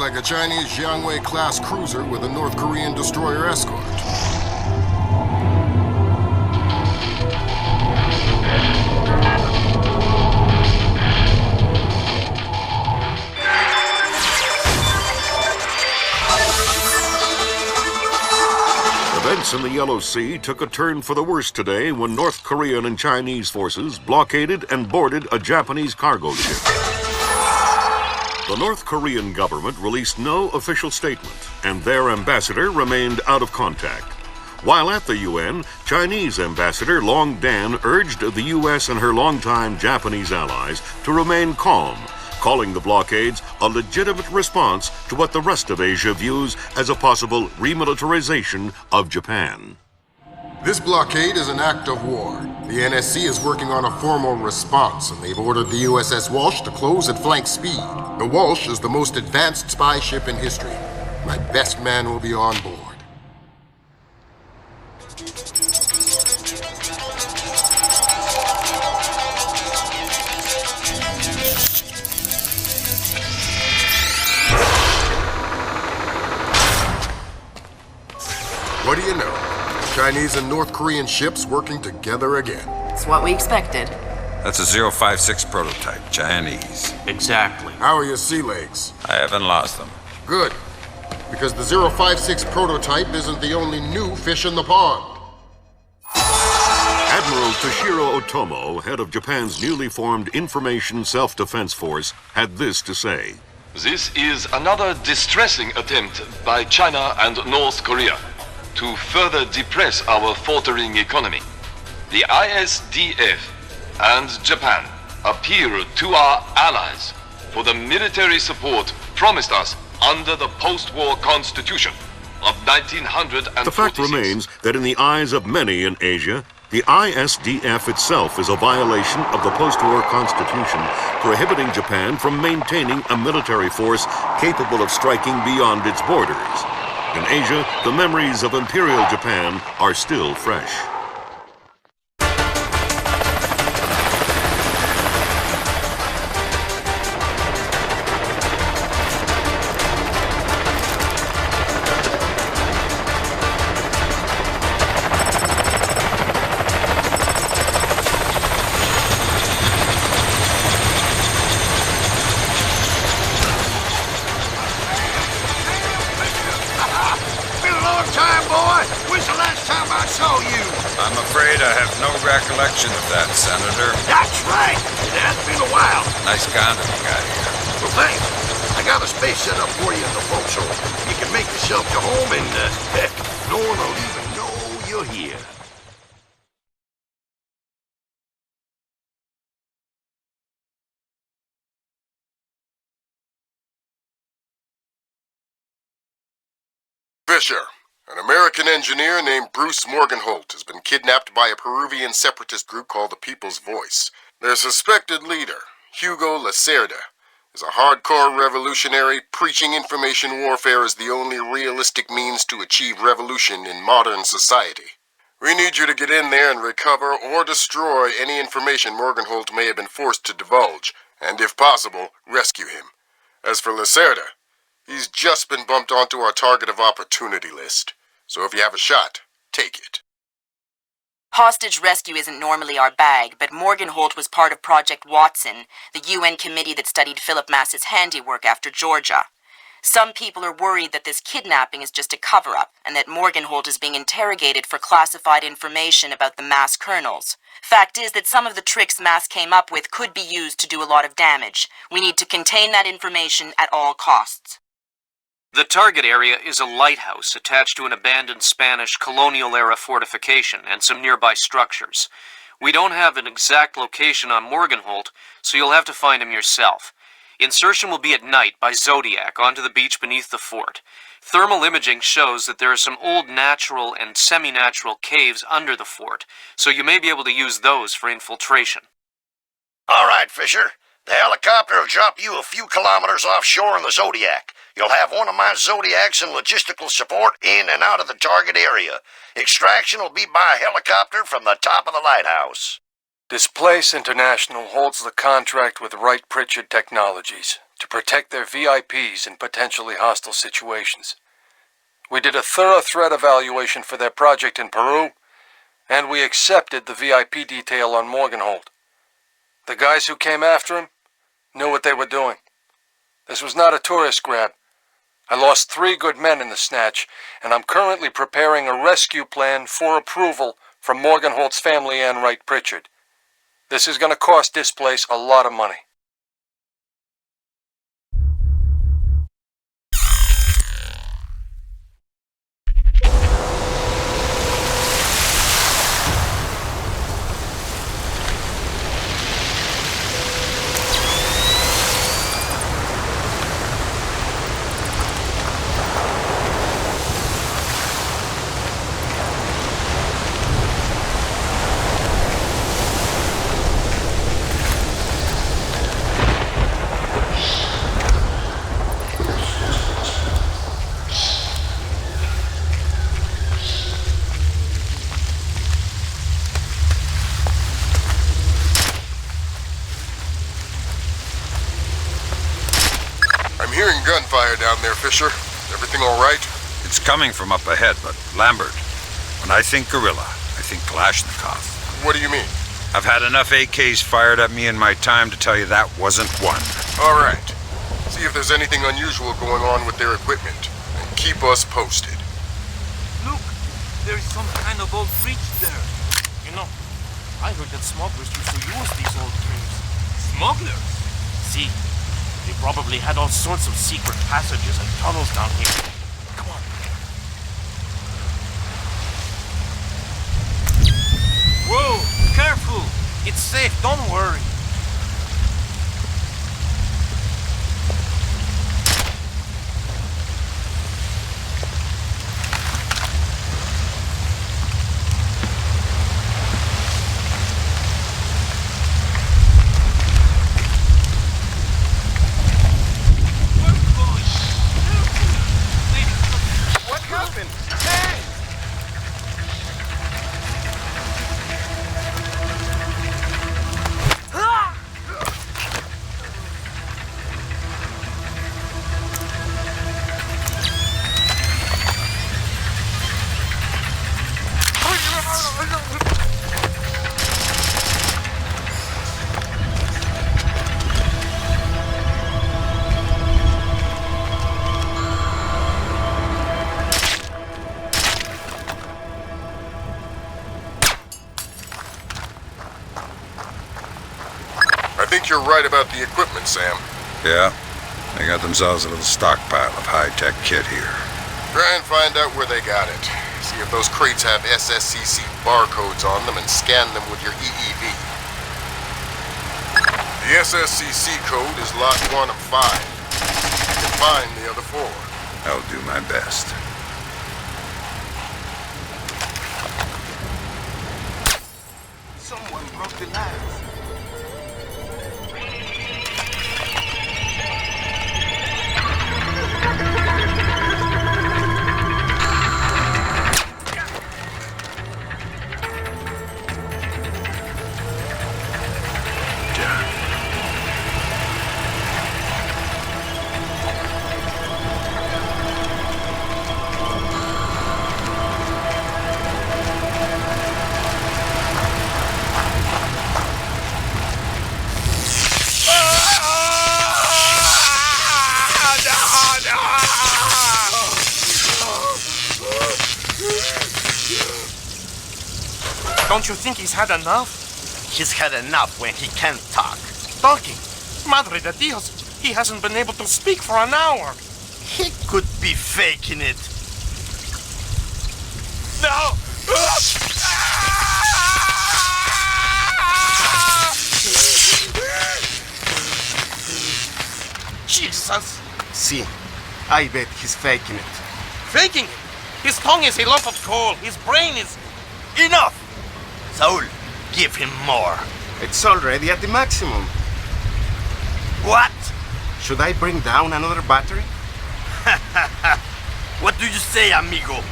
like a Chinese Jiangwei-class cruiser with a North Korean destroyer escort. Events in the Yellow Sea took a turn for the worse today when North Korean and Chinese forces blockaded and boarded a Japanese cargo ship. The North Korean government released no official statement, and their ambassador remained out of contact. While at the UN, Chinese Ambassador Long Dan urged the U.S. and her longtime Japanese allies to remain calm, calling the blockades a legitimate response to what the rest of Asia views as a possible remilitarization of Japan. This blockade is an act of war. The NSC is working on a formal response, and they've ordered the USS Walsh to close at flank speed. The Walsh is the most advanced spy ship in history. My best man will be on board. What do you know? Chinese and North Korean ships working together again. It's what we expected. That's a 056 prototype, Chinese. Exactly. How are your sea legs? I haven't lost them. Good. Because the 056 prototype isn't the only new fish in the pond. Admiral Toshiro Otomo, head of Japan's newly formed Information Self-Defense Force, had this to say. This is another distressing attempt by China and North Korea to further depress our faltering economy. The ISDF and Japan appeal to our allies for the military support promised us under the post-war constitution of 1946. The fact remains that in the eyes of many in Asia, the ISDF itself is a violation of the post-war constitution, prohibiting Japan from maintaining a military force capable of striking beyond its borders. In Asia, the memories of Imperial Japan are still fresh. I'm afraid I have no recollection of that, Senator. That's right. It has been a while. Nice condom you got here. Well, thanks. I got a space set up for you in the forecastle. You can make yourself to home and, heck, no one will even know you're here. Fisher, an American engineer named Bruce Morgenholt has been kidnapped by a Peruvian separatist group called the People's Voice. Their suspected leader, Hugo Lacerda, is a hardcore revolutionary preaching information warfare as the only realistic means to achieve revolution in modern society. We need you to get in there and recover or destroy any information Morgenholt may have been forced to divulge, and if possible, rescue him. As for Lacerda, he's just been bumped onto our target of opportunity list. So if you have a shot, take it. Hostage rescue isn't normally our bag, but Morgenholt was part of Project Watson, the UN committee that studied Philip Mass's handiwork after Georgia. Some people are worried that this kidnapping is just a cover-up, and that Morgenholt is being interrogated for classified information about the Mass kernels. Fact is that some of the tricks Mass came up with could be used to do a lot of damage. We need to contain that information at all costs. The target area is a lighthouse attached to an abandoned Spanish colonial-era fortification and some nearby structures. We don't have an exact location on Morgenholt, so you'll have to find him yourself. Insertion will be at night by Zodiac onto the beach beneath the fort. Thermal imaging shows that there are some old natural and semi-natural caves under the fort, so you may be able to use those for infiltration. All right, Fisher. The helicopter will drop you a few kilometers offshore in the Zodiac. You'll have one of my Zodiacs and logistical support in and out of the target area. Extraction will be by helicopter from the top of the lighthouse. Displace International holds the contract with Wright Pritchard Technologies. to protect their VIPs in potentially hostile situations. We did a thorough threat evaluation for their project in Peru, and we accepted the VIP detail on Morgenhold. The guys who came after him knew what they were doing. This was not a tourist grab. I lost 3 good men in the snatch, and I'm currently preparing a rescue plan for approval from Morgenholt's family and Wright Pritchard. This is going to cost this place a lot of money. I'm hearing gunfire down there, Fisher. Everything all right? It's coming from up ahead, but Lambert, when I think guerrilla, I think Kalashnikov. What do you mean? I've had enough AKs fired at me in my time to tell you that wasn't one. All right. See if there's anything unusual going on with their equipment, and keep us posted. Look, there is some kind of old breach there. You know, I heard that smugglers used to use these old trains. Smugglers? See, they probably had all sorts of secret passages and tunnels down here. Come on. Whoa, careful! It's safe, don't worry. I think you're right about the equipment, Sam. Yeah? They got themselves a little stockpile of high-tech kit here. Try and find out where they got it. See if those crates have SSCC barcodes on them and scan them with your EEV. The SSCC code is lot 1 of 5. You can find the other 4. I'll do my best. Someone broke the lines. Don't you think he's had enough? He's had enough when he can't talk. Talking? Madre de Dios, he hasn't been able to speak for an hour. He could be faking it. No! Jesus! See, I bet he's faking it. Faking it? His tongue is a lump of coal. His brain is... Enough! Saul, give him more. It's already at the maximum. What? Should I bring down another battery? What do you say, amigo?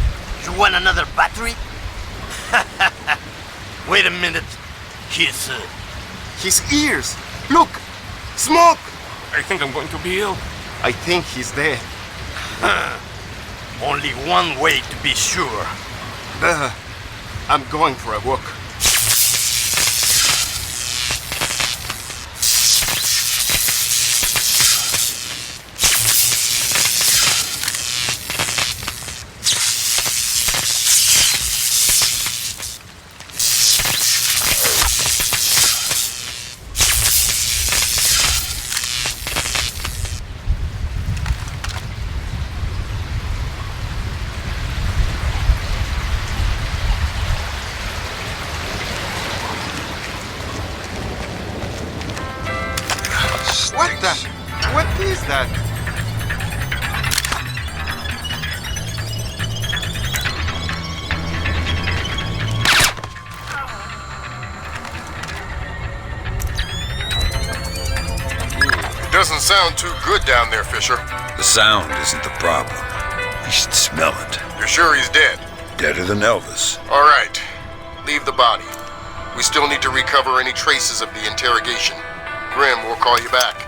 You want another battery? Wait a minute. His ears! Look! Smoke! I think I'm going to be ill. I think he's dead. Only one way to be sure. I'm going for a walk. What is that? It doesn't sound too good down there, Fisher. The sound isn't the problem. You should smell it. You're sure he's dead? Deader than Elvis. All right. Leave the body. We still need to recover any traces of the interrogation. Grim, we'll call you back.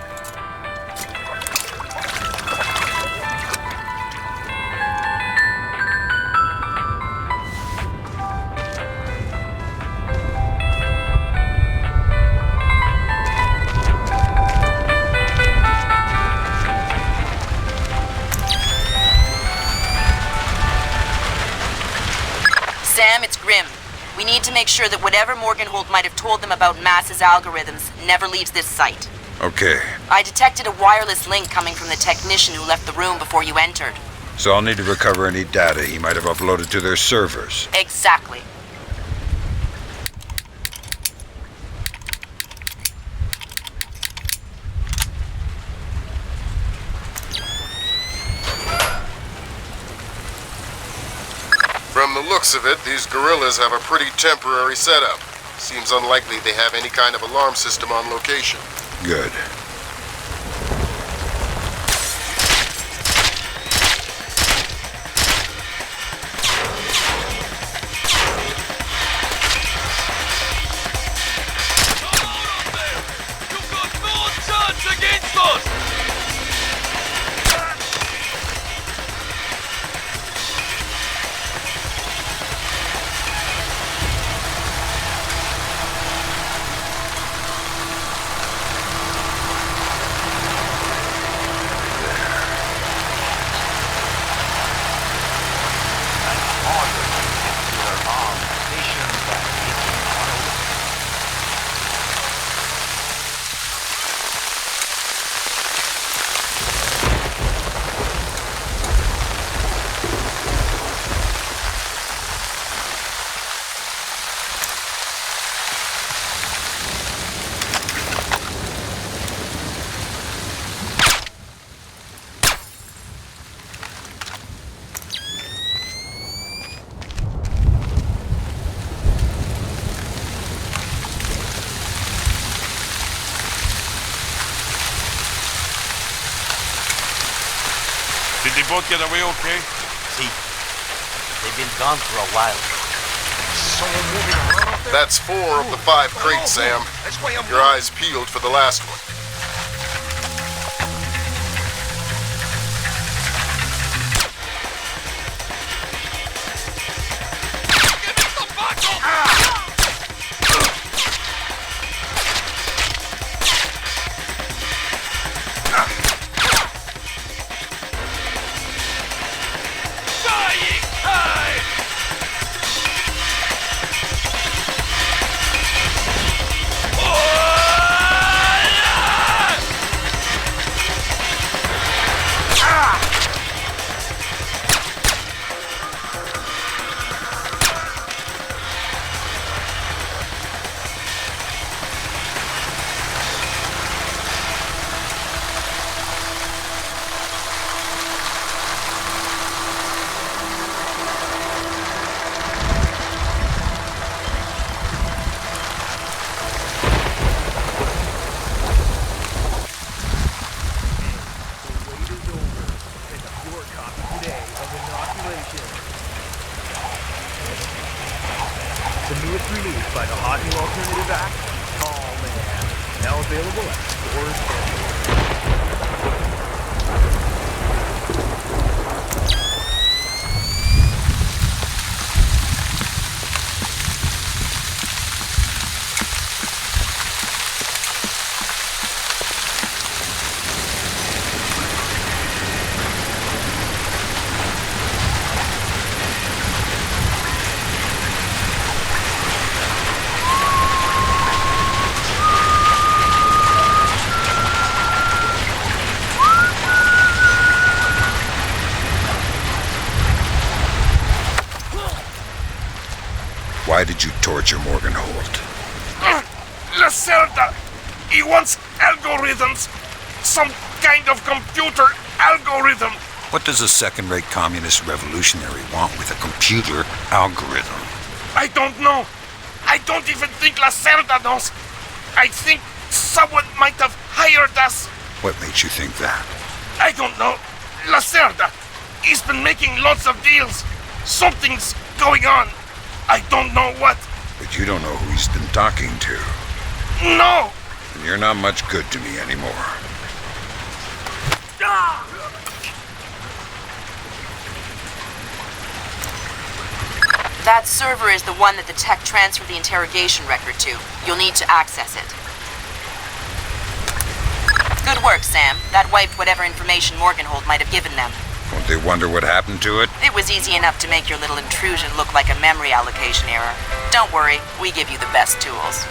Sam, it's Grim. We need to make sure that whatever Morgenholt might have told them about Mass's algorithms never leaves this site. Okay, I detected a wireless link coming from the technician who left the room before you entered. so I'll need to recover any data he might have uploaded to their servers. Exactly. From the looks of it, these guerrillas have a pretty temporary setup. Seems unlikely they have any kind of alarm system on location. Good. Did they both get away okay? See, they've been gone for a while. Someone moving around out there? That's 4 of the 5 crates, Sam. That's why I'm Your eyes peeled for the last one. The newest release by the hot new alternative act. Oh man. Now available at stores everywhere. torture Morgan Holt? Lacerda! He wants algorithms! Some kind of computer algorithm! What does a second-rate communist revolutionary want with a computer algorithm? I don't know. I don't even think Lacerda knows. I think someone might have hired us. What makes you think that? I don't know. Lacerda, he's been making lots of deals. Something's going on. I don't know what. But you don't know who he's been talking to. No! And you're not much good to me anymore. That server is the one that the tech transferred the interrogation record to. You'll need to access it. Good work, Sam. That wiped whatever information Morgenhold might have given them. Won't they wonder what happened to it? It was easy enough to make your little intrusion look like a memory allocation error. Don't worry, we give you the best tools.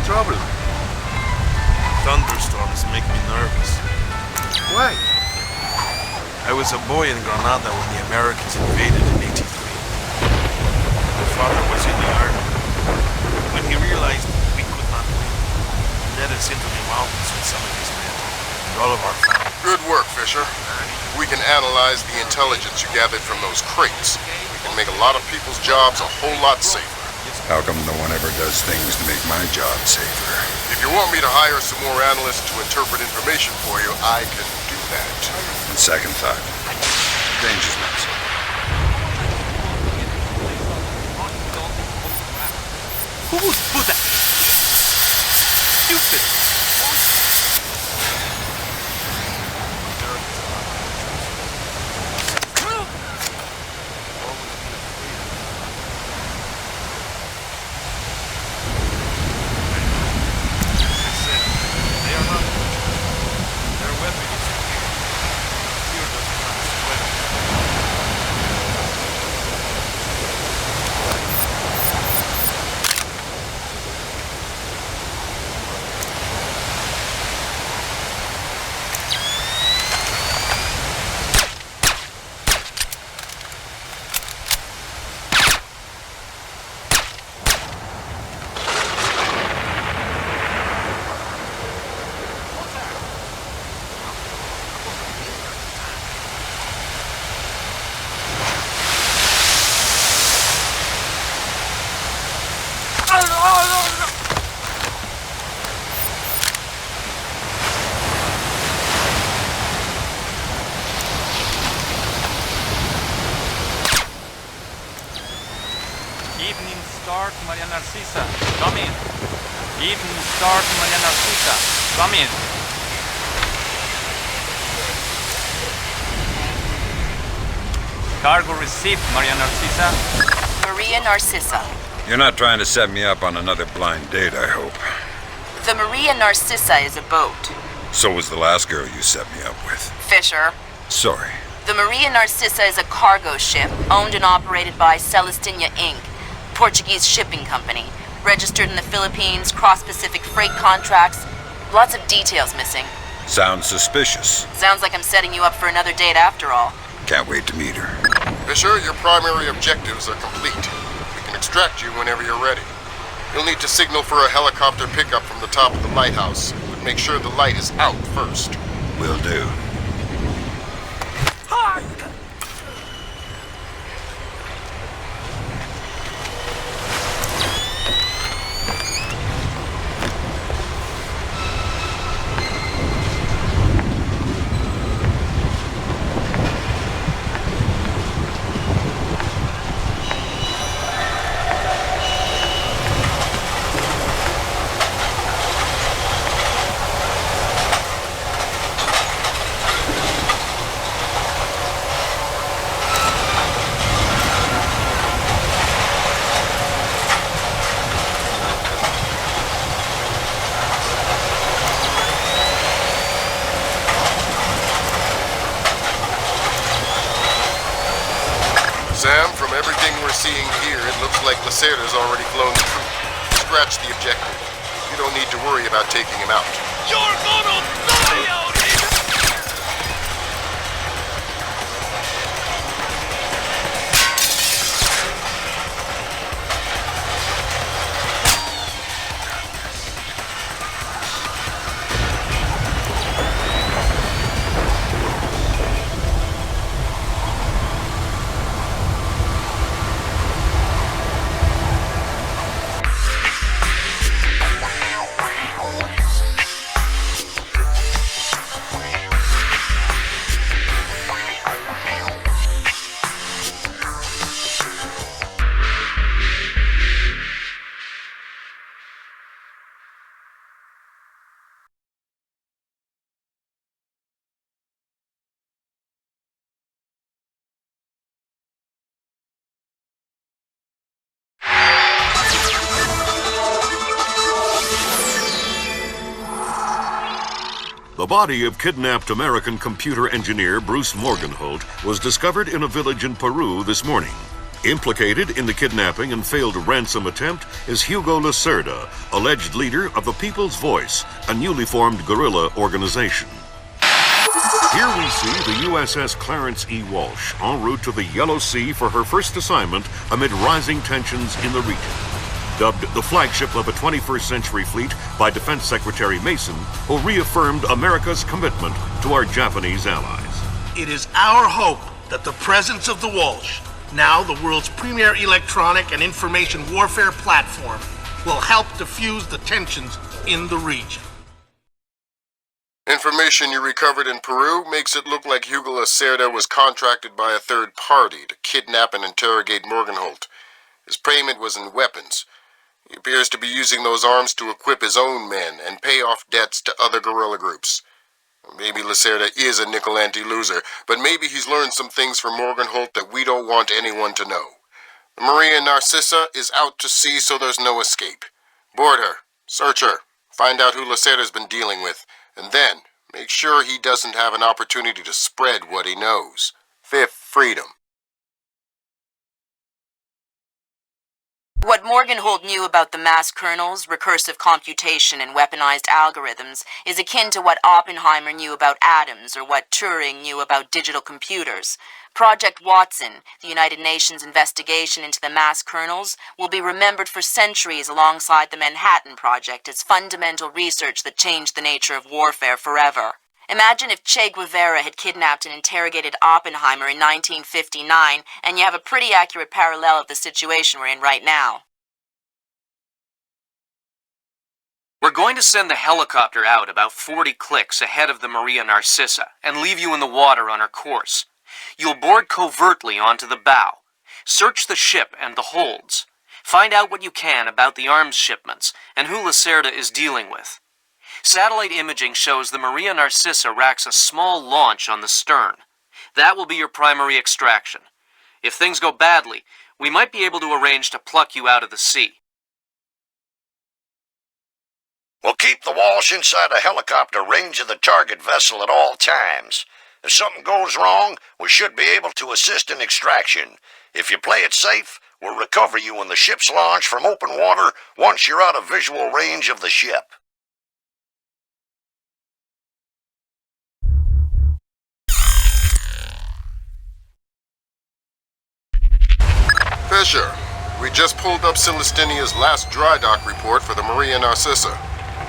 Trouble. Thunderstorms make me nervous. Why? I was a boy in Granada when the Americans invaded in '83. My father was in the army. When he realized we could not win, he led us into the mountains with some of his men and all of our family. Good work, Fisher. We can analyze the intelligence you gathered from those crates. We can make a lot of people's jobs a whole lot safer. How come no one ever does things to make my job safer? If you want me to hire some more analysts to interpret information for you, I can do that. On second thought, danger's not so. Who would put that? Stupid! Evening Star to Maria Narcisa. Come in. Evening Star to Maria Narcisa. Come in. Cargo received, Maria Narcisa. Maria Narcissa. You're not trying to set me up on another blind date, I hope. The Maria Narcissa is a boat. So was the last girl you set me up with. Fisher. Sorry. The Maria Narcissa is a cargo ship owned and operated by Celestina Inc., Portuguese shipping company, registered in the Philippines, cross-Pacific freight contracts. Lots of details missing. Sounds suspicious. Sounds like I'm setting you up for another date after all. Can't wait to meet her. Fisher, your primary objectives are complete. We can extract you whenever you're ready. You'll need to signal for a helicopter pickup from the top of the lighthouse, but make sure the light is out first. Will do. Sam, from everything we're seeing here, it looks like Lacerda's already flown the troop. Scratch the objective. You don't need to worry about taking him out. You're gonna die out here! The body of kidnapped American computer engineer Bruce Morgenholt was discovered in a village in Peru this morning. Implicated in the kidnapping and failed ransom attempt is Hugo Lacerda, alleged leader of the People's Voice, a newly formed guerrilla organization. Here we see the USS Clarence E. Walsh en route to the Yellow Sea for her first assignment amid rising tensions in the region. Dubbed the flagship of a 21st century fleet by Defense Secretary Mason, who reaffirmed America's commitment to our Japanese allies. It is our hope that the presence of the Walsh, now the world's premier electronic and information warfare platform, will help diffuse the tensions in the region. Information you recovered in Peru makes it look like Hugo Lacerda was contracted by a third party to kidnap and interrogate Morgenholt. His payment was in weapons. He appears to be using those arms to equip his own men and pay off debts to other guerrilla groups. Maybe Lacerda is a nickel-ante loser, but maybe he's learned some things from Morgenholt that we don't want anyone to know. The Maria Narcissa is out to sea, so there's no escape. Board her, search her, find out who Lacerda's been dealing with, and then make sure he doesn't have an opportunity to spread what he knows. Fifth freedom. What Morgenholt knew about the mass kernels, recursive computation, and weaponized algorithms is akin to what Oppenheimer knew about atoms or what Turing knew about digital computers. Project Watson, the United Nations investigation into the mass kernels, will be remembered for centuries alongside the Manhattan Project as fundamental research that changed the nature of warfare forever. Imagine if Che Guevara had kidnapped and interrogated Oppenheimer in 1959, and you have a pretty accurate parallel of the situation we're in right now. We're going to send the helicopter out about 40 clicks ahead of the Maria Narcissa and leave you in the water on her course. You'll board covertly onto the bow. Search the ship and the holds. Find out what you can about the arms shipments and who Lacerda is dealing with. Satellite imaging shows the Maria Narcissa racks a small launch on the stern. That will be your primary extraction. If things go badly, we might be able to arrange to pluck you out of the sea. We'll keep the Walsh inside a helicopter range of the target vessel at all times. If something goes wrong, we should be able to assist in extraction. If you play it safe, we'll recover you when the ship's launched from open water once you're out of visual range of the ship. Fisher, we just pulled up Celestinia's last dry dock report for the Maria Narcissa.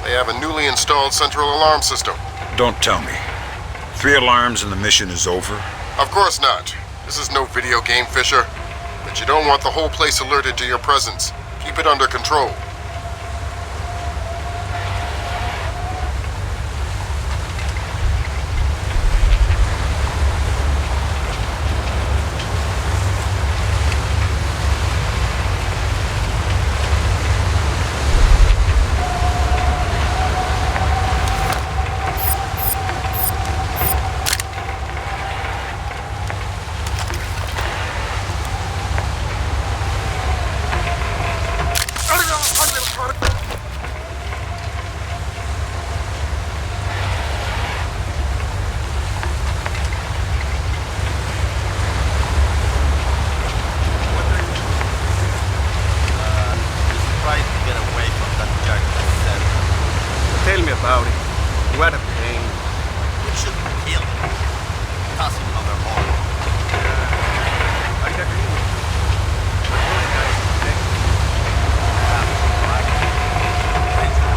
They have a newly installed central alarm system. Don't tell me. 3 alarms and the mission is over? Of course not. This is no video game, Fisher. But you don't want the whole place alerted to your presence. Keep it under control. tossing overboard. I agree with you. But those guys protect me. Yeah, right. Thank you.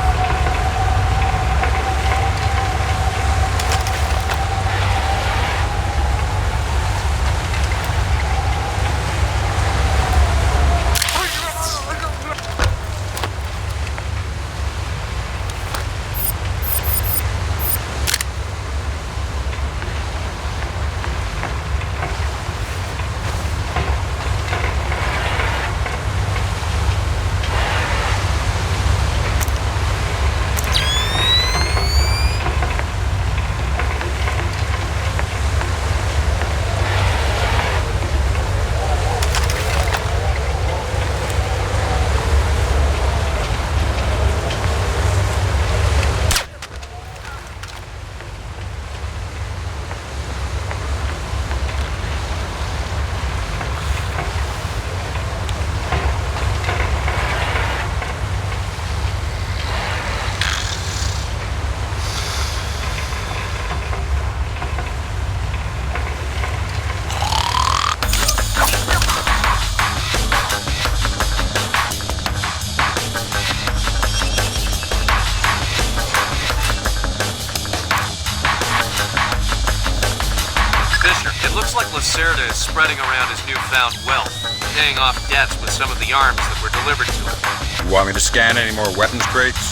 Lacerda is spreading around his newfound wealth, paying off debts with some of the arms that were delivered to him. You want me to scan any more weapons crates?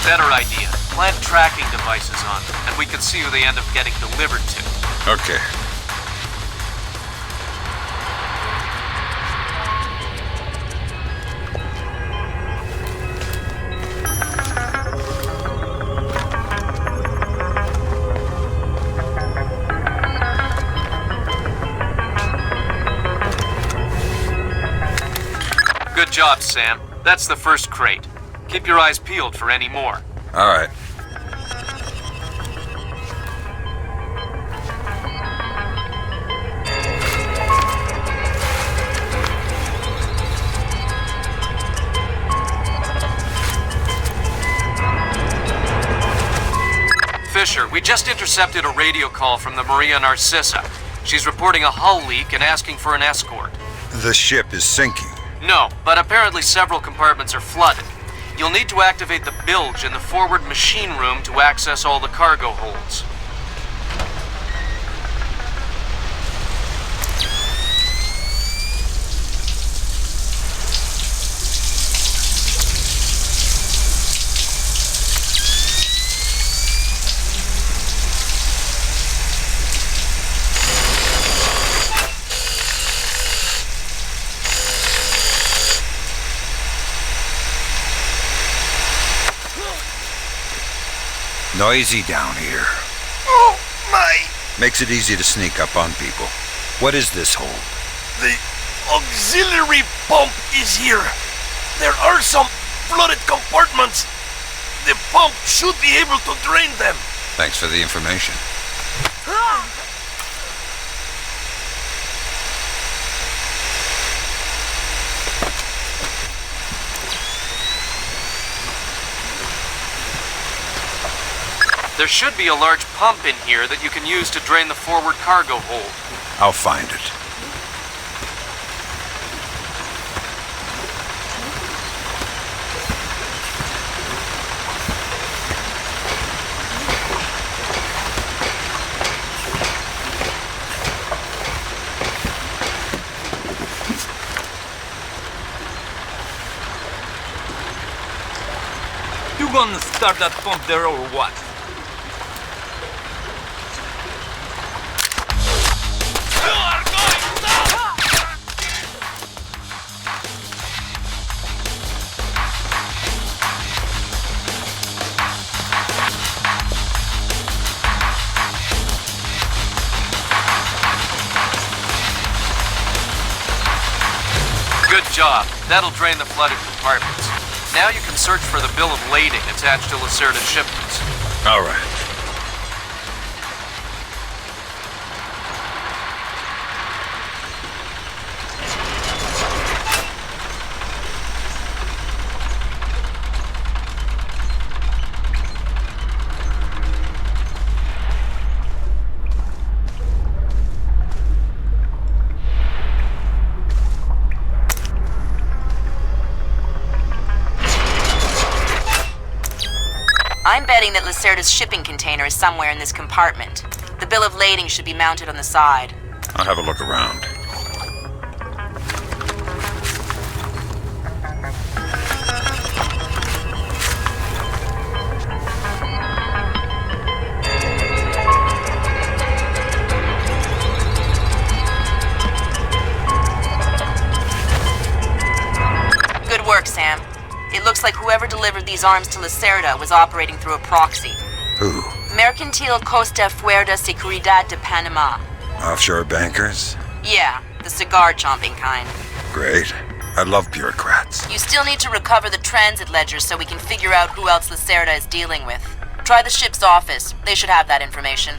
Better idea. Plant tracking devices on them, and we can see who they end up getting delivered to. Okay. Good job, Sam. That's the first crate. Keep your eyes peeled for any more. All right. Fisher, we just intercepted a radio call from the Maria Narcissa. She's reporting a hull leak and asking for an escort. The ship is sinking. No, but apparently several compartments are flooded. You'll need to activate the bilge in the forward machine room to access all the cargo holds. Noisy down here. Oh, my! Makes it easy to sneak up on people. What is this hold? The auxiliary pump is here. There are some flooded compartments. The pump should be able to drain them. Thanks for the information. There should be a large pump in here that you can use to drain the forward cargo hold. I'll find it. You gonna start that pump there or what? Good job. That'll drain the flooded compartments. Now you can search for the bill of lading attached to Lacerda's shipments. All right. reporting that Lacerda's shipping container is somewhere in this compartment. The bill of lading should be mounted on the side. I'll have a look around. Good work, Sam. It looks like whoever delivered these arms to Lacerda was operating through a proxy. Who? Mercantil Costa Fuerza Seguridad de Panama. Offshore bankers? Yeah, the cigar-chomping kind. Great. I love bureaucrats. You still need to recover the transit ledgers so we can figure out who else Lacerda is dealing with. Try the ship's office. They should have that information.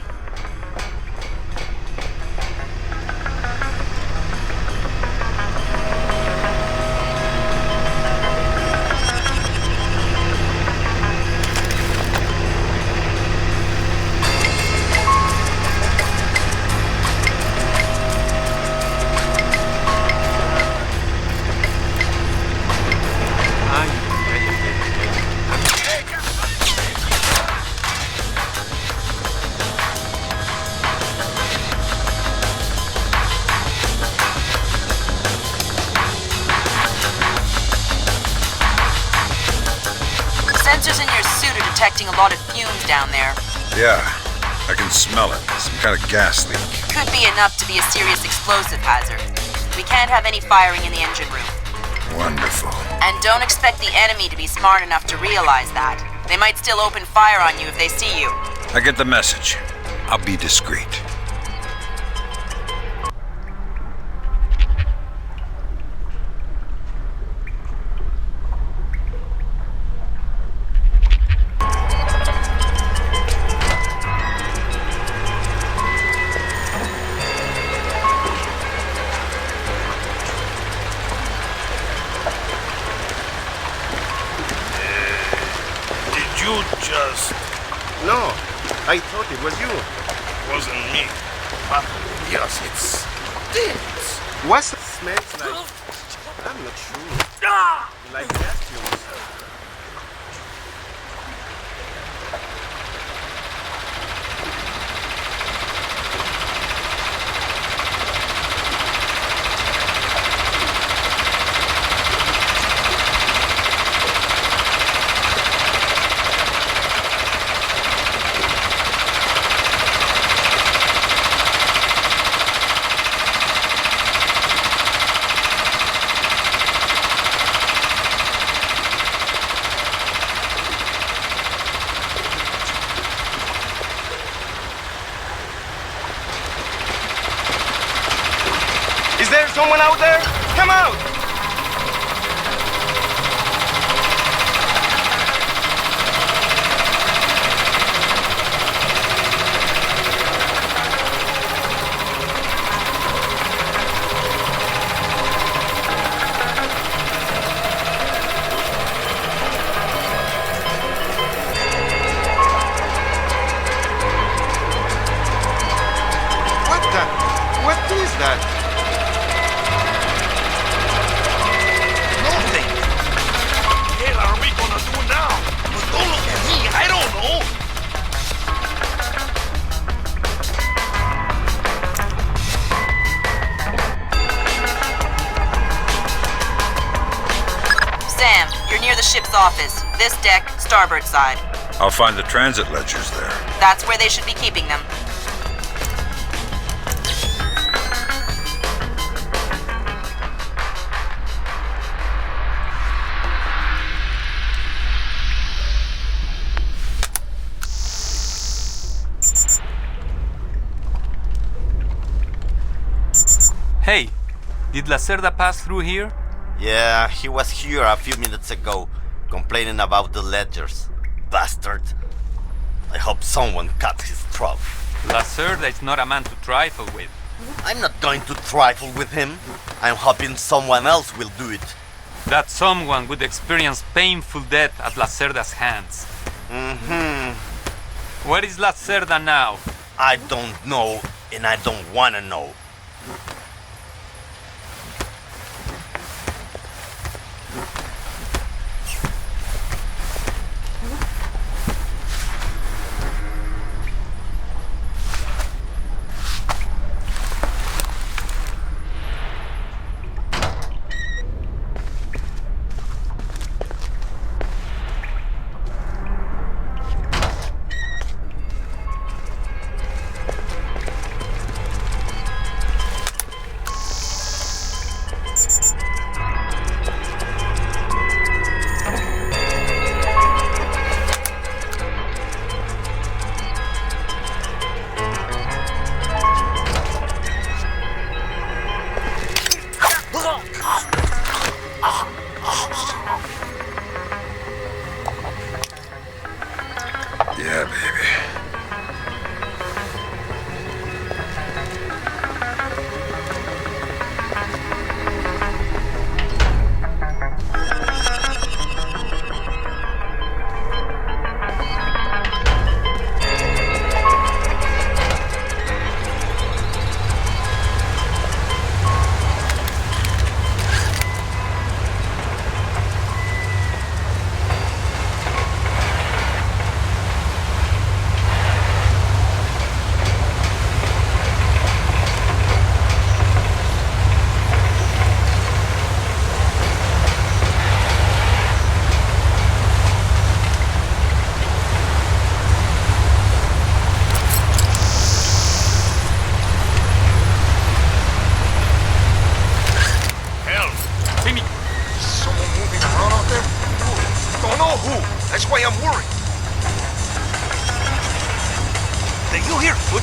Sensors in your suit are detecting a lot of fumes down there. Yeah, I can smell it. Some kind of gas leak. Could be enough to be a serious explosive hazard. We can't have any firing in the engine room. Wonderful. And don't expect the enemy to be smart enough to realize that. They might still open fire on you if they see you. I get the message. I'll be discreet. No, I thought it was you. Wasn't me. But yes, it stinks. What smells like? I'm not sure. Like gas fumes. Is there someone out there? Come out! What is that? What are we gonna do now? But don't look at me, I don't know. Sam, you're near the ship's office. This deck, starboard side. I'll find the transit ledgers there. That's where they should be keeping them. Hey, did Lacerda pass through here? Yeah, he was here a few minutes ago, complaining about the ledgers. Bastard. I hope someone cut his throat. Lacerda is not a man to trifle with. I'm not going to trifle with him. I'm hoping someone else will do it. That someone would experience painful death at Lacerda's hands. Where is Lacerda now? I don't know, and I don't want to know.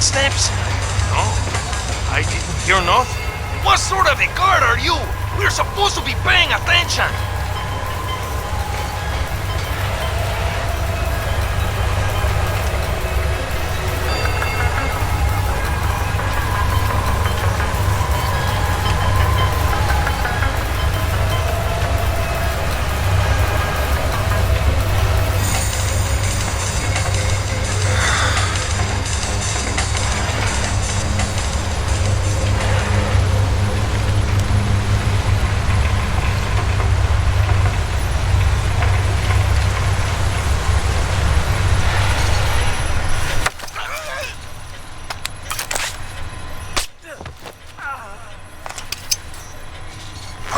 footsteps? No, I didn't hear nothing. What sort of a guard are you? We're supposed to be paying attention.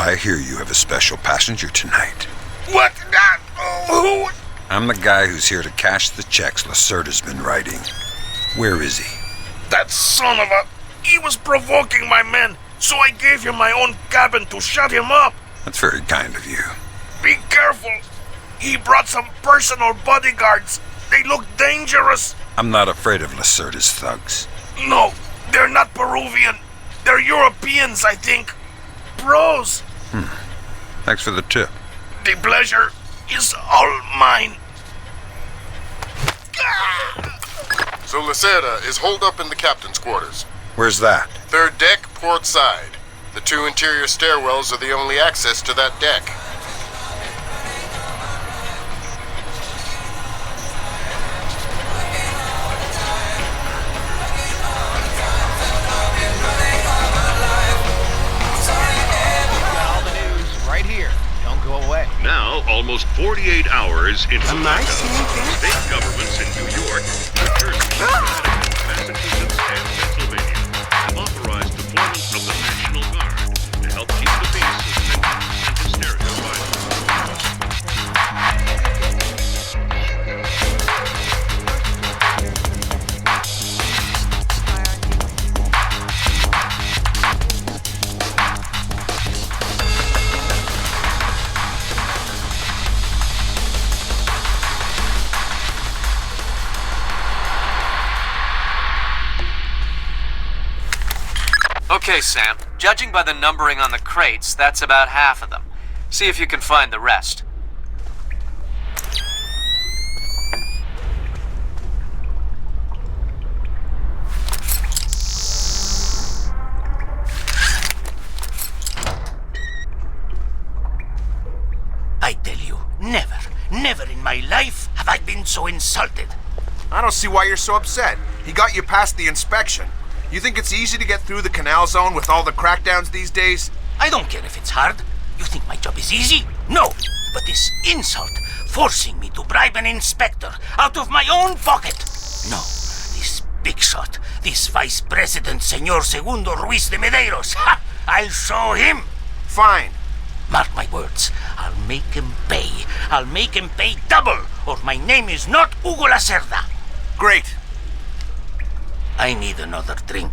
I hear you have a special passenger tonight. What? Who? I'm the guy who's here to cash the checks Lacerda's been writing. Where is he? That son of a... He was provoking my men, so I gave him my own cabin to shut him up. That's very kind of you. Be careful. He brought some personal bodyguards. They look dangerous. I'm not afraid of Lacerda's thugs. No, they're not Peruvian. They're Europeans, I think. Bros. Thanks for the tip. The pleasure is all mine. So Lacerda is holed up in the captain's quarters. Where's that? Third deck, port side. The two interior stairwells are the only access to that deck. Now, almost 48 hours into the blackout, state governments in New York, New Jersey, Connecticut, Massachusetts, and Pennsylvania have authorized deployment of the National Guard to help keep the peace of tension and hysteria rising. Okay, Sam. Judging by the numbering on the crates, that's about half of them. See if you can find the rest. I tell you, never in my life have I been so insulted. I don't see why you're so upset. He got you past the inspection. You think it's easy to get through the canal zone with all the crackdowns these days? I don't care if it's hard. You think my job is easy? No. But this insult, forcing me to bribe an inspector out of my own pocket. No. This big shot, this Vice President Senor Segundo Ruiz de Medeiros. Ha! I'll show him. Fine. Mark my words. I'll make him pay. I'll make him pay double, or my name is not Hugo Lacerda. Great. I need another drink.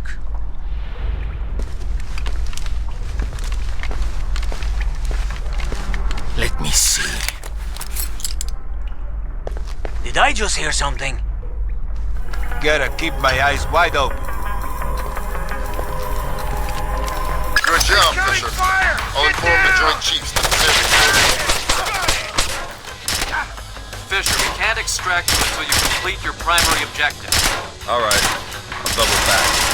Let me see. Did I just hear something? Gotta keep my eyes wide open. Good job, Fisher. I'll inform the Joint Chiefs that the Fisher, we can't extract you until you complete your primary objective. All right. I'll double back.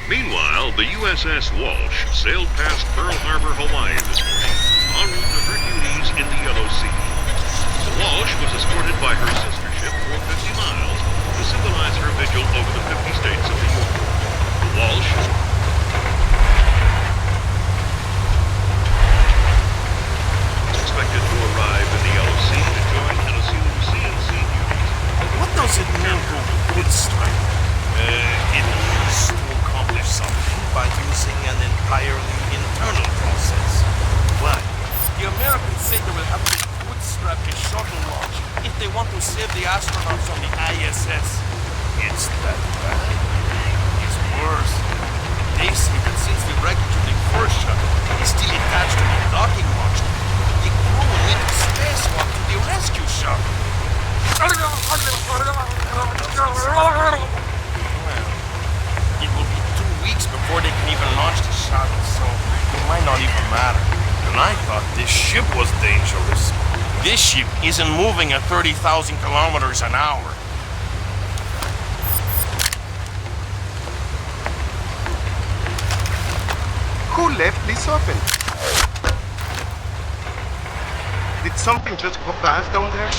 Meanwhile, the USS Walsh sailed past Pearl Harbor, Hawaii this morning, en route to her duties in the Yellow Sea. The Walsh was escorted by her sister ship for 50 miles to symbolize her vigil over the 50 states of the Union. The Walsh is expected to arrive in the Yellow Sea to join and assume CNC duties. What does it mean to bootstrap? It means to accomplish something by using an entirely internal process. Why? The Americans say they will have to bootstrap a shuttle launch if they want to save the astronauts on the ISS. It's that bad. It's worse. They say that since the wreckage of the first shuttle is still attached to the docking module, the crew will need to spacewalk to the rescue shuttle. Well, it will be 2 weeks before they can even launch the shuttle, so it might not even matter. And I thought this ship was dangerous. This ship isn't moving at 30,000 kilometers an hour. Who left this open? Did something just go past down there?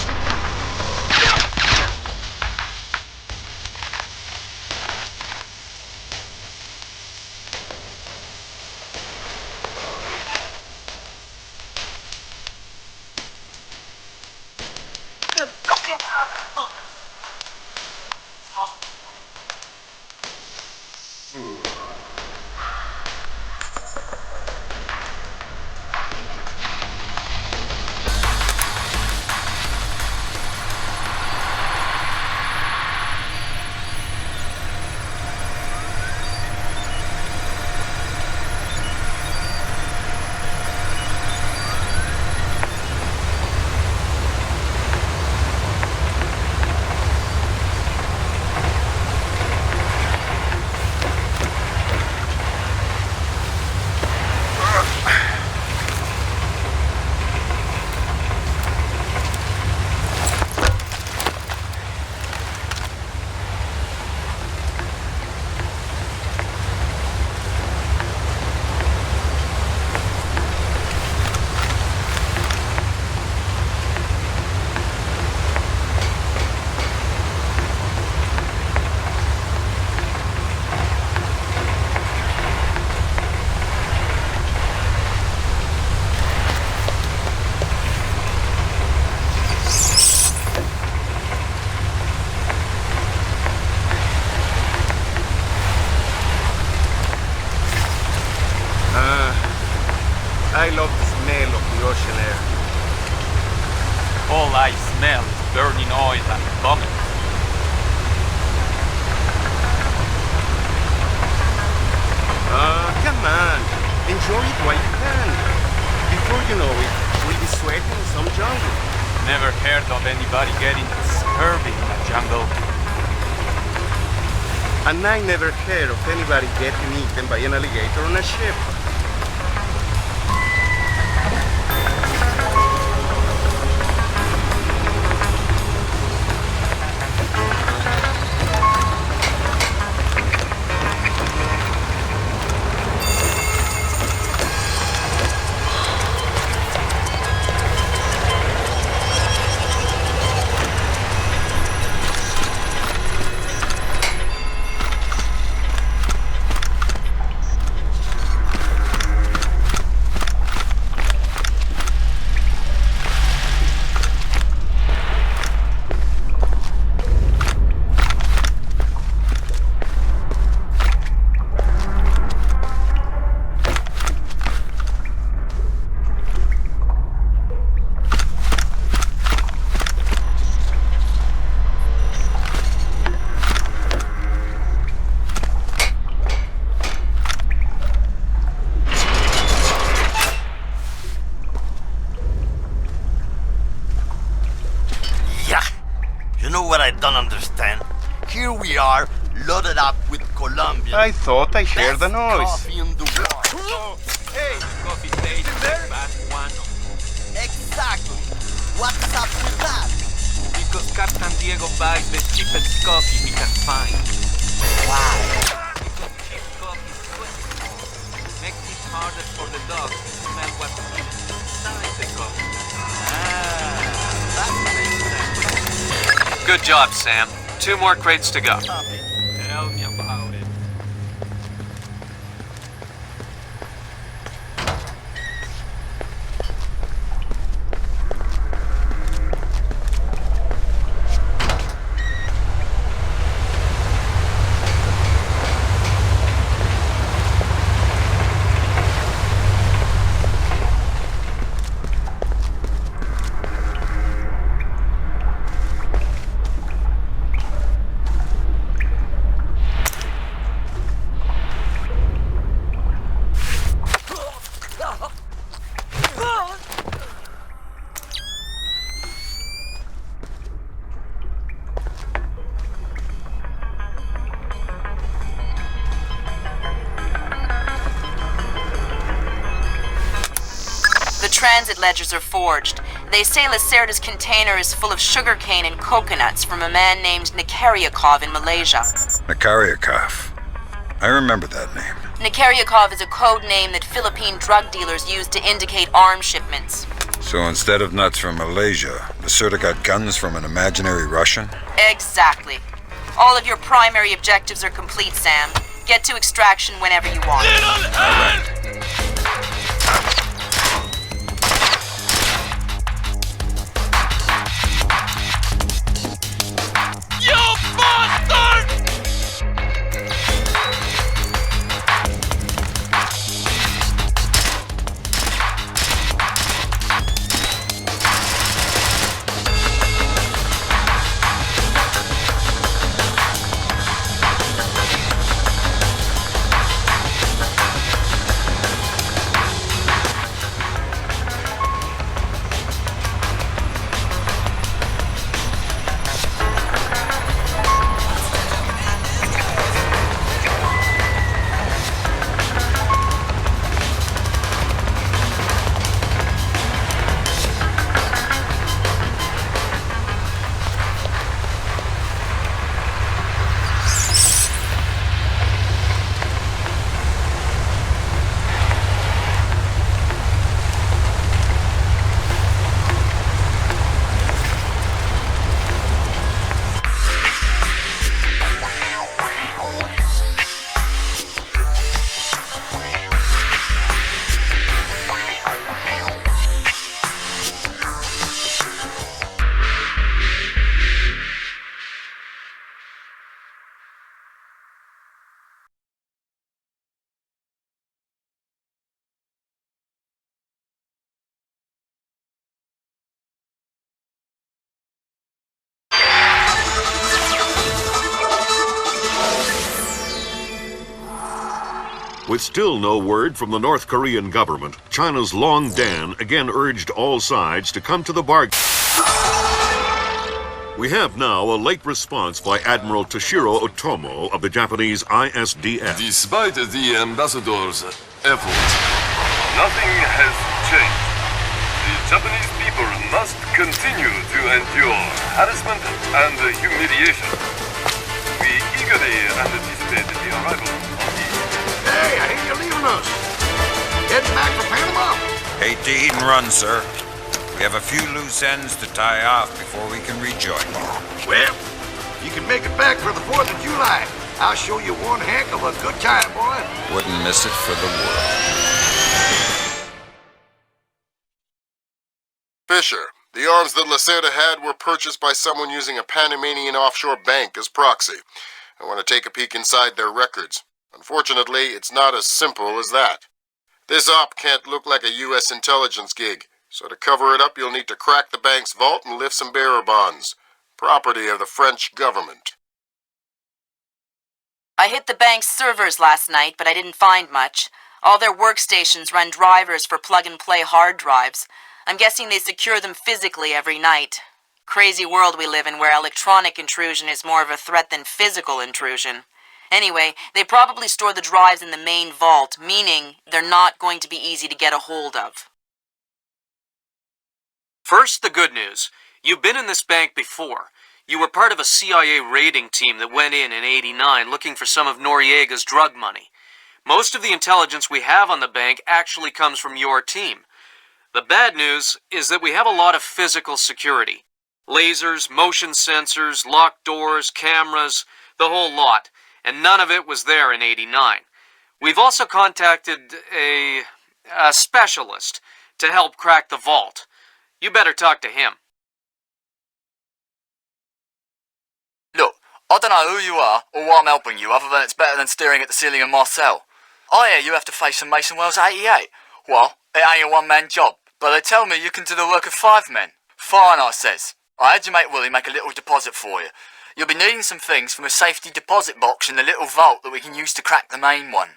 I love the smell of the ocean air. All I smell is burning oil and vomit. Come on. Enjoy it while you can. Before you know it, we'll be sweating in some jungle. Never heard of anybody getting scurvy in a jungle. And I never heard of anybody getting eaten by an alligator on a ship. You know what I don't understand? Here we are, loaded up with Colombian. I thought I heard the noise. Coffee in the world. Hey, coffee tastes there? One. Exactly. What's up with that? Because Captain Diego buys the cheapest coffee he can find. Why? Because cheap coffee sweats. Makes it harder for the dogs to smell what's inside the coffee. That makes sense. Good job, Sam. 2 more crates to go. Tell me about it. The transit ledgers are forged. They say Lacerda's container is full of sugarcane and coconuts from a man named Nikaryakov in Malaysia. Nikaryakov. I remember that name. Nikaryakov is a code name that Philippine drug dealers use to indicate arms shipments. So instead of nuts from Malaysia, Lacerda got guns from an imaginary Russian? Exactly. All of your primary objectives are complete, Sam. Get to extraction whenever you want. With still no word from the North Korean government, China's Long Dan again urged all sides to come to the bargain. We have now a late response by Admiral Toshiro Otomo of the Japanese ISDF. Despite the ambassador's efforts, nothing has changed. The Japanese people must continue to endure harassment and humiliation. We eagerly anticipate the arrival of the... Hey, I hear you're leaving us. Heading back for Panama. Hate to eat and run, sir. We have a few loose ends to tie off before we can rejoin you. Well, you can make it back for the 4th of July. I'll show you one heck of a good time, boy. Wouldn't miss it for the world. Fisher, the arms that Lacerda had were purchased by someone using a Panamanian offshore bank as proxy. I want to take a peek inside their records. Unfortunately, it's not as simple as that. This op can't look like a U.S. intelligence gig, so to cover it up you'll need to crack the bank's vault and lift some bearer bonds. Property of the French government. I hit the bank's servers last night, but I didn't find much. All their workstations run drivers for plug-and-play hard drives. I'm guessing they secure them physically every night. Crazy world we live in where electronic intrusion is more of a threat than physical intrusion. Anyway, they probably store the drives in the main vault, meaning they're not going to be easy to get a hold of. First, the good news. You've been in this bank before. You were part of a CIA raiding team that went in '89 looking for some of Noriega's drug money. Most of the intelligence we have on the bank actually comes from your team. The bad news is that we have a lot of physical security. Lasers, motion sensors, locked doors, cameras, the whole lot. And none of it was there in '89. We've also contacted a specialist to help crack the vault. You better talk to him. Look, I don't know who you are or why I'm helping you, other than it's better than staring at the ceiling of my cell. I hear you have to face some Mason Wells 88. Well, it ain't a one-man job, but they tell me you can do the work of 5 men. Fine, I says. I had your mate Willie make a little deposit for you. You'll be needing some things from a safety deposit box in the little vault that we can use to crack the main one.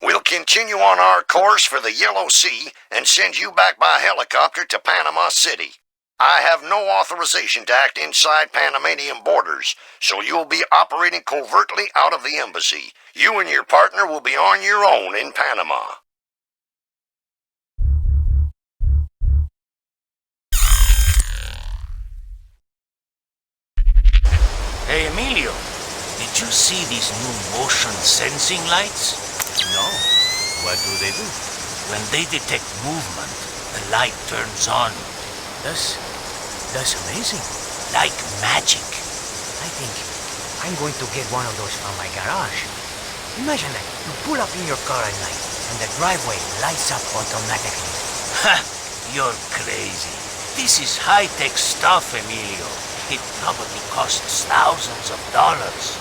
We'll continue on our course for the Yellow Sea and send you back by helicopter to Panama City. I have no authorization to act inside Panamanian borders, so you'll be operating covertly out of the embassy. You and your partner will be on your own in Panama. Hey, Emilio, did you see these new motion sensing lights? No. What do they do? When they detect movement, the light turns on. That's amazing. Like magic. I think I'm going to get one of those from my garage. Imagine that. You pull up in your car at night, and the driveway lights up automatically. Ha! You're crazy. This is high-tech stuff, Emilio. It probably costs thousands of dollars.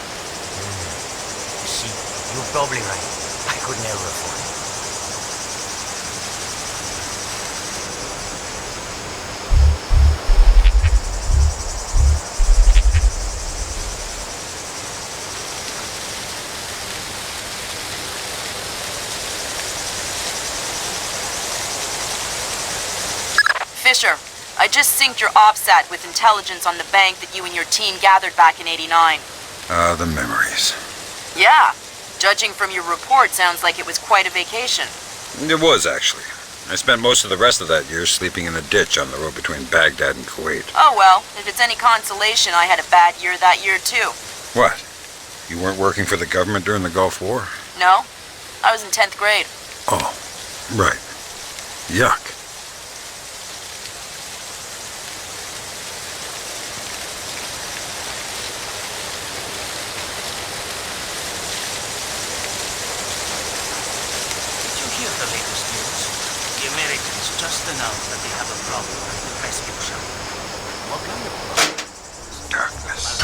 See, you're probably right. I could never afford it. Fisher, I just synced your OPSAT with intelligence on the bank that you and your team gathered back in '89. The memories. Yeah. Judging from your report, sounds like it was quite a vacation. It was, actually. I spent most of the rest of that year sleeping in a ditch on the road between Baghdad and Kuwait. Oh well, if it's any consolation, I had a bad year that year too. What? You weren't working for the government during the Gulf War? No, I was in 10th grade. Oh, right. Yuck. Just announced that they have a problem at the rescue shop. What kind of problem? Darkness.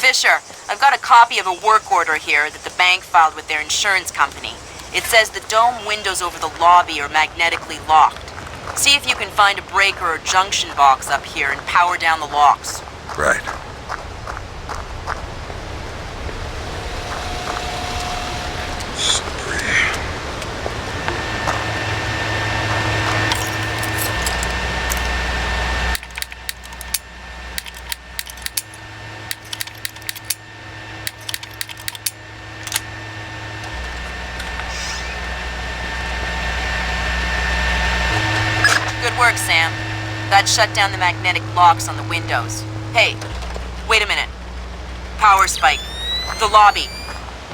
Fisher, I've got a copy of a work order here that the bank filed with their insurance company. It says the dome windows over the lobby are magnetically locked. See if you can find a breaker or junction box up here and power down the locks. Right. Good work, Sam. That shut down the magnetic locks on the windows. Hey, wait a minute. Power spike. The lobby.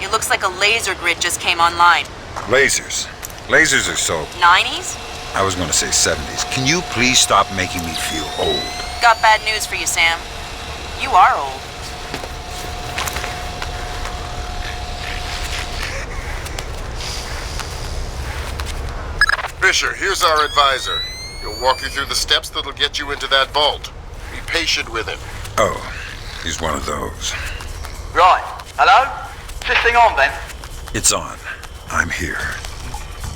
It looks like a laser grid just came online. Lasers. Lasers are so... 90s? I was going to say 70s. Can you please stop making me feel old? Got bad news for you, Sam. You are old. Fisher, here's our advisor. He'll walk you through the steps that'll get you into that vault. Be patient with him. Oh, he's one of those. Right. Hello? Is this thing on, then? It's on. I'm here.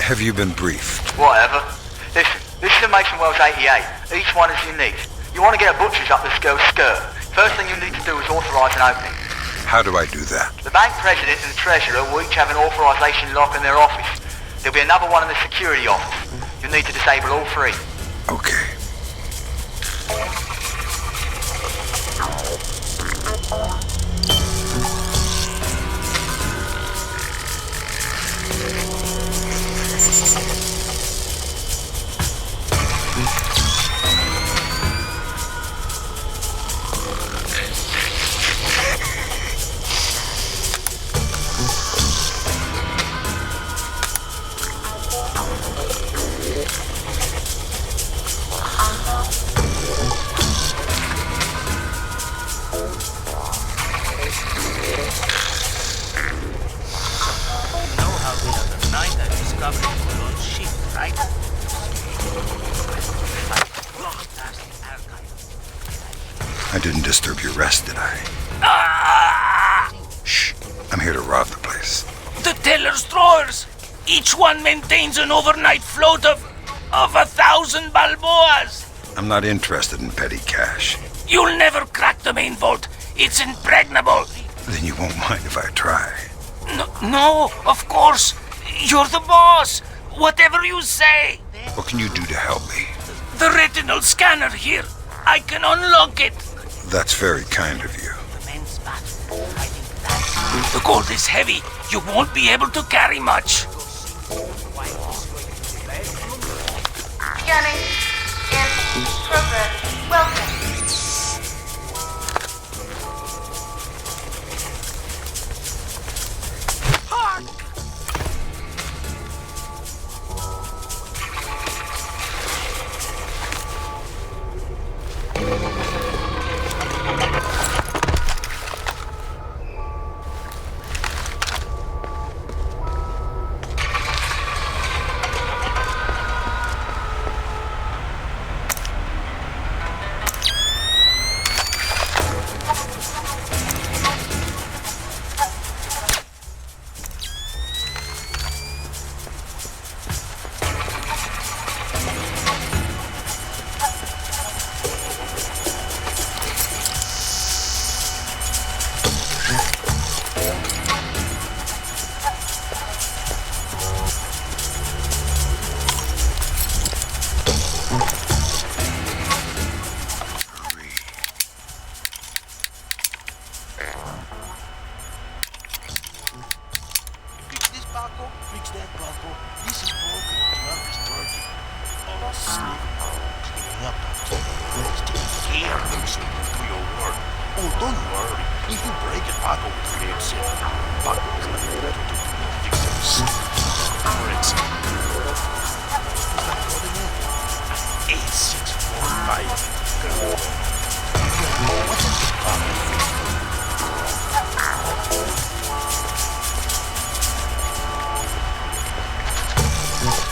Have you been briefed? Whatever. Listen, this is the Mason Wells 88. Each one is unique. You want to get a butcher's up this girl's skirt. First thing you need to do is authorise an opening. How do I do that? The bank president and the treasurer will each have an authorisation lock in their office. There'll be another one in the security office. You'll need to disable all three. Okay. I didn't disturb your rest, did I? Shh. I'm here to rob the place. The teller's drawers! Each one maintains an overnight float of 1,000 balboas! I'm not interested in petty cash. You'll never crack the main vault. It's impregnable. Then you won't mind if I try. No, of course. You're the boss. Whatever you say. What can you do to help me? The retinal scanner here. I can unlock it. That's very kind of you. The gold is heavy. You won't be able to carry much. Scanning in progress. Welcome.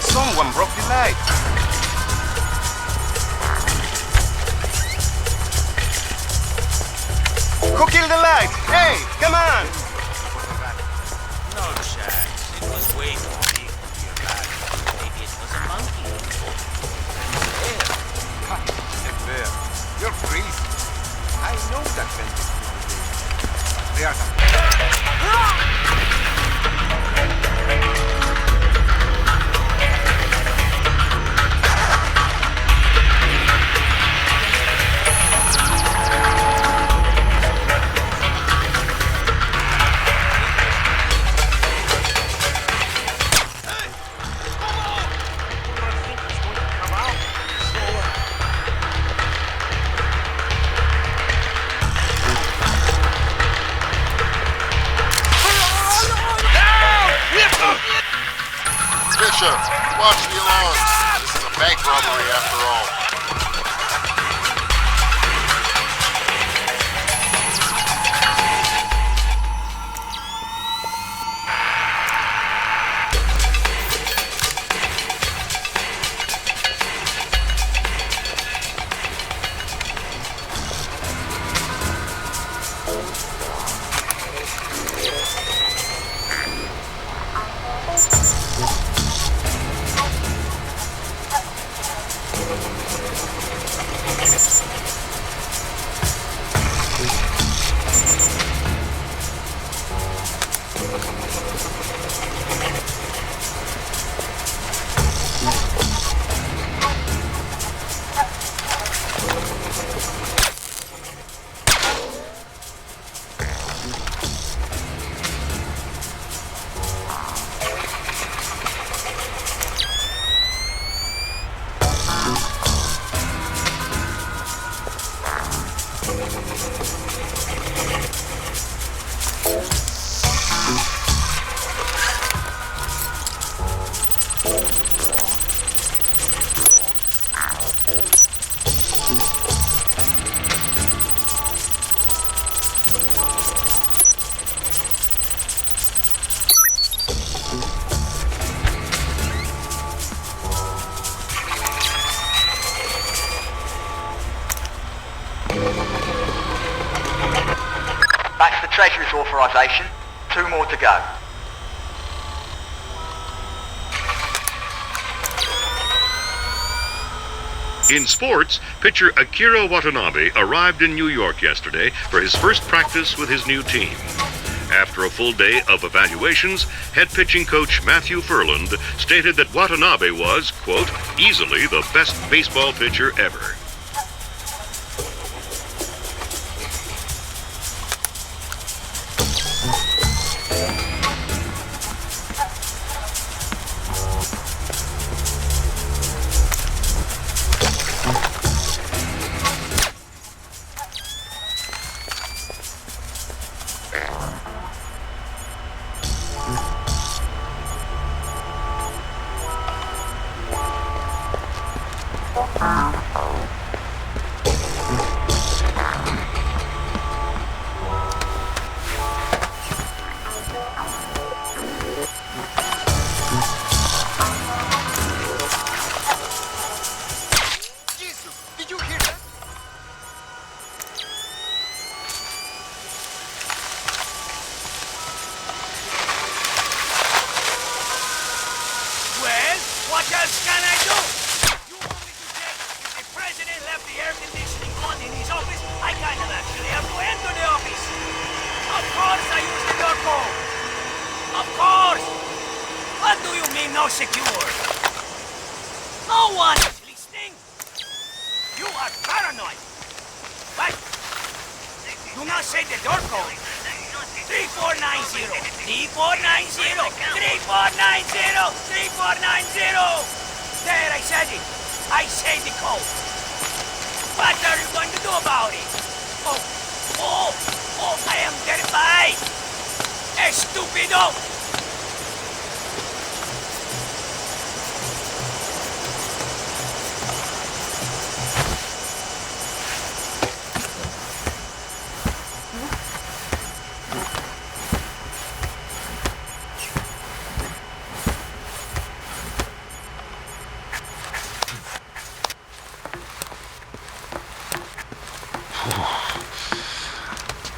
Someone broke the light. Who killed the light? Hey, come on! No chance. It was way too big to be a rat. Maybe it was a monkey. A bear. You're crazy. I know that vengeance will be there. There's Fisher, watch the alarms. This is a bank robbery after all. Treasurer's authorization. 2 more to go. In sports, pitcher Akira Watanabe arrived in New York yesterday for his first practice with his new team. After a full day of evaluations, head pitching coach Matthew Furland stated that Watanabe was, quote, easily the best baseball pitcher ever.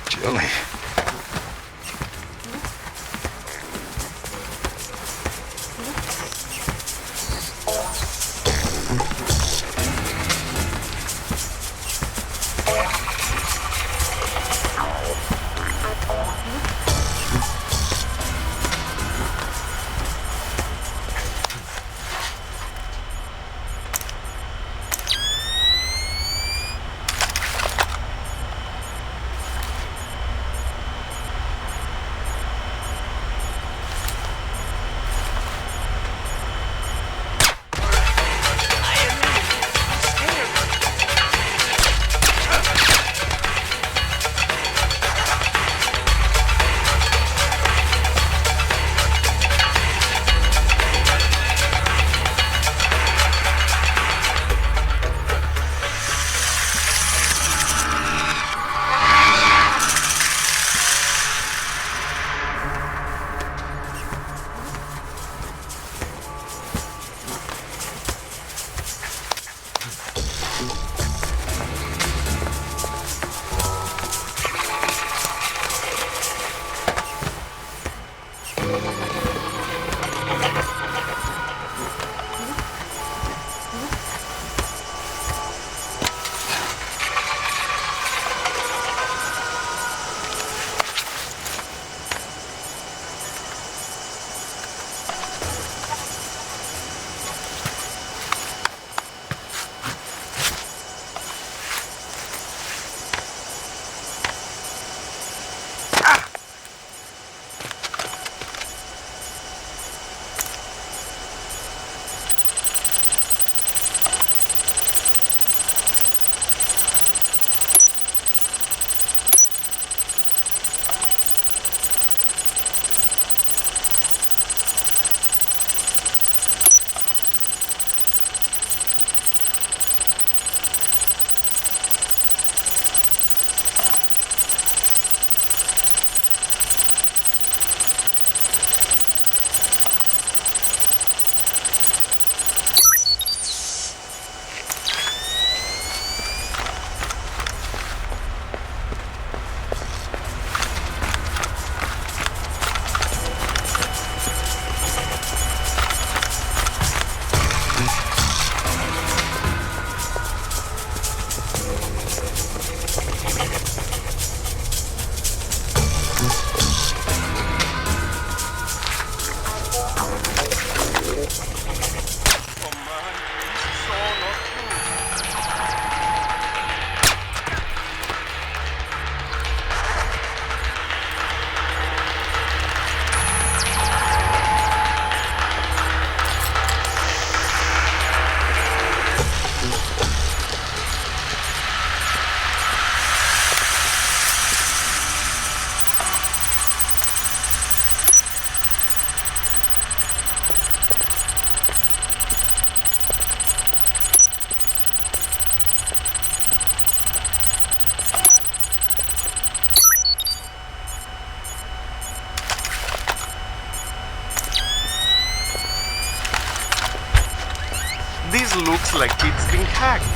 Chilly. This looks like it's been hacked.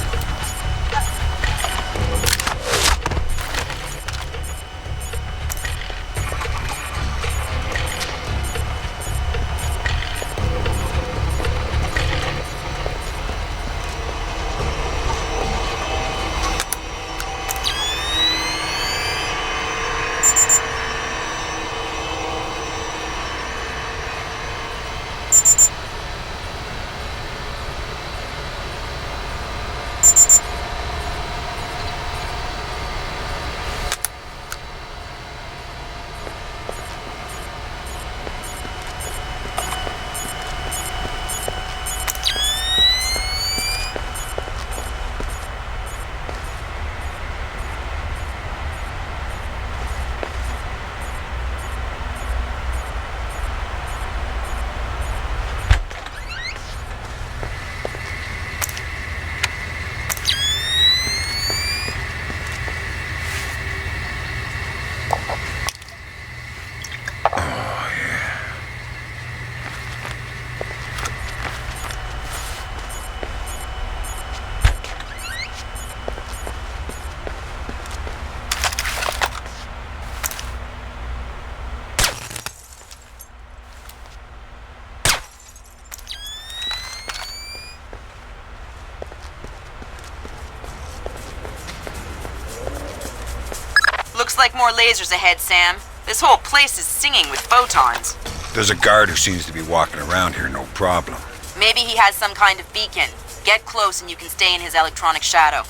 Looks like more lasers ahead, Sam. This whole place is singing with photons. There's a guard who seems to be walking around here, no problem. Maybe he has some kind of beacon. Get close and you can stay in his electronic shadow.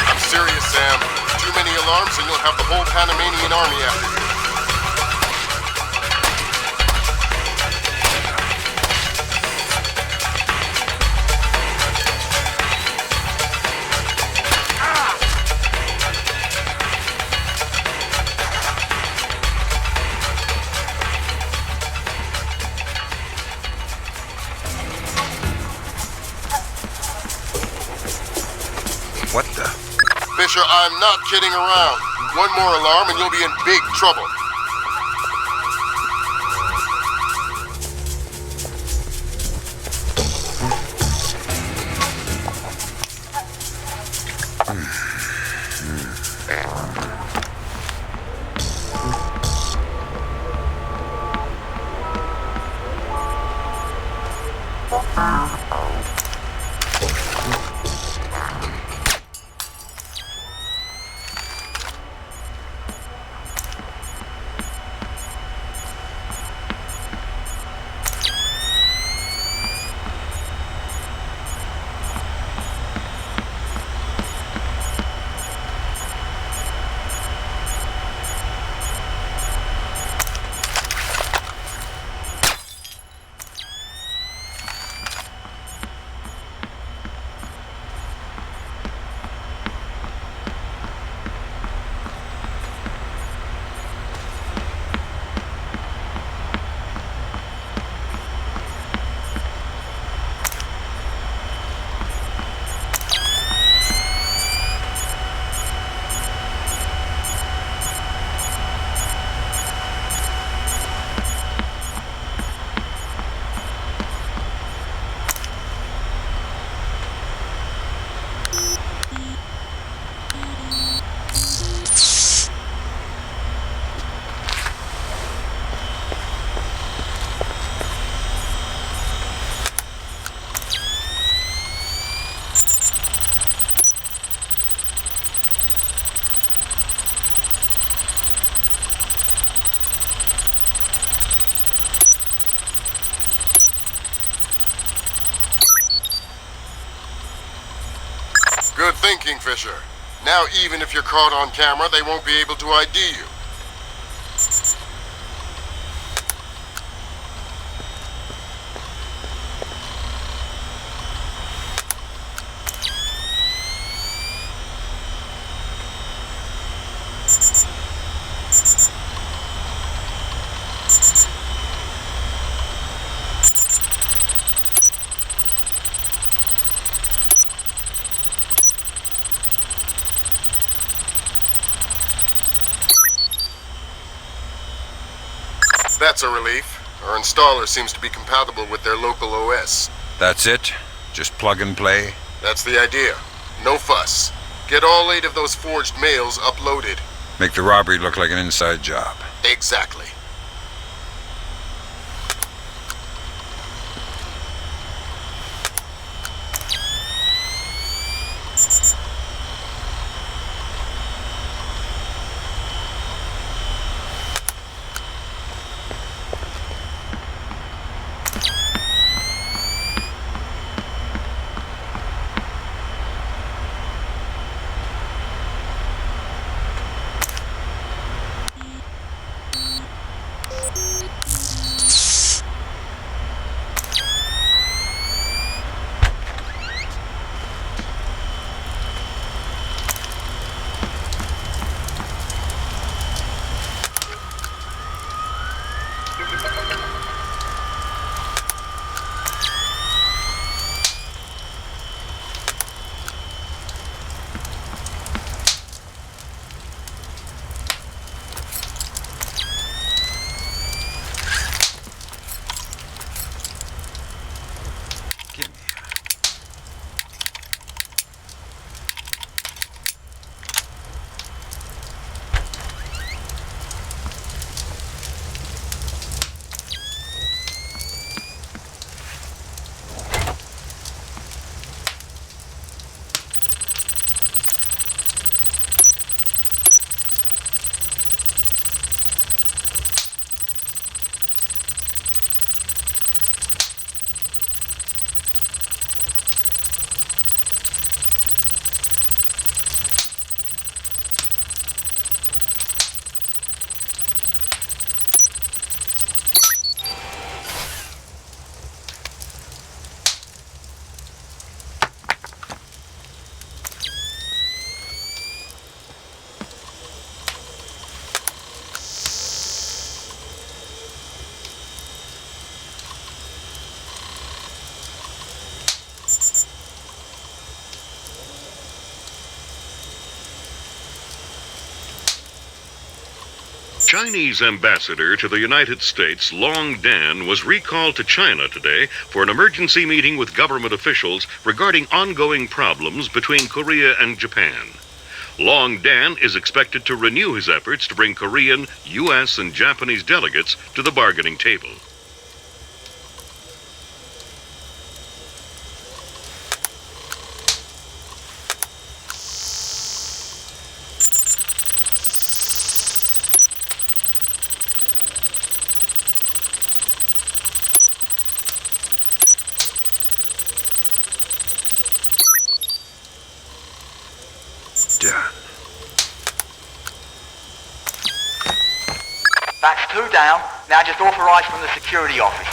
I'm serious, Sam. Too many alarms and you'll have the whole Panamanian army after you. What the? Fisher, I'm not kidding around. One more alarm and you'll be in big trouble. Good thinking, Fisher. Now even if you're caught on camera, they won't be able to ID you. That's a relief. Our installer seems to be compatible with their local OS. That's it? Just plug and play? That's the idea. No fuss. Get all 8 of those forged mails uploaded. Make the robbery look like an inside job. Exactly. Chinese ambassador to the United States, Long Dan, was recalled to China today for an emergency meeting with government officials regarding ongoing problems between Korea and Japan. Long Dan is expected to renew his efforts to bring Korean, U.S., and Japanese delegates to the bargaining table. That's 2 down. Now just authorise from the security office.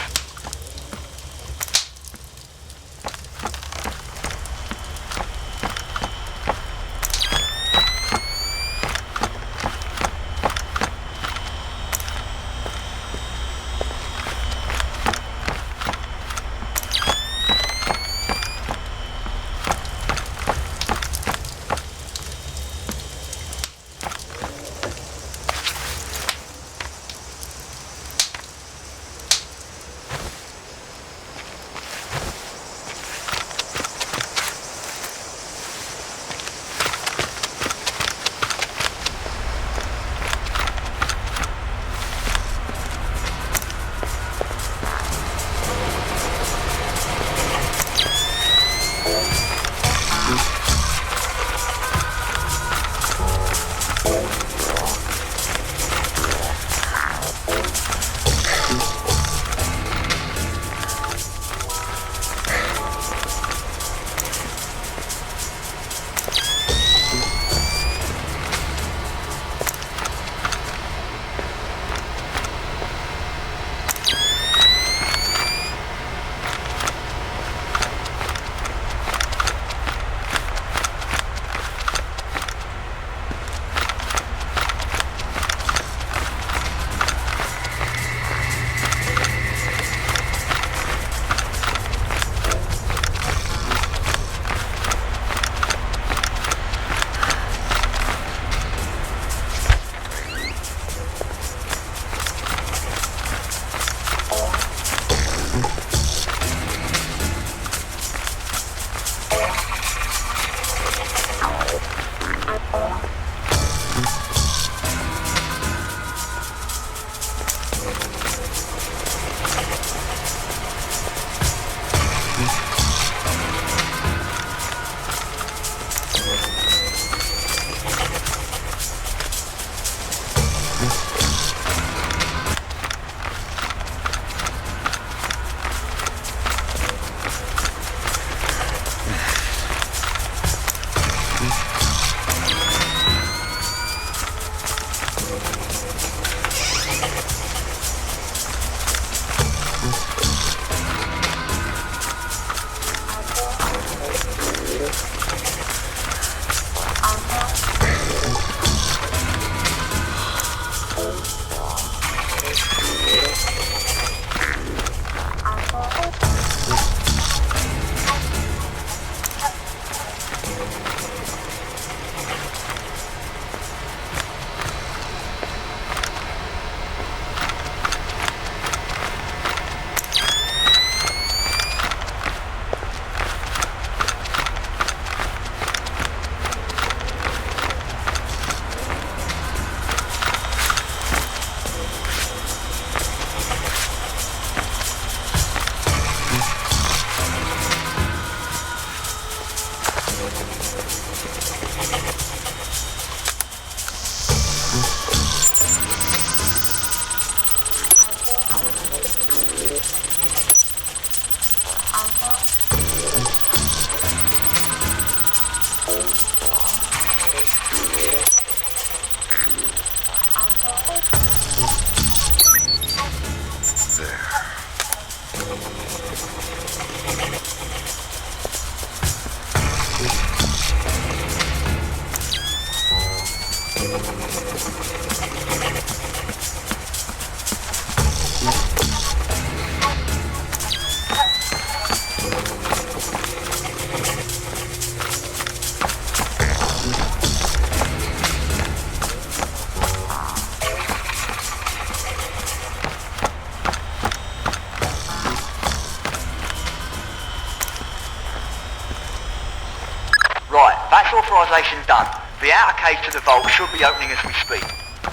Authorization done. The outer cage to the vault should be opening as we speak.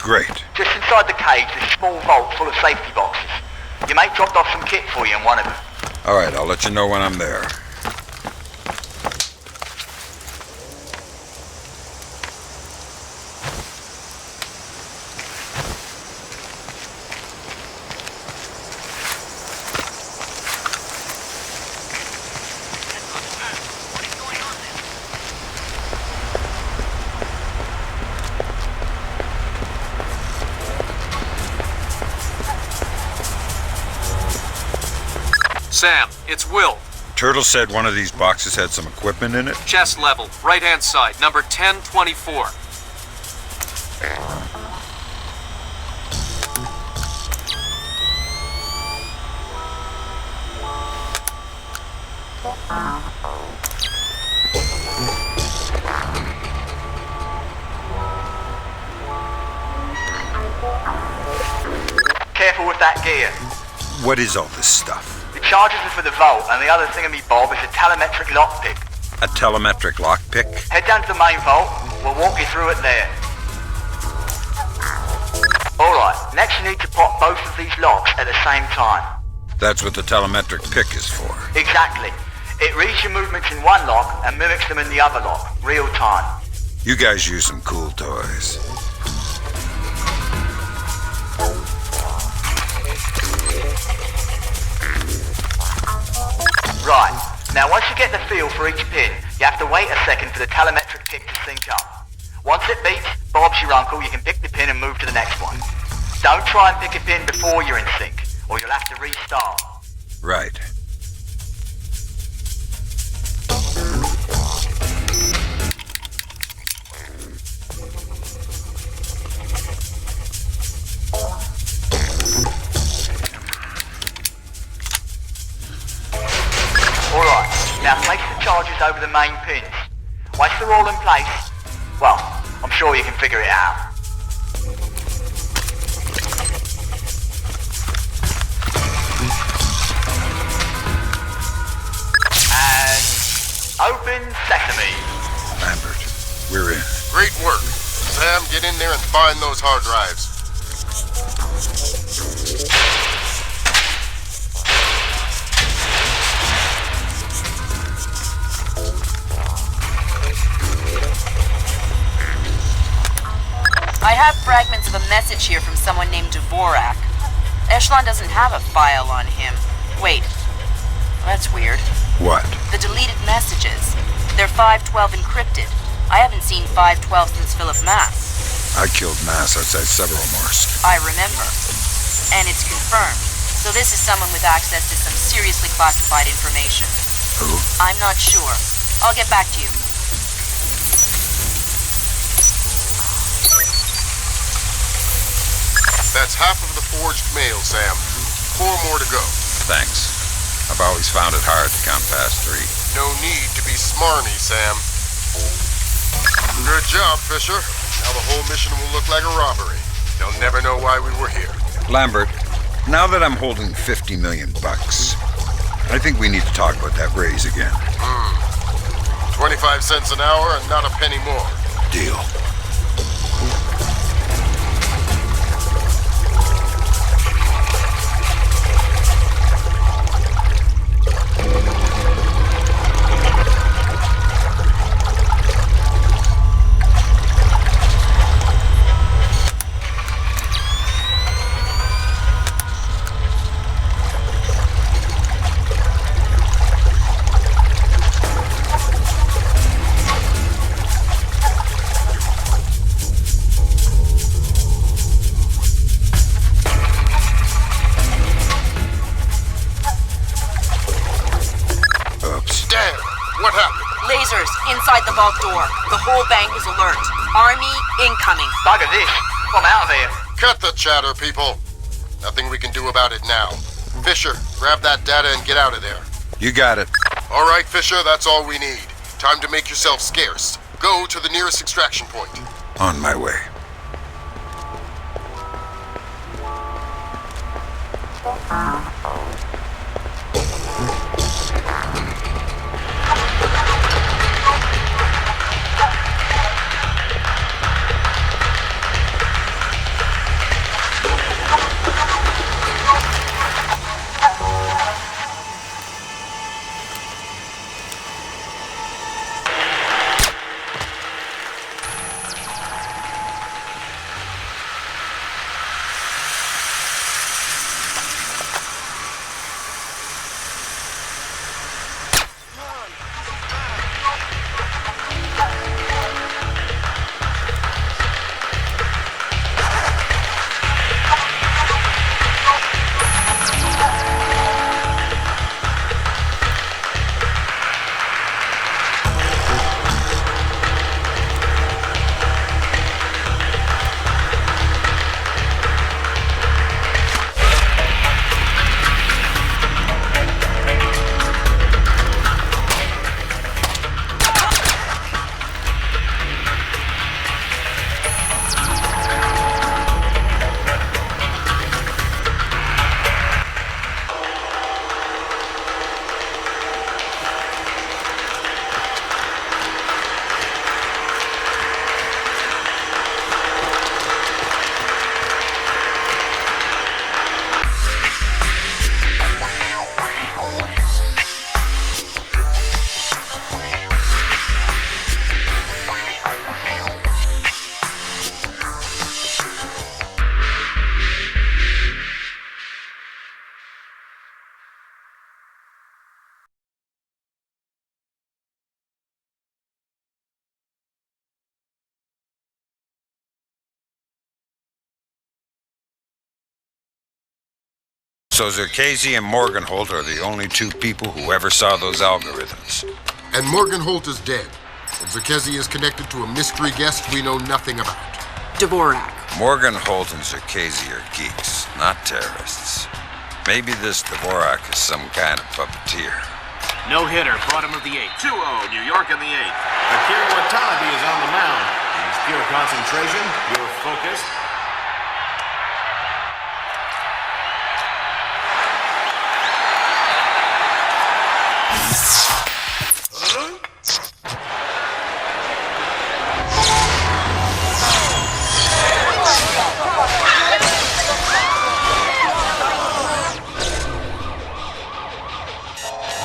Great. Just inside the cage, there's a small vault full of safety boxes. Your mate dropped off some kit for you in one of them. All right, I'll let you know when I'm there. Sam, it's Will. Turtle said one of these boxes had some equipment in it. Chest level, right-hand side, number 1024. Careful with that gear. What is all this stuff? The charges are for the vault, and the other thingamy-bob is a telemetric lockpick. A telemetric lockpick? Head down to the main vault. We'll walk you through it there. Alright, next you need to pop both of these locks at the same time. That's what the telemetric pick is for. Exactly. It reads your movements in one lock and mimics them in the other lock, real time. You guys use some cool toys. Right. Now once you get the feel for each pin, you have to wait a second for the telemetric pick to sync up. Once it beeps, Bob's your uncle, you can pick the pin and move to the next one. Don't try and pick a pin before you're in sync, or you'll have to restart. Right. Alright, now place the charges over the main pins. Once they're all in place, well, I'm sure you can figure it out. And open sesame. Lambert, we're in. Great work. Sam, get in there and find those hard drives. I have fragments of a message here from someone named Dvorak. Echelon doesn't have a file on him. Wait. That's weird. What? The deleted messages. They're 512 encrypted. I haven't seen 512 since Philip Mass. I killed Mass outside Severomorsk. I remember. And it's confirmed. So this is someone with access to some seriously classified information. Who? I'm not sure. I'll get back to you. That's half of the forged mail, Sam. 4 more to go. Thanks. I've always found it hard to count past 3. No need to be smarmy, Sam. Good job, Fisher. Now the whole mission will look like a robbery. They'll never know why we were here. Lambert, now that I'm holding $50 million, I think we need to talk about that raise again. 25 cents an hour and not a penny more. Deal. Inside the vault door. The whole bank is alert. Army incoming. Bugger this. I'm out of here. Cut the chatter, people. Nothing we can do about it now. Fisher, grab that data and get out of there. You got it. All right, Fisher, that's all we need. Time to make yourself scarce. Go to the nearest extraction point. On my way. So Zerkesi and Morgenholt are the only 2 people who ever saw those algorithms. And Morgenholt is dead. And Zerkesi is connected to a mystery guest we know nothing about. Dvorak. Morgenholt and Zerkesi are geeks, not terrorists. Maybe this Dvorak is some kind of puppeteer. No hitter, bottom of the 8th. 2-0, New York in the 8th. Akira Watanabe is on the mound. He's pure concentration, pure focus.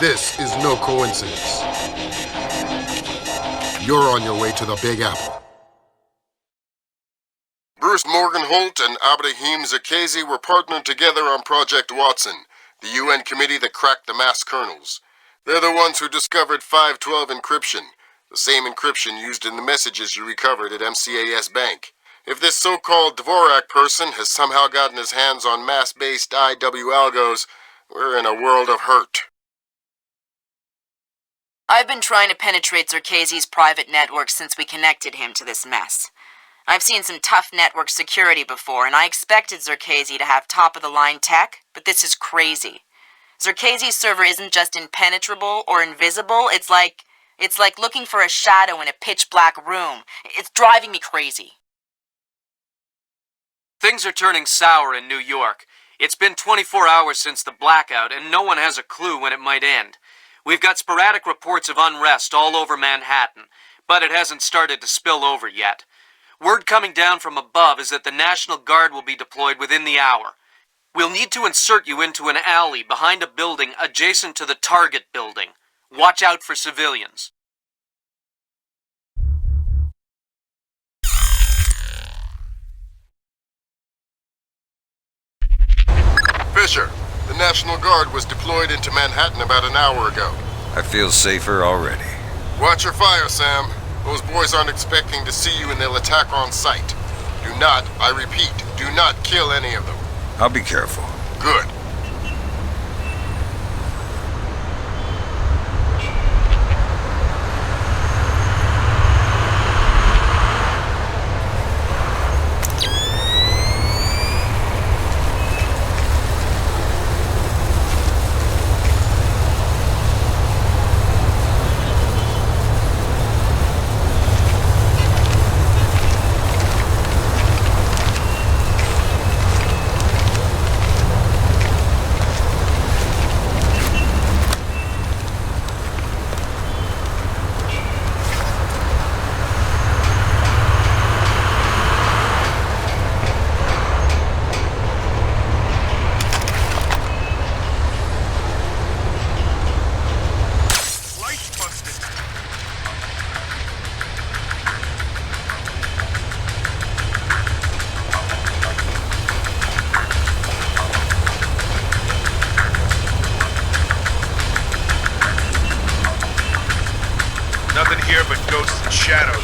This is no coincidence. You're on your way to the Big Apple. Bruce Morgenholt and Abraham Zakesi were partnered together on Project Watson, the UN committee that cracked the mass kernels. They're the ones who discovered 512 encryption, the same encryption used in the messages you recovered at MCAS Bank. If this so-called Dvorak person has somehow gotten his hands on mass-based IW algos, we're in a world of hurt. I've been trying to penetrate Zerkesi's private network since we connected him to this mess. I've seen some tough network security before, and I expected Zerkesi to have top-of-the-line tech, but this is crazy. Zerkesi's server isn't just impenetrable or invisible, it's like looking for a shadow in a pitch-black room. It's driving me crazy. Things are turning sour in New York. It's been 24 hours since the blackout, and no one has a clue when it might end. We've got sporadic reports of unrest all over Manhattan, but it hasn't started to spill over yet. Word coming down from above is that the National Guard will be deployed within the hour. We'll need to insert you into an alley behind a building adjacent to the target building. Watch out for civilians. Fisher, the National Guard was deployed into Manhattan about an hour ago. I feel safer already. Watch your fire, Sam. Those boys aren't expecting to see you and they'll attack on sight. Do not, I repeat, do not kill any of them. I'll be careful. Good. Nothing here but ghosts and shadows.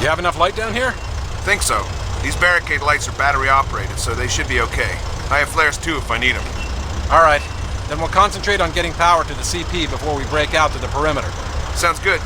You have enough light down here? Think so. These barricade lights are battery operated, so they should be okay. I have flares too if I need them. All right. Then we'll concentrate on getting power to the CP before we break out to the perimeter. Sounds good.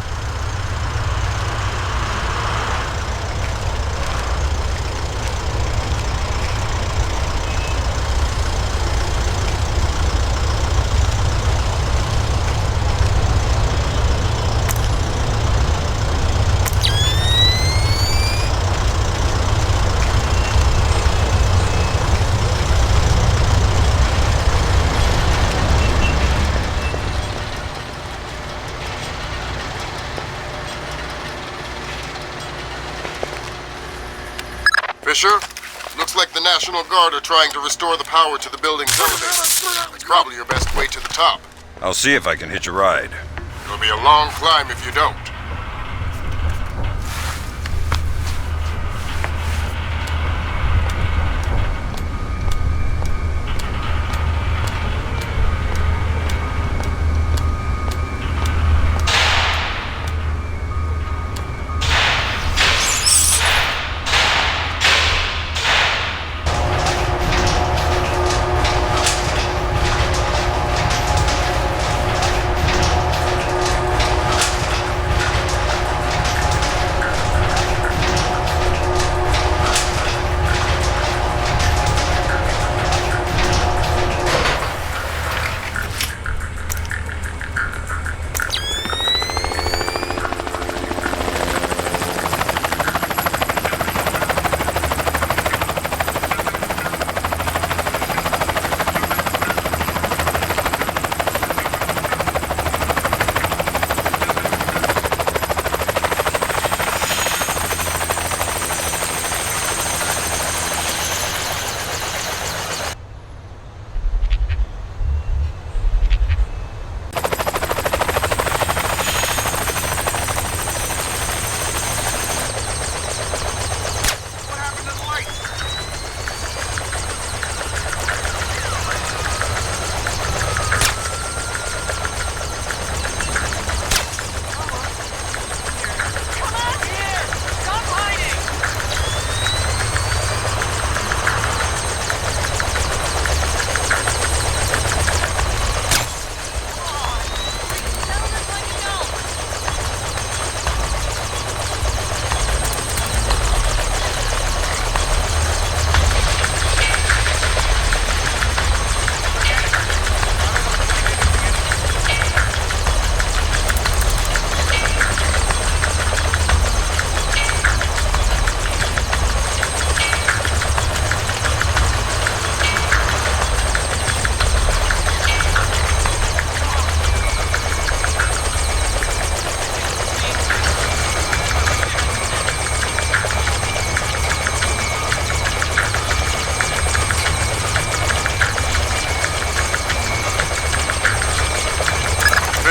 Fisher, looks like the National Guard are trying to restore the power to the building's elevator. It's probably your best way to the top. I'll see if I can hitch a ride. It'll be a long climb if you don't.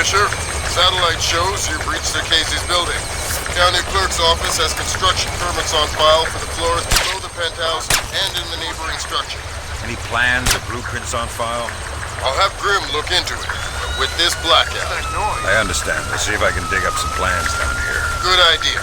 Fisher, satellite shows you've reached Casey's building. County Clerk's office has construction permits on file for the floors below the penthouse and in the neighboring structure. Any plans or blueprints on file? I'll have Grim look into it, but with this blackout. I understand. I'll see if I can dig up some plans down here. Good idea.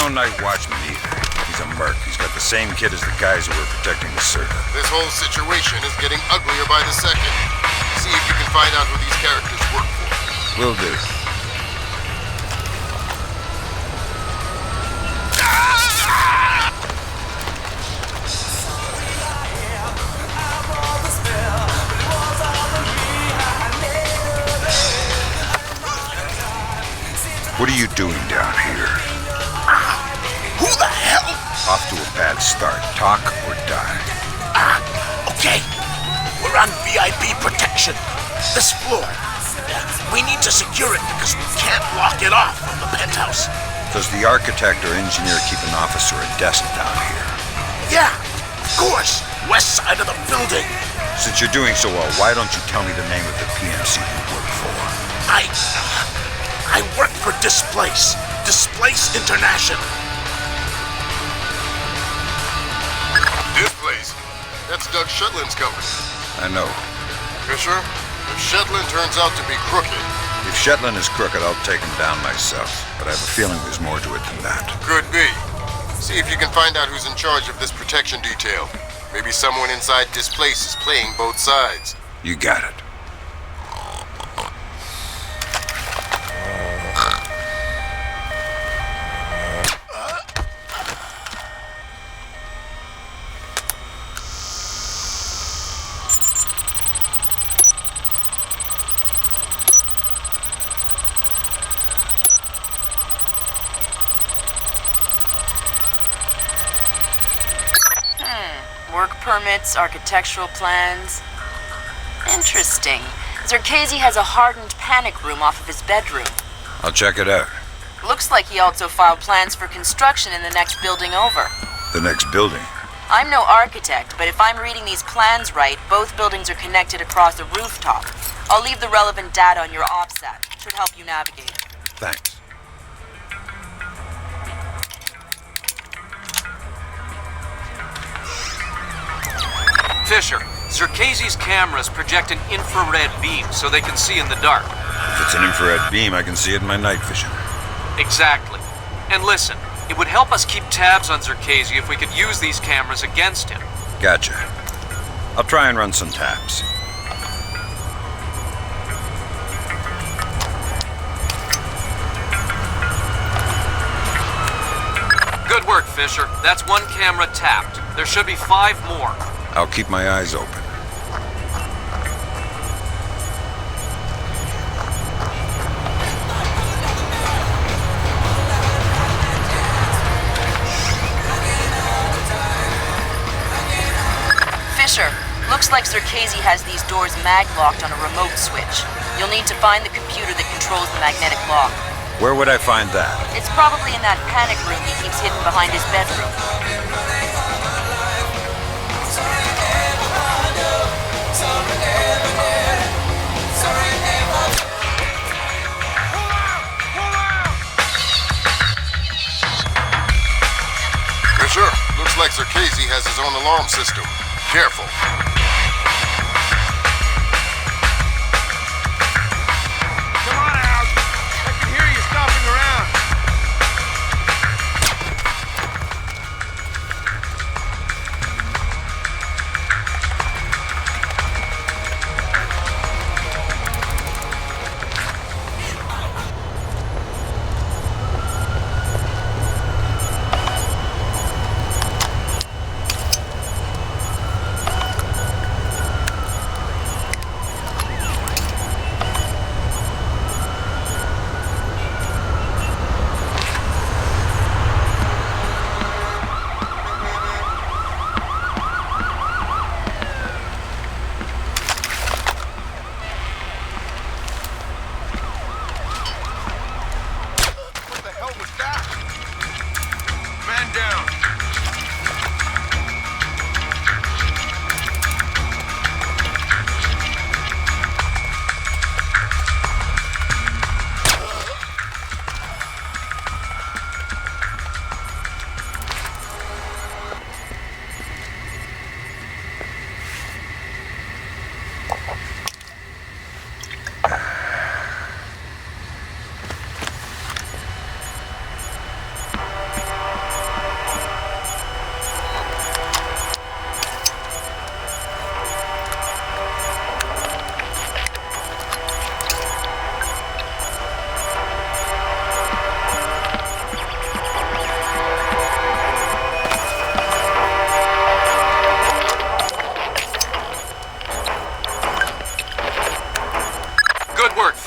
Night watchman either. He's a merc. He's got the same kit as the guys who were protecting the Serta. This whole situation is getting uglier by the second. See if you can find out who these characters work for. Will do. What are you doing down here? Who the hell? Off to a bad start. Talk or die. Okay. We're on VIP protection. This floor. We need to secure it because we can't lock it off from the penthouse. Does the architect or engineer keep an office or a desk down here? Yeah, of course. West side of the building. Since you're doing so well, why don't you tell me the name of the PMC you work for? I work for Displace. Displace International. Displace? That's Doug Shetland's company. I know. Fisher, if Shetland turns out to be crooked... If Shetland is crooked, I'll take him down myself. But I have a feeling there's more to it than that. Could be. See if you can find out who's in charge of this protection detail. Maybe someone inside Displace is playing both sides. You got it. Work permits, architectural plans. Interesting. Zerkezi has a hardened panic room off of his bedroom. I'll check it out. Looks like he also filed plans for construction in the next building over. The next building? I'm no architect, but if I'm reading these plans right, both buildings are connected across the rooftop. I'll leave the relevant data on your OPSAT. Should help you navigate. Thanks. Fisher, Zerkezi's cameras project an infrared beam so they can see in the dark. If it's an infrared beam, I can see it in my night vision. Exactly. And listen, it would help us keep tabs on Zerkezi if we could use these cameras against him. Gotcha. I'll try and run some taps. Good work, Fisher. That's one camera tapped. There should be 5 more. I'll keep my eyes open. Fisher, looks like Zerkezi has these doors mag-locked on a remote switch. You'll need to find the computer that controls the magnetic lock. Where would I find that? It's probably in that panic room he keeps hidden behind his bedroom. Fisher, looks like Zerkezi has his own alarm system. Careful. Come on out! I can hear you stomping around.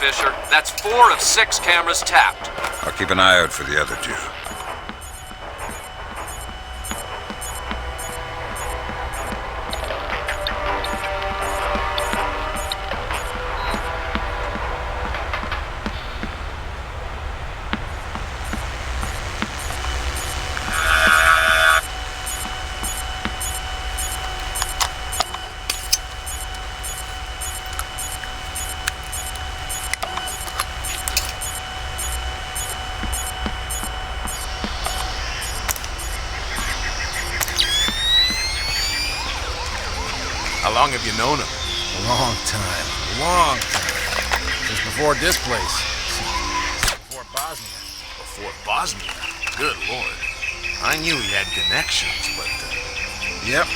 Fisher. That's 4 of 6 cameras tapped. I'll keep an eye out for the other 2. How long have you known him? A long time. Long time. Since before this place. Before Bosnia. Before Bosnia? Good lord. I knew he had connections, but... Yep.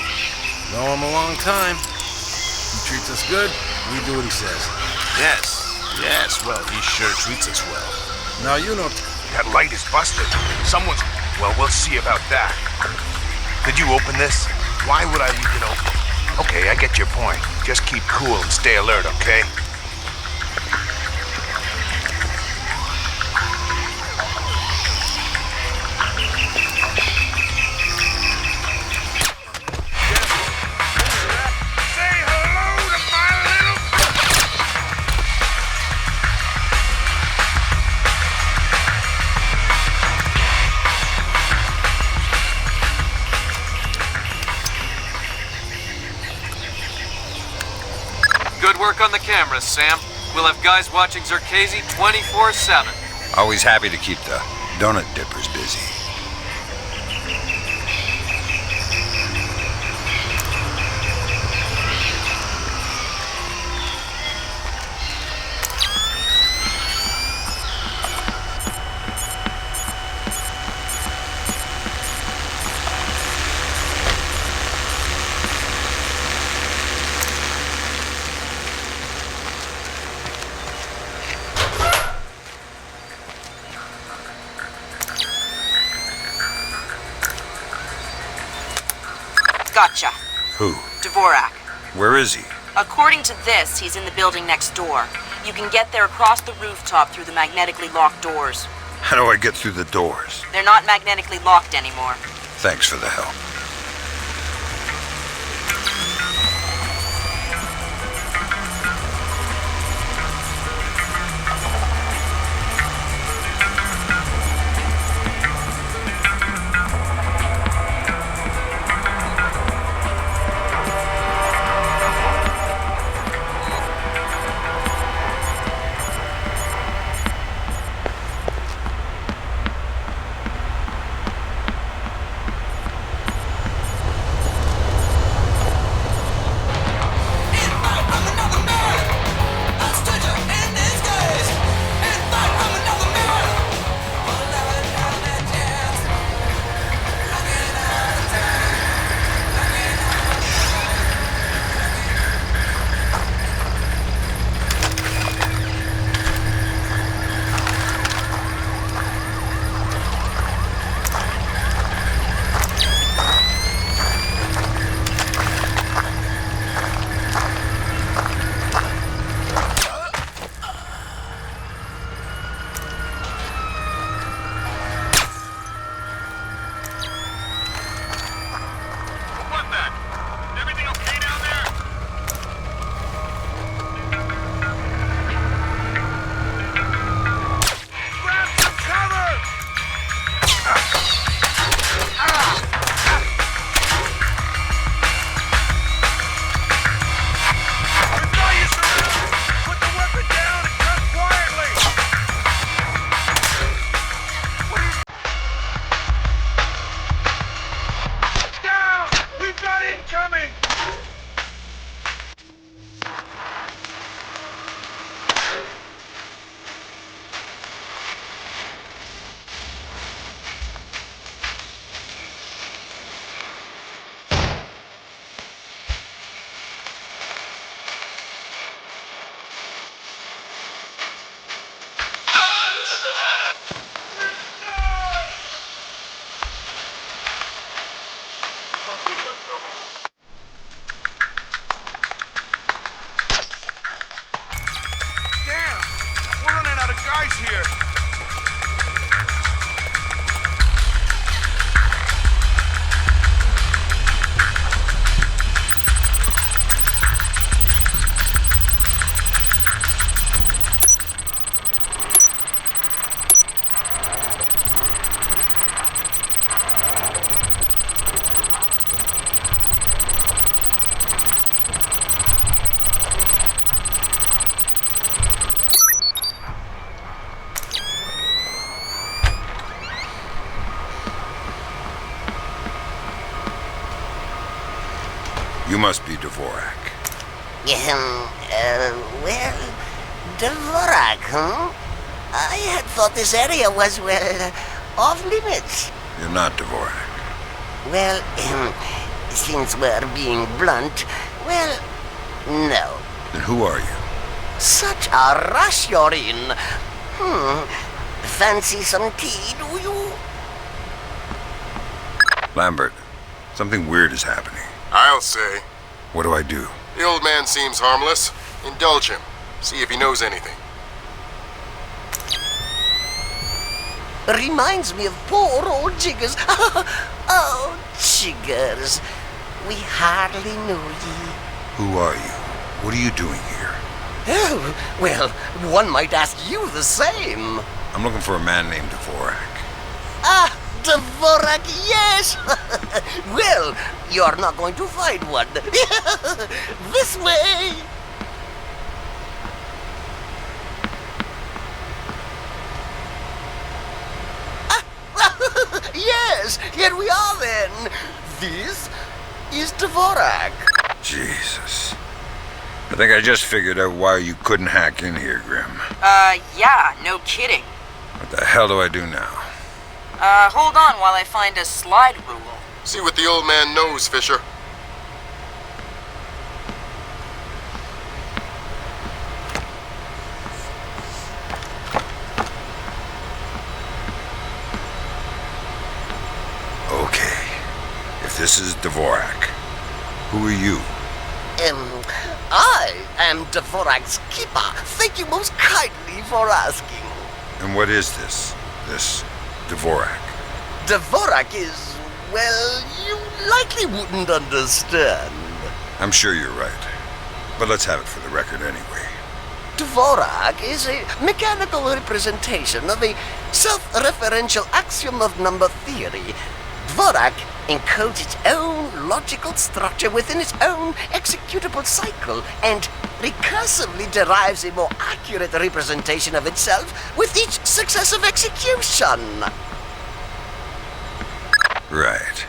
Know him a long time. He treats us good, we do what he says. Yes, well, he sure treats us well. Now you know... That light is busted. Someone's... Well, we'll see about that. Could you open this? Why would I leave it open? Okay, I get your point. Just keep cool and stay alert, okay? Good work on the cameras, Sam. We'll have guys watching Zerkezi 24/7. Always happy to keep the donut dippers busy. Gotcha. Who? Dvorak. Where is he? According to this, he's in the building next door. You can get there across the rooftop through the magnetically locked doors. How do I get through the doors? They're not magnetically locked anymore. Thanks for the help. You must be Dvorak. Well, Dvorak, huh? I had thought this area was, well, off limits. You're not Dvorak. Well, since we're being blunt, well, no. Then who are you? Such a rush you're in. Fancy some tea, do you? Lambert, something weird is happening. I'll say. What do I do? The old man seems harmless. Indulge him. See if he knows anything. Reminds me of poor old Jiggers. Oh, Jiggers. We hardly knew ye. Who are you? What are you doing here? Oh, well, one might ask you the same. I'm looking for a man named Dvorak. Ah, Dvorak, yes! Well, you're not going to find one. This way! Yes, here we are then. This is Dvorak. Jesus. I think I just figured out why you couldn't hack in here, Grim. Yeah, no kidding. What the hell do I do now? Hold on while I find a slide rule. See what the old man knows, Fisher. Okay. If this is Dvorak, who are you? I am Dvorak's keeper. Thank you most kindly for asking. And what is this Dvorak? Dvorak is, well, you likely wouldn't understand. I'm sure you're right. But let's have it for the record anyway. Dvorak is a mechanical representation of a self-referential axiom of number theory. Dvorak encodes its own logical structure within its own executable cycle and recursively derives a more accurate representation of itself with each successive execution. Right.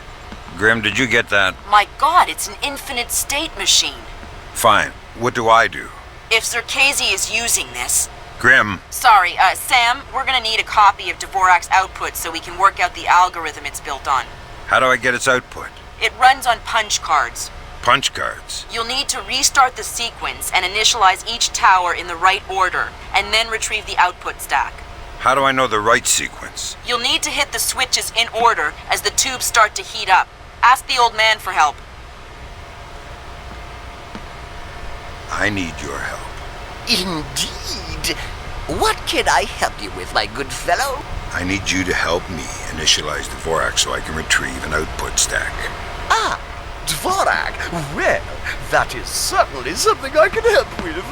Grim, did you get that? My god, it's an infinite state machine. Fine. What do I do? If Circazi is using this... Grim. Sorry, Sam, we're gonna need a copy of Dvorak's output so we can work out the algorithm it's built on. How do I get its output? It runs on punch cards. Punch cards? You'll need to restart the sequence and initialize each tower in the right order, and then retrieve the output stack. How do I know the right sequence? You'll need to hit the switches in order as the tubes start to heat up. Ask the old man for help. I need your help. Indeed. What can I help you with, my good fellow? I need you to help me initialize Dvorak so I can retrieve an output stack. Ah, Dvorak. Well, that is certainly something I can help with.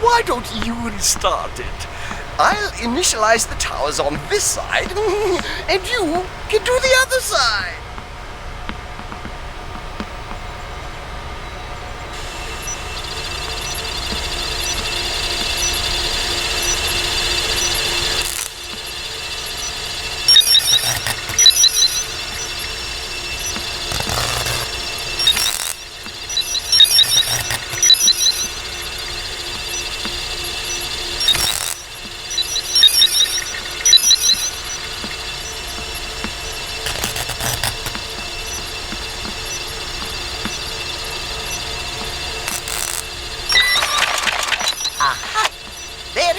Why don't you restart it? I'll initialize the towers on this side, and you can do the other side.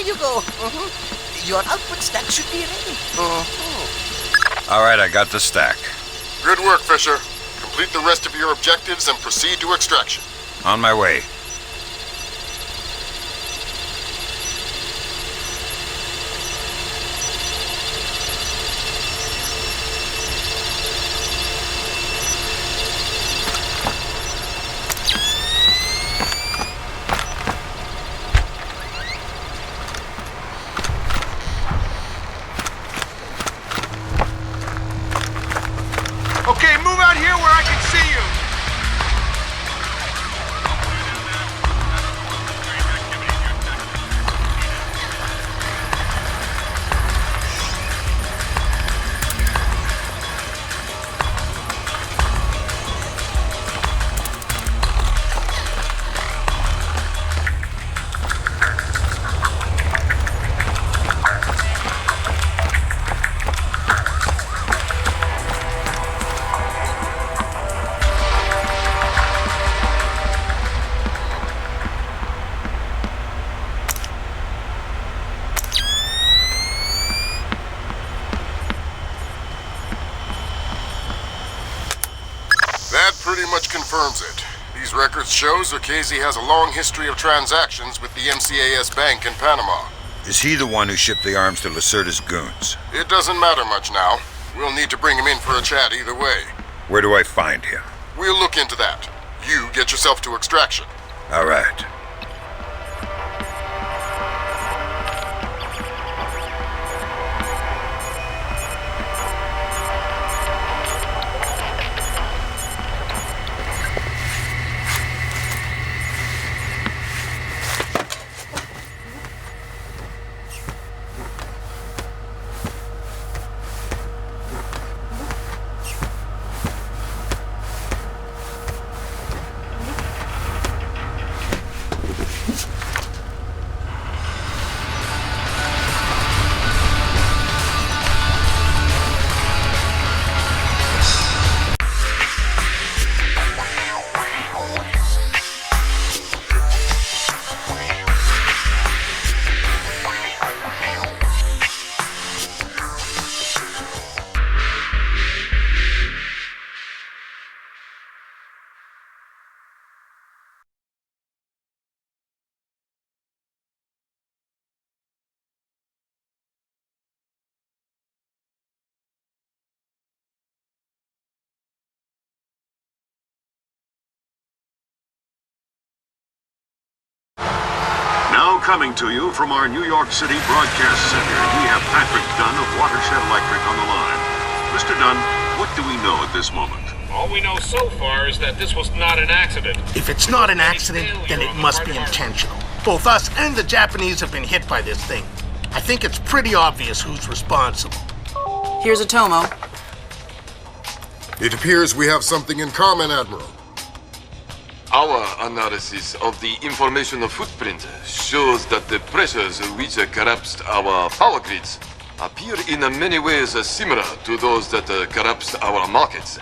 You go. Your output stack should be ready. All right, I got the stack. Good work, Fisher. Complete the rest of your objectives and proceed to extraction. On my way. Okay, move out here where I can see you. confirms it. These records show Zerkezi has a long history of transactions with the MCAS Bank in Panama. Is he the one who shipped the arms to Lacerda's goons? It doesn't matter much now. We'll need to bring him in for a chat either way. Where do I find him? We'll look into that. You get yourself to extraction. All right. Coming to you from our New York City broadcast center, we have Patrick Dunn of Watershed Electric on the line. Mr. Dunn, what do we know at this moment? All we know so far is that this was not an accident. If it's not an accident, then it must be intentional. Both us and the Japanese have been hit by this thing. I think it's pretty obvious who's responsible. Here's a Tomo. It appears we have something in common, Admiral. Our analysis of the information footprint shows that the pressures which collapsed our power grids appear in many ways similar to those that collapsed our markets.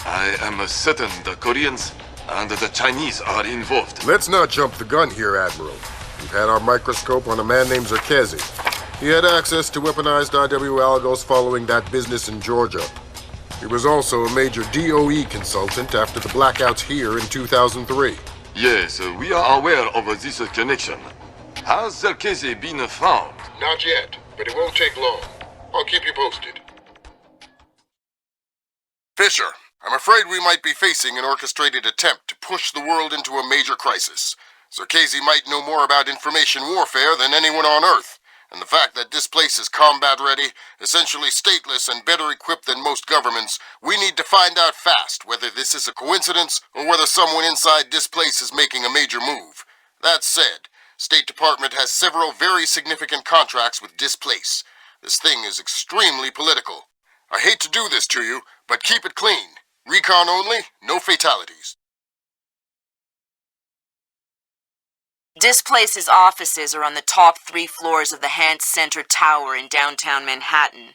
I am certain the Koreans and the Chinese are involved. Let's not jump the gun here, Admiral. We've had our microscope on a man named Zerkezi. He had access to weaponized IW algos following that business in Georgia. He was also a major DOE consultant after the blackouts here in 2003. Yes, we are aware of this connection. Has Zerkezi been found? Not yet, but it won't take long. I'll keep you posted. Fisher, I'm afraid we might be facing an orchestrated attempt to push the world into a major crisis. Zerkezi might know more about information warfare than anyone on Earth. And the fact that this place is combat-ready, essentially stateless and better equipped than most governments, we need to find out fast whether this is a coincidence or whether someone inside this place is making a major move. That said, State Department has several very significant contracts with this place. This thing is extremely political. I hate to do this to you, but keep it clean. Recon only, no fatalities. Displace's offices are on the top 3 floors of the Hance Center Tower in downtown Manhattan.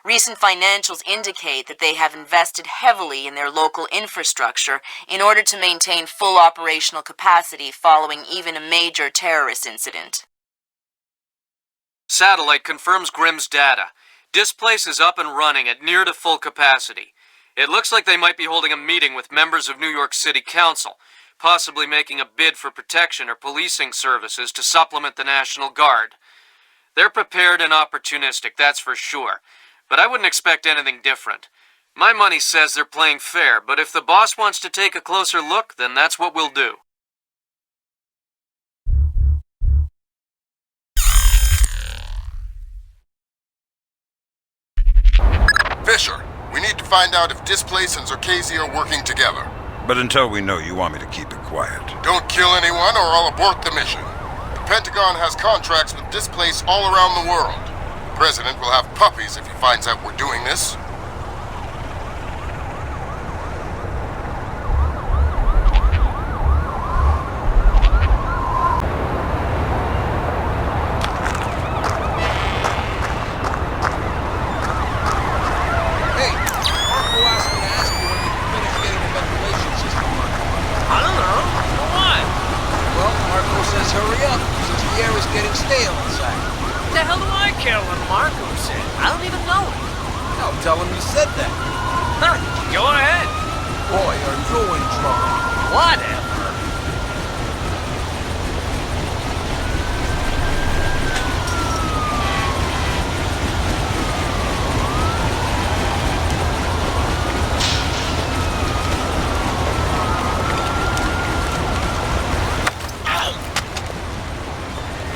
Recent financials indicate that they have invested heavily in their local infrastructure in order to maintain full operational capacity following even a major terrorist incident. Satellite confirms Grimm's data. Displace is up and running at near to full capacity. It looks like they might be holding a meeting with members of New York City Council, possibly making a bid for protection or policing services to supplement the National Guard. They're prepared and opportunistic, that's for sure, but I wouldn't expect anything different. My money says they're playing fair, but if the boss wants to take a closer look, then that's what we'll do. Fisher, we need to find out if Displace and Zerkezi are working together. But until we know, you want me to keep it quiet. Don't kill anyone or I'll abort the mission. The Pentagon has contracts with Displace all around the world. The President will have puppies if he finds out we're doing this. Tell him you said that. Huh, go ahead. boy are you in trouble. Whatever.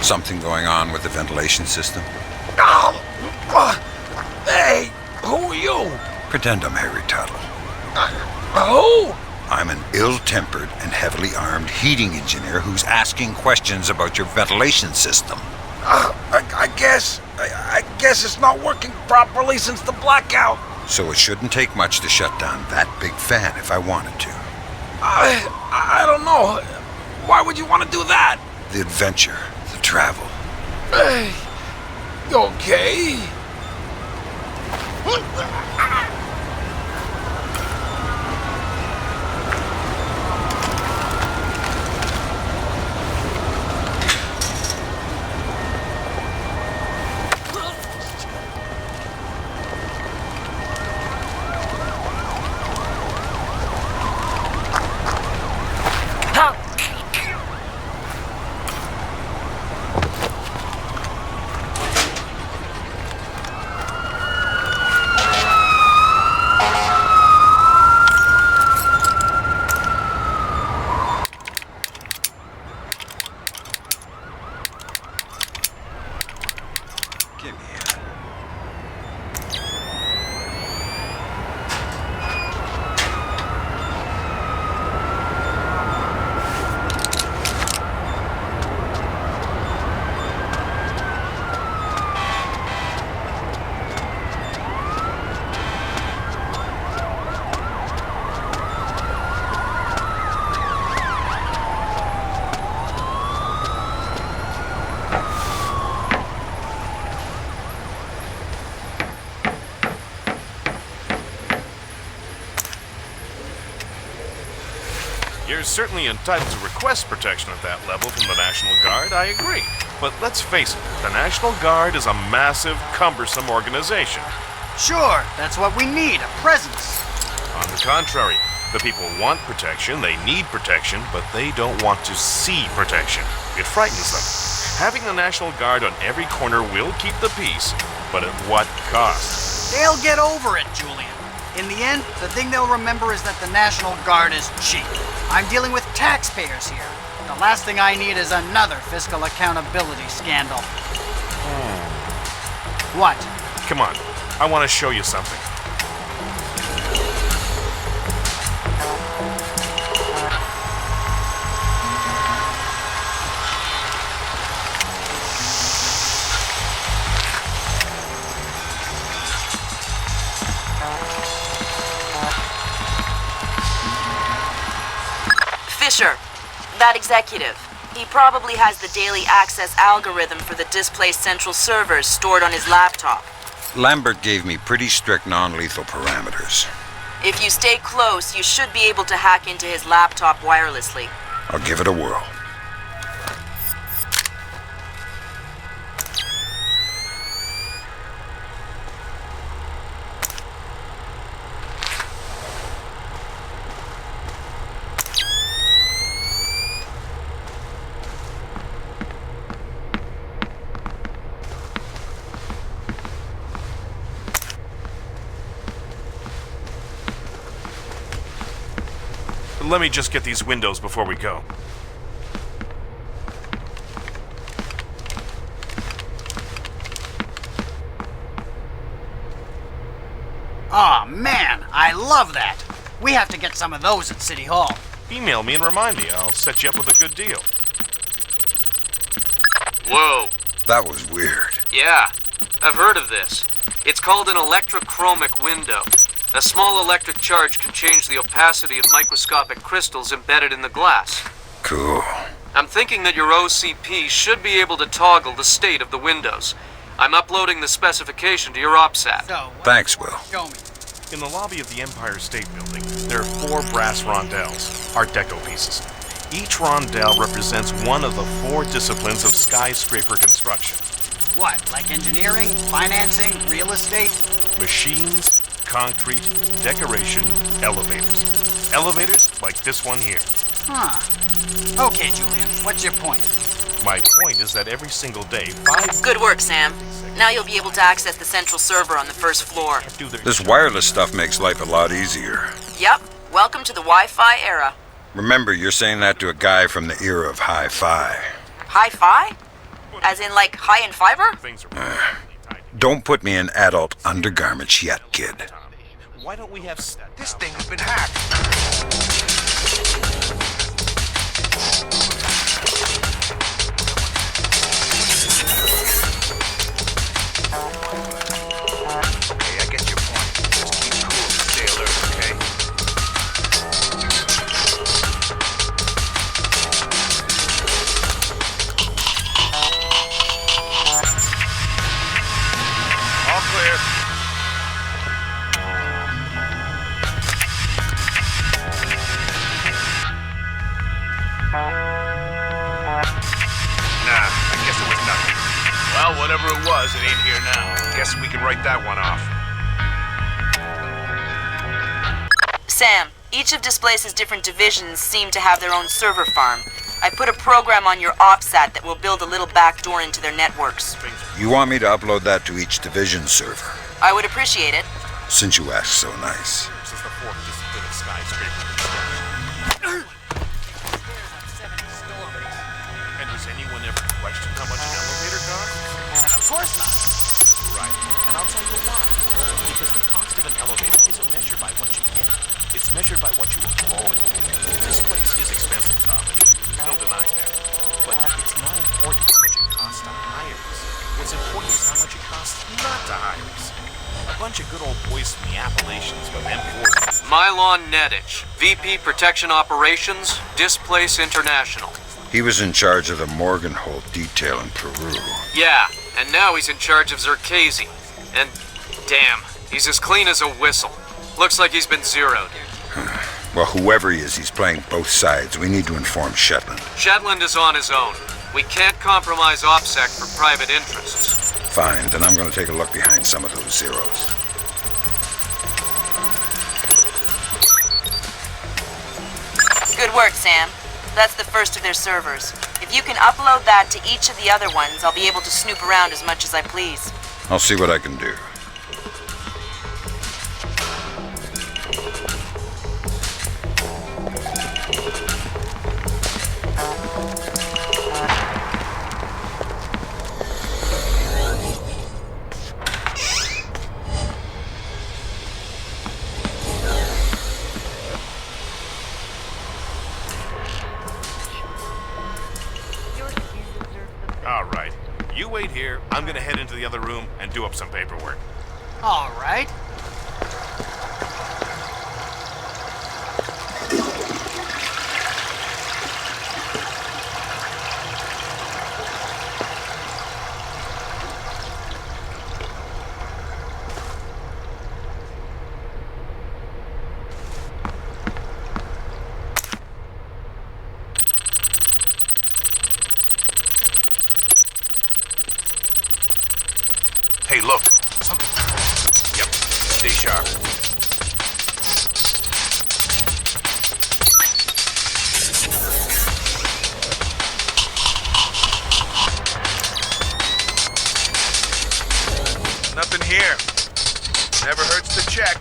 Something going on with the ventilation system? Hey, who are you? Pretend I'm Harry Tuttle. Who? I'm an ill-tempered and heavily armed heating engineer who's asking questions about your ventilation system. I guess it's not working properly since the blackout. So it shouldn't take much to shut down that big fan if I wanted to. I don't know. Why would you want to do that? The adventure, the travel. Hey, okay. You're certainly entitled to request protection at that level from the National Guard, I agree. But let's face it, the National Guard is a massive, cumbersome organization. Sure, that's what we need, a presence. On the contrary, the people want protection, they need protection, but they don't want to see protection. It frightens them. Having the National Guard on every corner will keep the peace, but at what cost? They'll get over it, Julian. In the end, the thing they'll remember is that the National Guard is cheap. I'm dealing with taxpayers here. The last thing I need is another fiscal accountability scandal. What? Come on, I want to show you something. Fisher, that executive. He probably has the daily access algorithm for the displaced central servers stored on his laptop. Lambert gave me pretty strict non-lethal parameters. If you stay close, you should be able to hack into his laptop wirelessly. I'll give it a whirl. Let me just get these windows before we go. Aw, man, I love that. We have to get some of those at City Hall. Email me and remind me. I'll set you up with a good deal. Whoa. That was weird. Yeah, I've heard of this. It's called an electrochromic window. A small electric charge can change the opacity of microscopic crystals embedded in the glass. Cool. I'm thinking that your OCP should be able to toggle the state of the windows. I'm uploading the specification to your OPSAT. Thanks, Will. Show me. In the lobby of the Empire State Building, there are 4 brass rondelles, Art Deco pieces. Each rondelle represents one of the 4 disciplines of skyscraper construction. What, like engineering, financing, real estate? Machines, concrete, decoration, elevators. Elevators like this one here. Huh. Okay, Julian, what's your point? My point is that every single day, 5... Good work, Sam. Now you'll be able to access the central server on the first floor. This wireless stuff makes life a lot easier. Yep. Welcome to the Wi-Fi era. Remember, you're saying that to a guy from the era of hi-fi. Hi-Fi? As in, like, high in fiber? Don't put me in adult undergarments yet, kid. Why don't we have... This thing has been hacked. Okay, I get your point. Just keep cool and stay alert, okay? All clear. Nah, I guess it was nothing. Well, whatever it was, it ain't here now. Guess we can write that one off. Sam, each of Displace's different divisions seem to have their own server farm. I put a program on your OPSAT that will build a little backdoor into their networks. You want me to upload that to each division server? I would appreciate it. Since you asked so nice. Since the fourth discipline of skyscraper. And does anyone ever question how much an elevator costs? Of course not. Right. And I'll tell you why. Because the cost of an elevator isn't measured by what you get. It's measured by what you avoid. This place is expensive, Coffee. There's no denying that. But it's not important how much it costs to hire us. What's important is how much it costs not to hire us. A bunch of good old boys from the Appalachians with M40s. Mylon Nedich, VP Protection Operations, Displace International. He was in charge of the Morgenholt detail in Peru. Yeah, and now he's in charge of Zerkazy. And damn, he's as clean as a whistle. Looks like he's been zeroed. Well, whoever he is, he's playing both sides. We need to inform Shetland. Shetland is on his own. We can't compromise OPSEC for private interests. Fine, then I'm going to take a look behind some of those zeros. Good work, Sam. That's the first of their servers. If you can upload that to each of the other ones, I'll be able to snoop around as much as I please. I'll see what I can do. All right. You wait here. I'm gonna head into the other room and do up some paperwork. All right. Hey, look. Something. Yep. Stay sharp. Nothing here. Never hurts to check.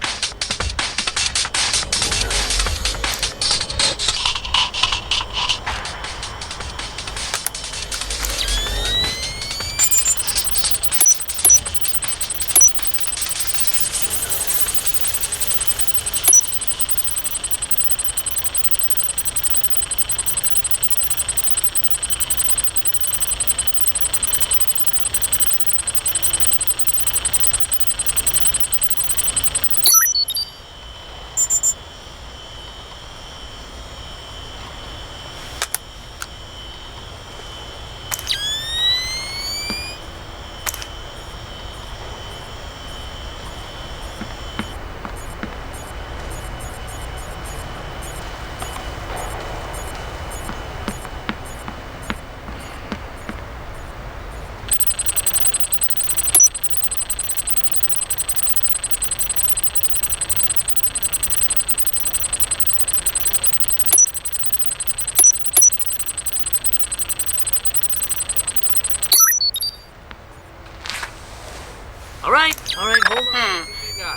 All right, hold on.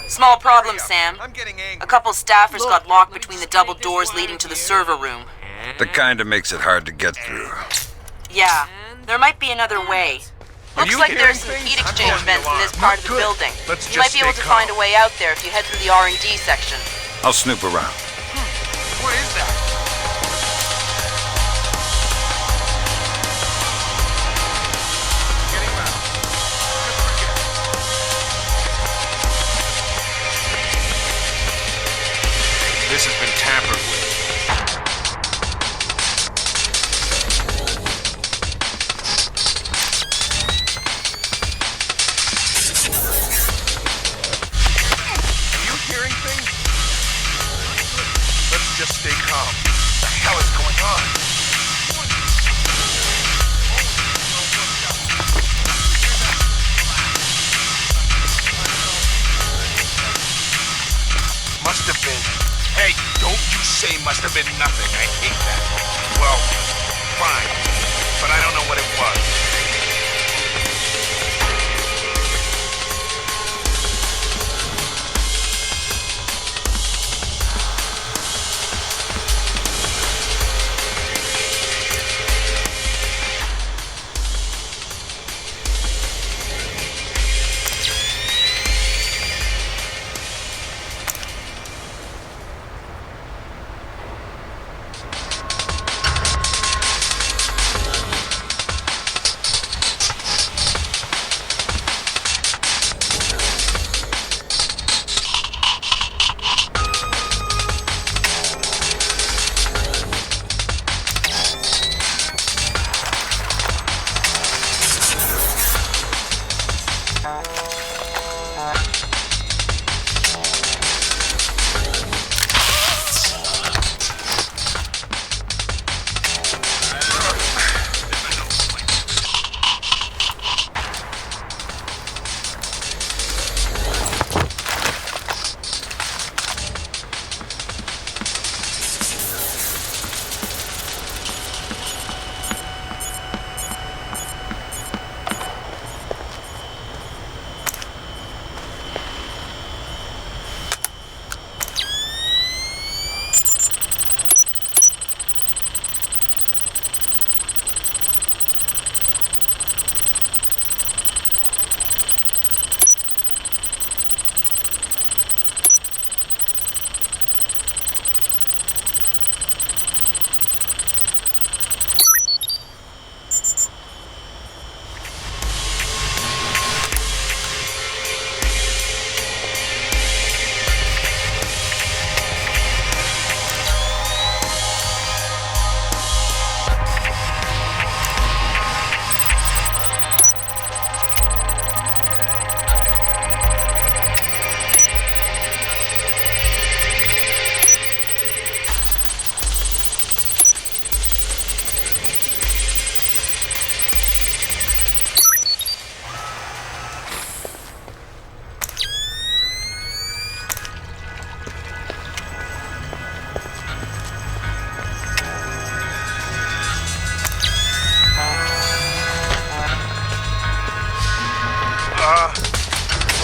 Small problem, Sam. A couple staffers got locked between the double doors leading to the server room. The kind that makes it hard to get through. Yeah, there might be another way. Looks like there's some heat exchange vents in this part of the building. You might be able to find a way out there if you head through the R&D section. I'll snoop around. What is that? This has been tampered with. Are you hearing things? Let's just stay calm. What the hell is going on? Must have been. Hey, don't you say must have been nothing. I hate that. Well, fine. But I don't know what it was.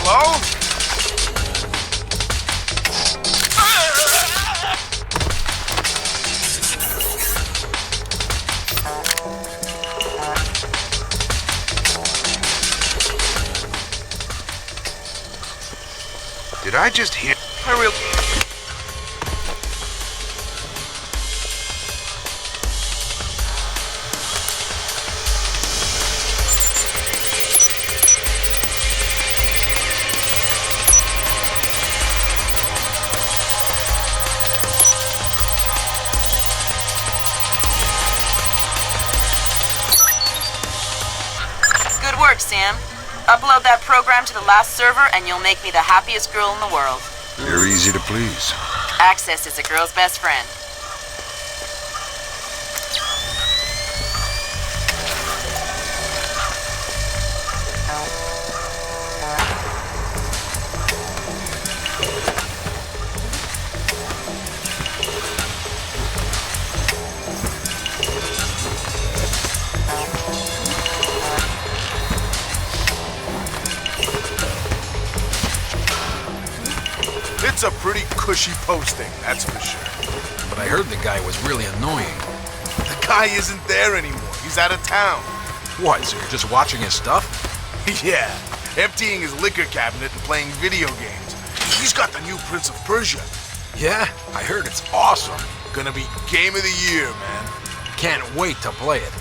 Hello? Did I just hear? Good work, Sam. Upload that program to the last server and you'll make me the happiest girl in the world. You're easy to please. Access is a girl's best friend. It's a pretty cushy posting, that's for sure. But I heard the guy was really annoying. The guy isn't there anymore. He's out of town. What, so you're just watching his stuff? Yeah, emptying his liquor cabinet and playing video games. He's got the new Prince of Persia. Yeah, I heard it's awesome. Gonna be game of the year, man. Can't wait to play it.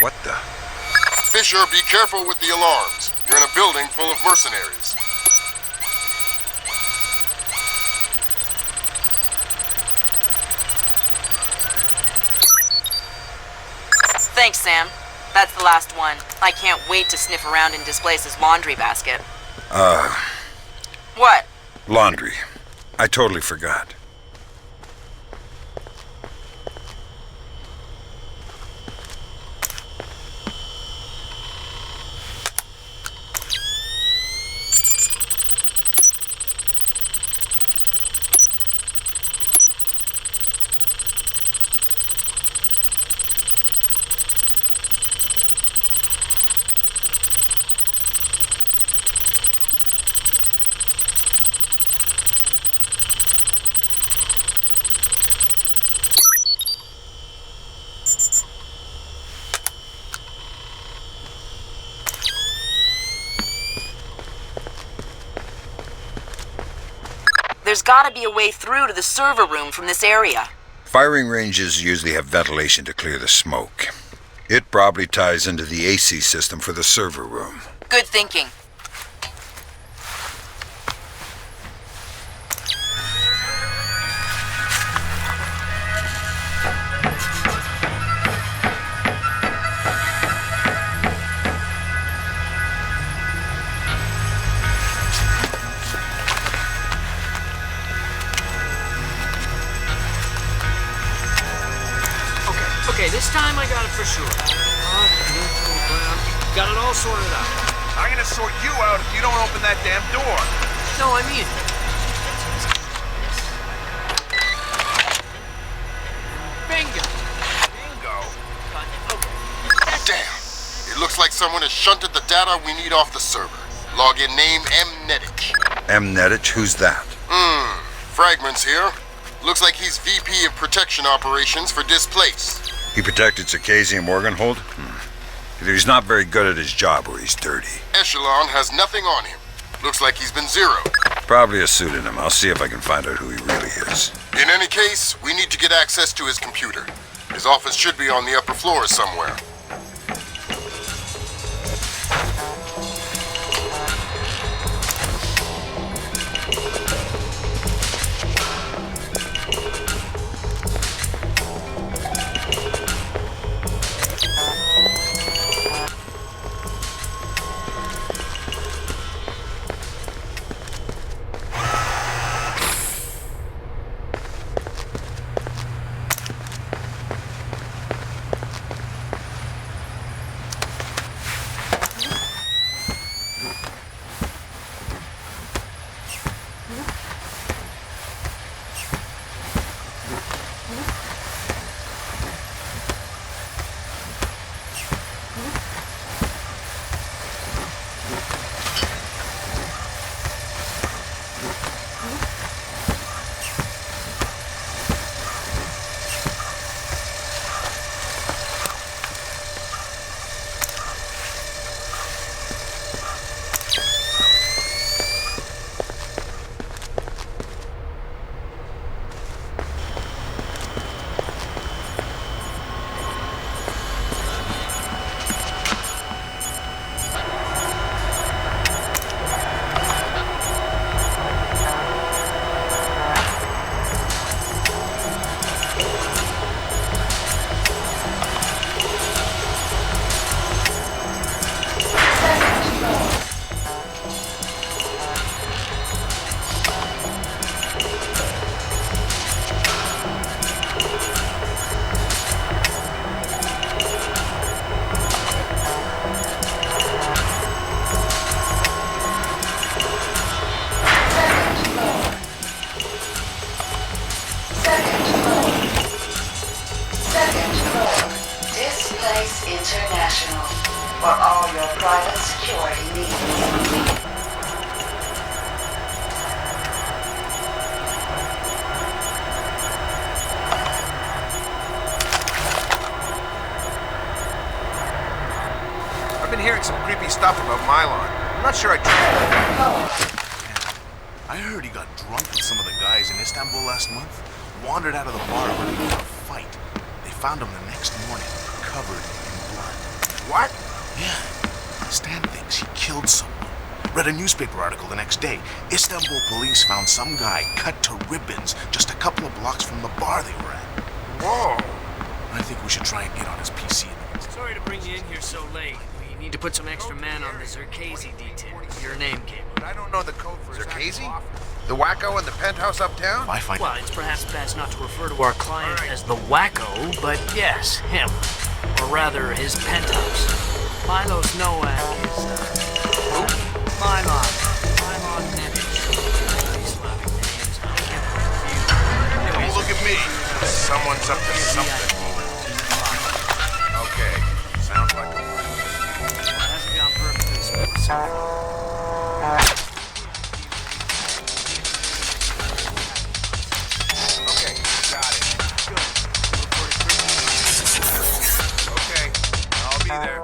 What the? Fisher, be careful with the alarms. You're in a building full of mercenaries. Thanks, Sam. That's the last one. I can't wait to sniff around in Displace's laundry basket. What? Laundry. I totally forgot. There's gotta be a way through to the server room from this area. Firing ranges usually have ventilation to clear the smoke. It probably ties into the AC system for the server room. Good thinking. Okay, this time I got it for sure. Got it all sorted out. I'm gonna sort you out if you don't open that damn door. No, I mean... Bingo! Damn. It looks like someone has shunted the data we need off the server. Login name Mnetich. Mnetich? Who's that? Fragments here. Looks like he's VP of Protection Operations for Displace. He protected Circassian and Morganhold? Either he's not very good at his job or he's dirty. Echelon has nothing on him. Looks like he's been zeroed. Probably a pseudonym. I'll see if I can find out who he really is. In any case, we need to get access to his computer. His office should be on the upper floor somewhere. International for all your private security needs. I've been hearing some creepy stuff about Mylon. I'm not sure I I heard he got drunk with some of the guys in Istanbul last month, wandered out of the bar ready for a fight. They found him the next morning, covered in blood. What? Yeah. Stan thinks he killed someone. Read a newspaper article the next day. Istanbul police found some guy cut to ribbons just a couple of blocks from the bar they were at. Whoa. I think we should try and get on his PC. Sorry to bring you in here so late. We need to put some extra men on the Zerkazy detail. Your name came up. I don't know the code for Zerkazy? The wacko in the penthouse uptown? Well, it's perhaps best not to refer to our client as the wacko, but yes, him. Or rather, his penthouse. Milo's Nowak is, Mylon. Mylon Nenich. These Slavic names, I'll get them for you. Don't look at me. Someone's up to something. Okay, sounds like a plan. It hasn't gone perfectly smooth so far. Okay, got it. Good. Okay, I'll be there.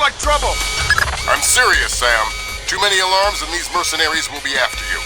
like trouble. I'm serious, Sam. Too many alarms and these mercenaries will be after you.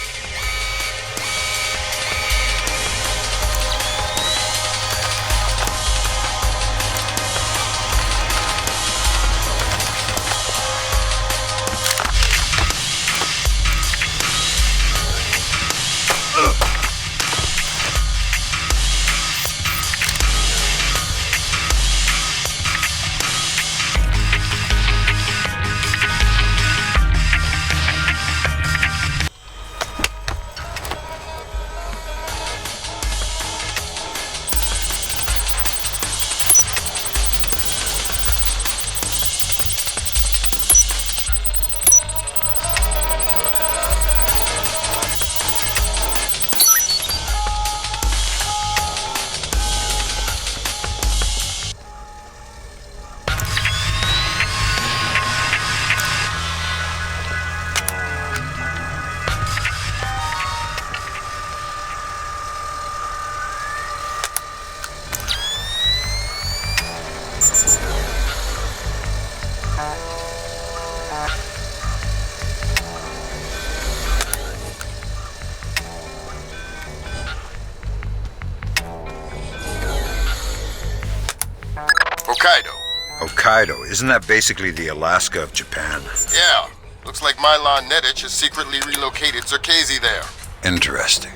Hokkaido, isn't that basically the Alaska of Japan? Yeah. Looks like Milan Nedich has secretly relocated Zerkezi there. Interesting.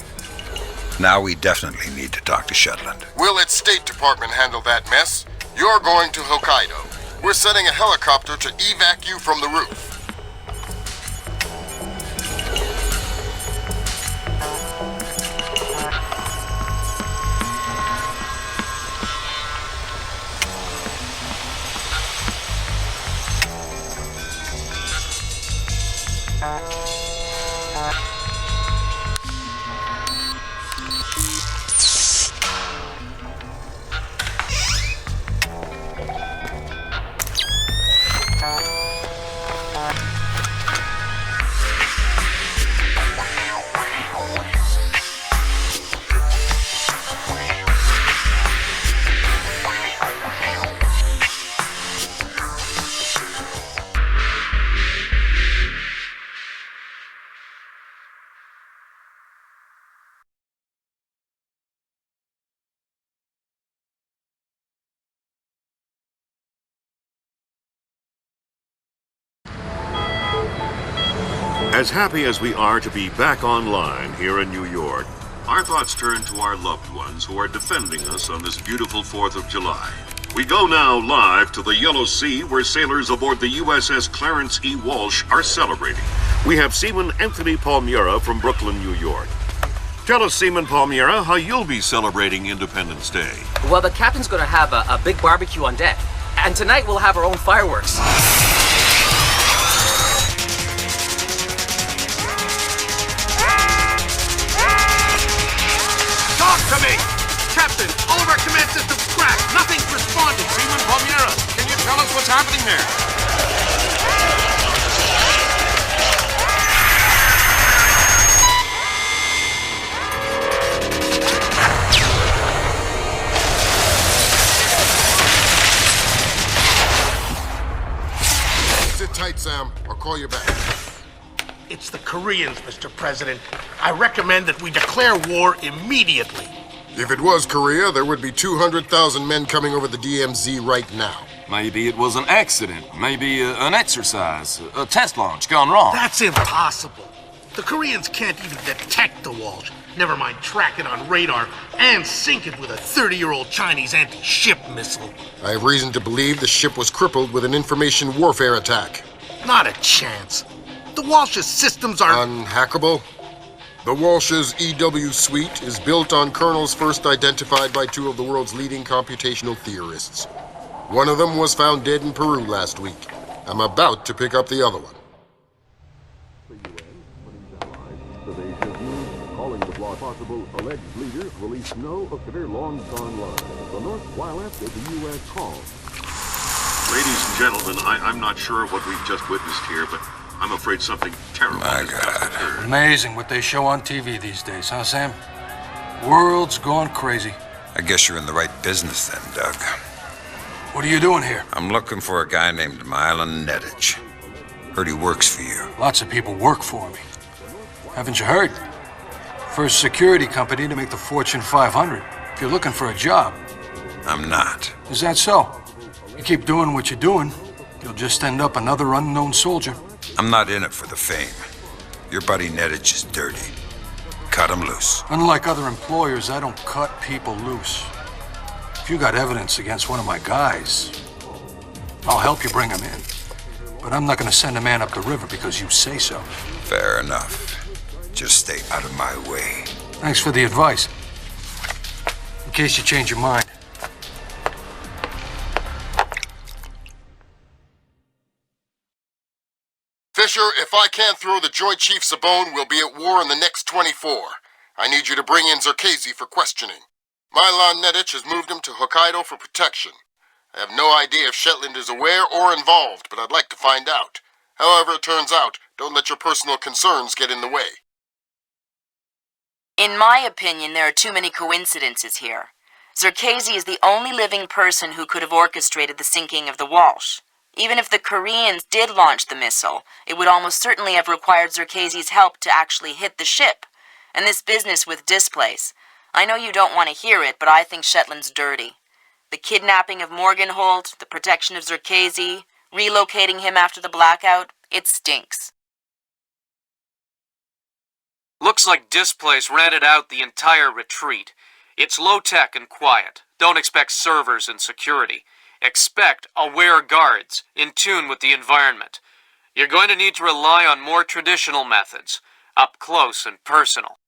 Now we definitely need to talk to Shetland. Will its State Department handle that mess? You're going to Hokkaido. We're sending a helicopter to evac you from the roof. As happy as we are to be back online here in New York, our thoughts turn to our loved ones who are defending us on this beautiful 4th of July. We go now live to the Yellow Sea, where sailors aboard the USS Clarence E. Walsh are celebrating. We have Seaman Anthony Palmiera from Brooklyn, New York. Tell us, Seaman Palmiera, how you'll be celebrating Independence Day. Well, the captain's gonna have a big barbecue on deck. And tonight we'll have our own fireworks. Talk to me! Captain, all of our command systems crashed. Nothing's responding. Seaman Palmiera, can you tell us what's happening there? Sit tight, Sam. I'll call you back. It's the Koreans, Mr. President. I recommend that we declare war immediately. If it was Korea, there would be 200,000 men coming over the DMZ right now. Maybe it was an accident. Maybe an exercise. A test launch gone wrong. That's impossible. The Koreans can't even detect the Walsh. Never mind track it on radar and sink it with a 30-year-old Chinese anti-ship missile. I have reason to believe the ship was crippled with an information warfare attack. Not a chance. The Walsh's systems are... Unhackable? The Walsh's EW suite is built on kernels first identified by two of the world's leading computational theorists. One of them was found dead in Peru last week. I'm about to pick up the other one. Calling the possible alleged leader released no severe long-gone line. The North while after the U.S. call. Ladies and gentlemen, I'm not sure what we've just witnessed here, but I'm afraid something terrible has just occurred. Amazing what they show on TV these days, huh, Sam? World's gone crazy. I guess you're in the right business then, Doug. What are you doing here? I'm looking for a guy named Milan Nedich. Heard he works for you. Lots of people work for me. Haven't you heard? First security company to make the Fortune 500. If you're looking for a job. I'm not. Is that so? You keep doing what you're doing, you'll just end up another unknown soldier. I'm not in it for the fame. Your buddy Nedich is dirty. Cut him loose. Unlike other employers, I don't cut people loose. If you got evidence against one of my guys, I'll help you bring him in. But I'm not gonna send a man up the river because you say so. Fair enough. Just stay out of my way. Thanks for the advice. In case you change your mind. Fisher, if I can't throw the Joint Chiefs a bone, we'll be at war in the next 24. I need you to bring in Zerkezi for questioning. Milan Nedich has moved him to Hokkaido for protection. I have no idea if Shetland is aware or involved, but I'd like to find out. However it turns out, don't let your personal concerns get in the way. In my opinion, there are too many coincidences here. Zerkezi is the only living person who could have orchestrated the sinking of the Walsh. Even if the Koreans did launch the missile, it would almost certainly have required Zerkezi's help to actually hit the ship. And this business with displays. I know you don't want to hear it, but I think Shetland's dirty. The kidnapping of Morgenholt, the protection of Zerkezi, relocating him after the blackout, it stinks. Looks like Displays rented out the entire retreat. It's low-tech and quiet. Don't expect servers and security. Expect aware guards, in tune with the environment. You're going to need to rely on more traditional methods, up close and personal.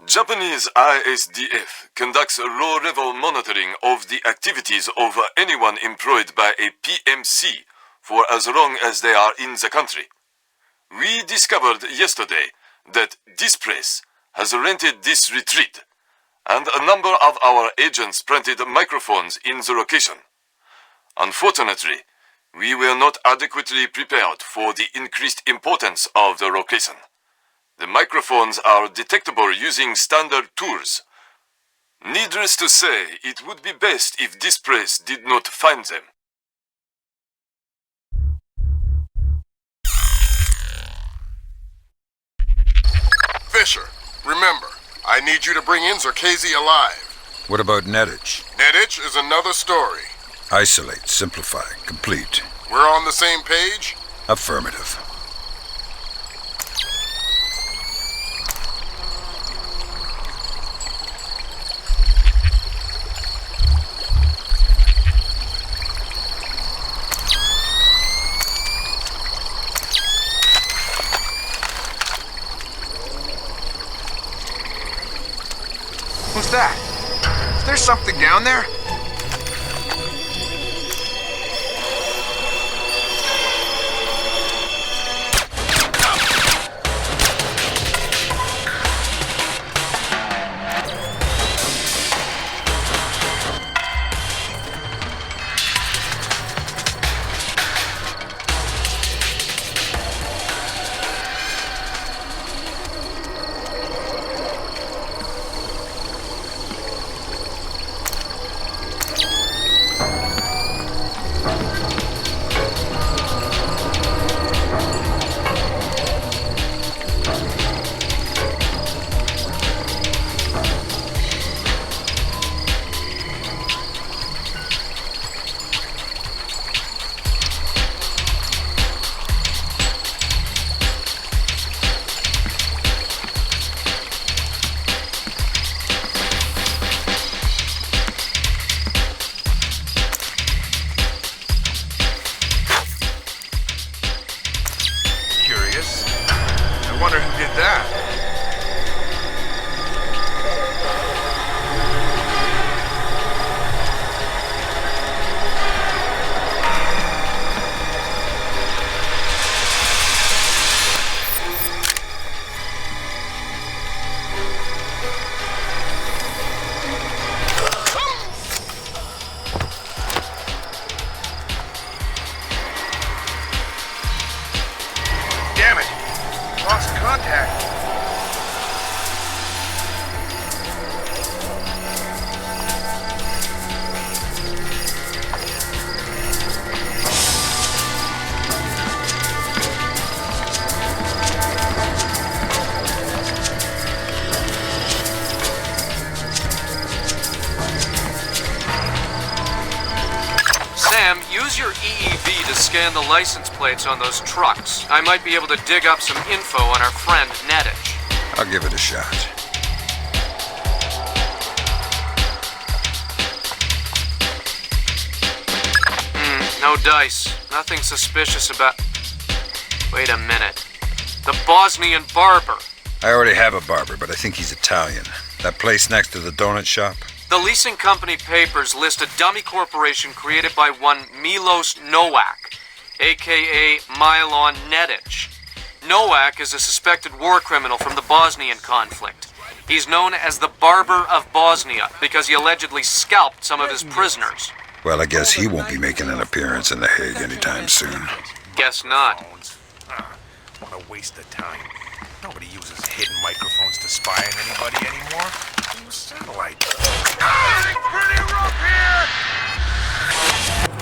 Japanese ISDF conducts low-level monitoring of the activities of anyone employed by a PMC for as long as they are in the country. We discovered yesterday that Displays has rented this retreat, and a number of our agents planted microphones in the location. Unfortunately, we were not adequately prepared for the increased importance of the location. The microphones are detectable using standard tools. Needless to say, it would be best if Displays did not find them. Fisher, remember, I need you to bring in Zerkezi alive. What about Nedich? Nedich is another story. Isolate, simplify, complete. We're on the same page? Affirmative. Who's that? Is there something down there? Use your EEV to scan the license plates on those trucks. I might be able to dig up some info on our friend Nettich. I'll give it a shot. No dice. Nothing suspicious about... Wait a minute. The Bosnian barber. I already have a barber, but I think he's Italian. That place next to the donut shop? The leasing company papers list a dummy corporation created by one Milos Nowak, a.k.a. Milon Nettich. Nowak is a suspected war criminal from the Bosnian conflict. He's known as the Barber of Bosnia because he allegedly scalped some of his prisoners. Well, I guess he won't be making an appearance in The Hague anytime soon. Guess not. What a waste of time. Nobody uses hidden microphones to spy on anybody anymore. Use satellite. Pretty rough here!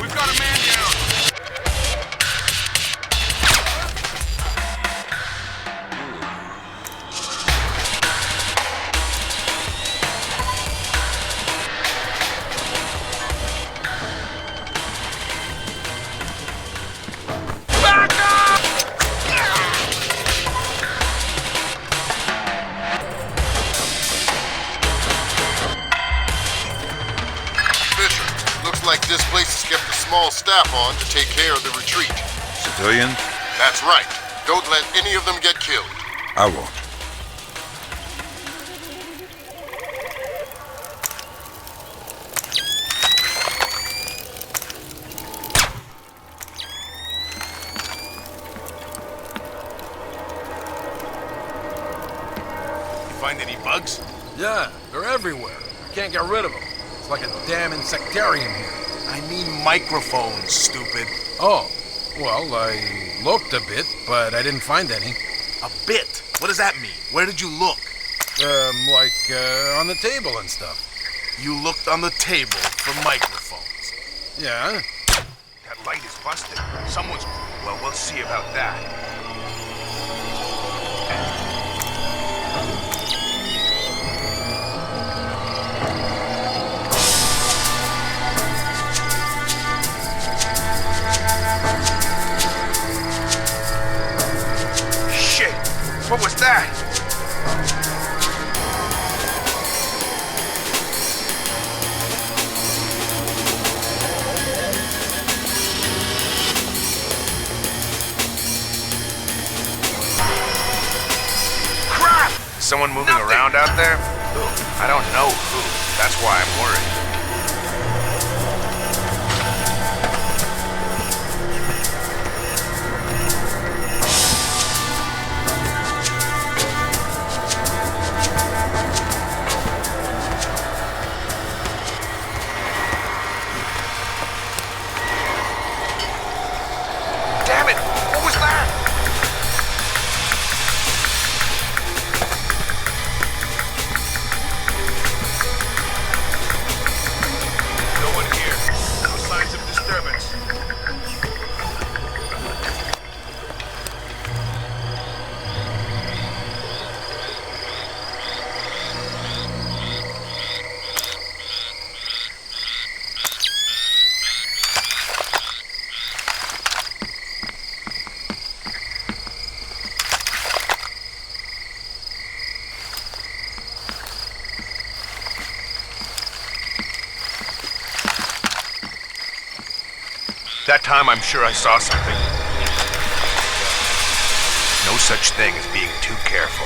We've got a man down. This place has kept a small staff on to take care of the retreat. Civilian? That's right. Don't let any of them get killed. I won't. You find any bugs? Yeah, they're everywhere. I can't get rid of them. It's like a damn insectarium here. I mean microphones, stupid. Oh, well, I looked a bit, but I didn't find any. A bit? What does that mean? Where did you look? On the table and stuff. You looked on the table for microphones. Yeah. That light is busted. Someone's... Well, we'll see about that. What was that? Crap! Someone moving around out there? Who? I don't know who. That's why I'm worried. That time I'm sure I saw something. No such thing as being too careful.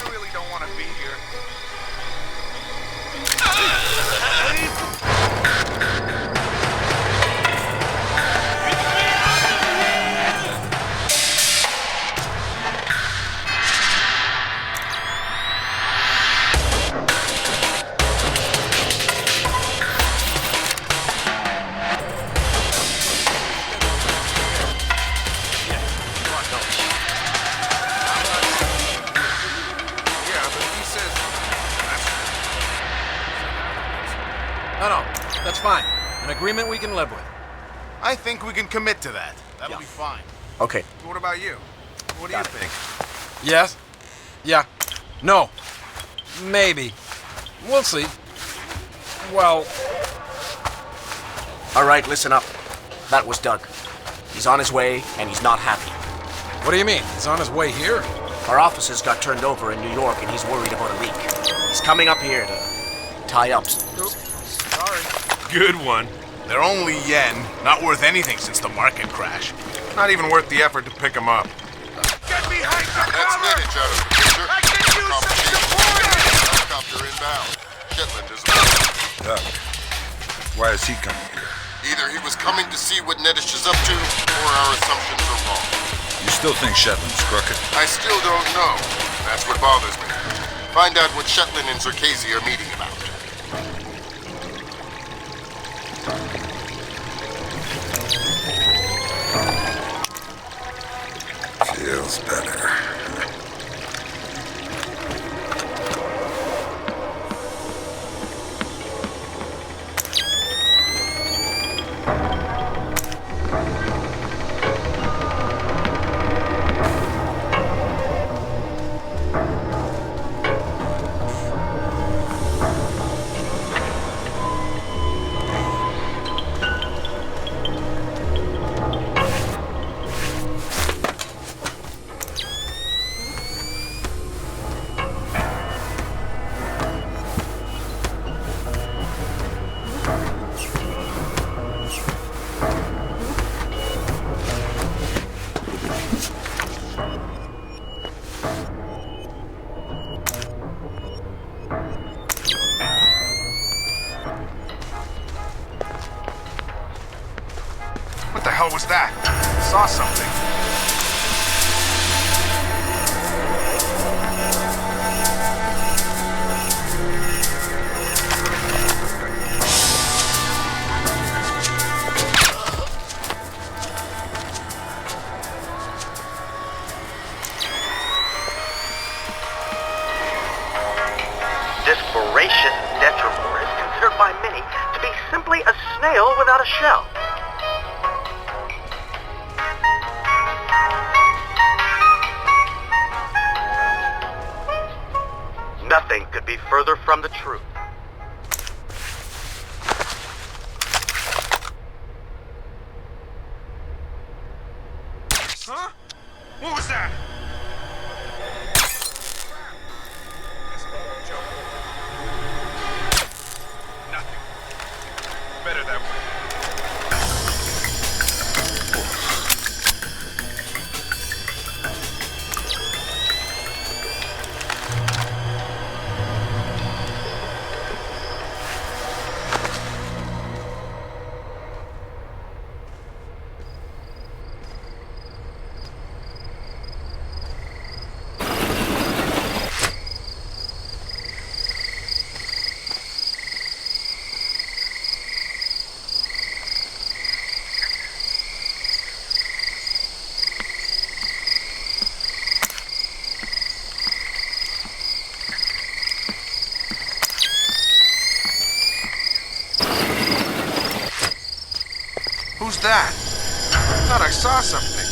I really don't want to be here. No, that's fine. An agreement we can live with. I think we can commit to that. That'll be fine. Okay. What about you? What do you think? Yes? Yeah. No. Maybe. We'll see. Well... All right, listen up. That was Doug. He's on his way, and he's not happy. What do you mean? He's on his way here? Our offices got turned over in New York, and he's worried about a leak. He's coming up here to tie up. Sorry. Good one. They're only yen, not worth anything since the market crash. Not even worth the effort to pick them up. Get behind the cover! That's Nedich out of the picture. I can use some support! Helicopter inbound. Shetland is Doug, why is he coming here? Either he was coming to see what Nedich is up to, or our assumptions are wrong. You still think Shetland's crooked? I still don't know. That's what bothers me. Find out what Shetland and Zerkezi are meeting about. Feels better. What the hell was that? I saw something. This voracious detrivore is considered by many to be simply a snail without a shell. Nothing could be further from the truth. Huh? What was that? Nothing. Better that way. Who's that? I thought I saw something.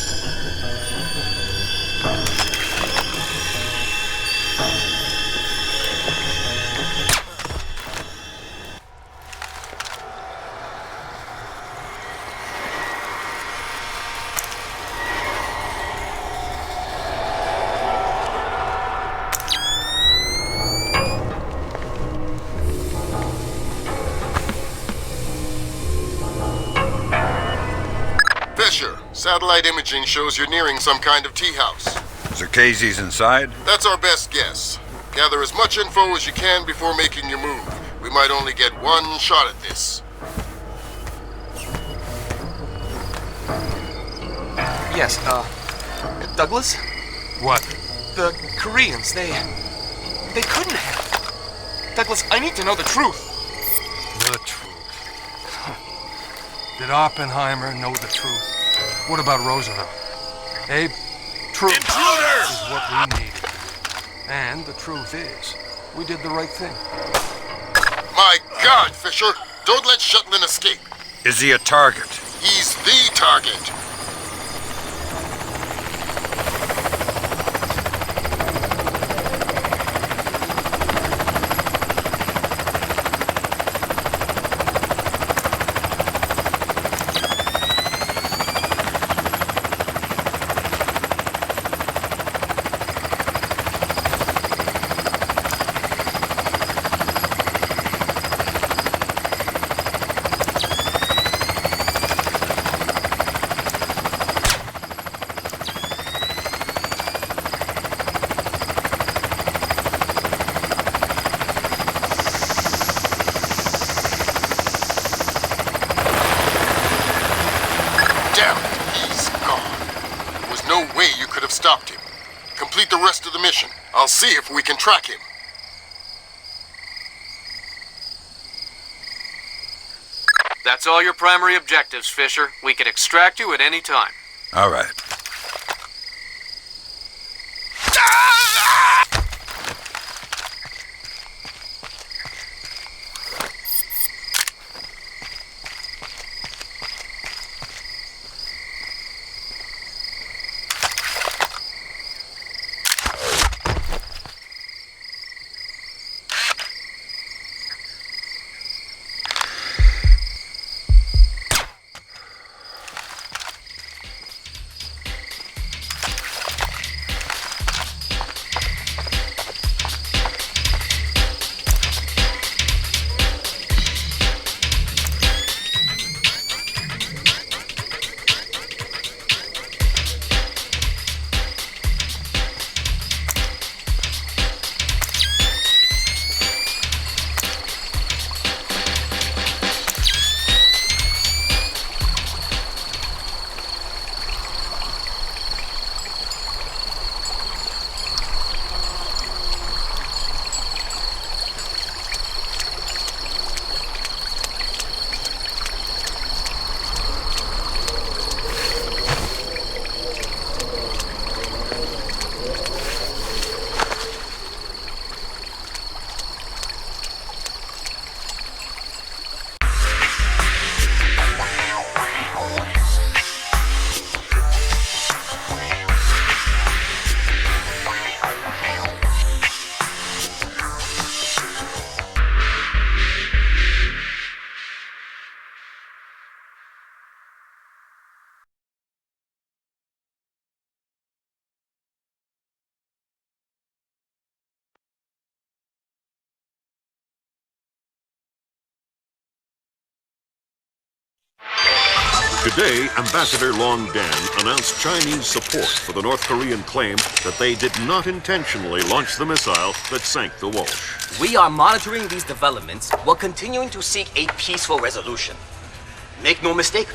Fisher, satellite imaging shows you're nearing some kind of tea house. Zerkezi's inside? That's our best guess. Gather as much info as you can before making your move. We might only get one shot at this. Yes, Douglas? What? The Koreans, they couldn't have. Douglas, I need to know the truth. The truth. Did Oppenheimer know the truth? What about Roosevelt? Abe, truth is what we needed. And the truth is, we did the right thing. My God, Fisher! Don't let Shetland escape! Is he a target? He's the target! stopped him. Complete the rest of the mission. I'll see if we can track him. That's all your primary objectives, Fisher. We can extract you at any time. All right. Today, Ambassador Long Dan announced Chinese support for the North Korean claim that they did not intentionally launch the missile that sank the Walsh. We are monitoring these developments while continuing to seek a peaceful resolution. Make no mistake,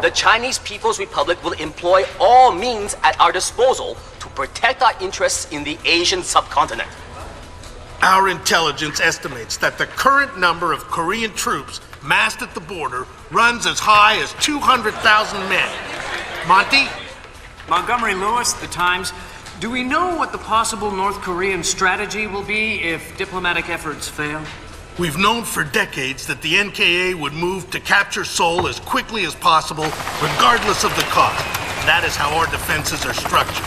the Chinese People's Republic will employ all means at our disposal to protect our interests in the Asian subcontinent. Our intelligence estimates that the current number of Korean troops massed at the border runs as high as 200,000 men. Monty? Montgomery Lewis, The Times. Do we know what the possible North Korean strategy will be if diplomatic efforts fail? We've known for decades that the NKA would move to capture Seoul as quickly as possible, regardless of the cost. That is how our defenses are structured.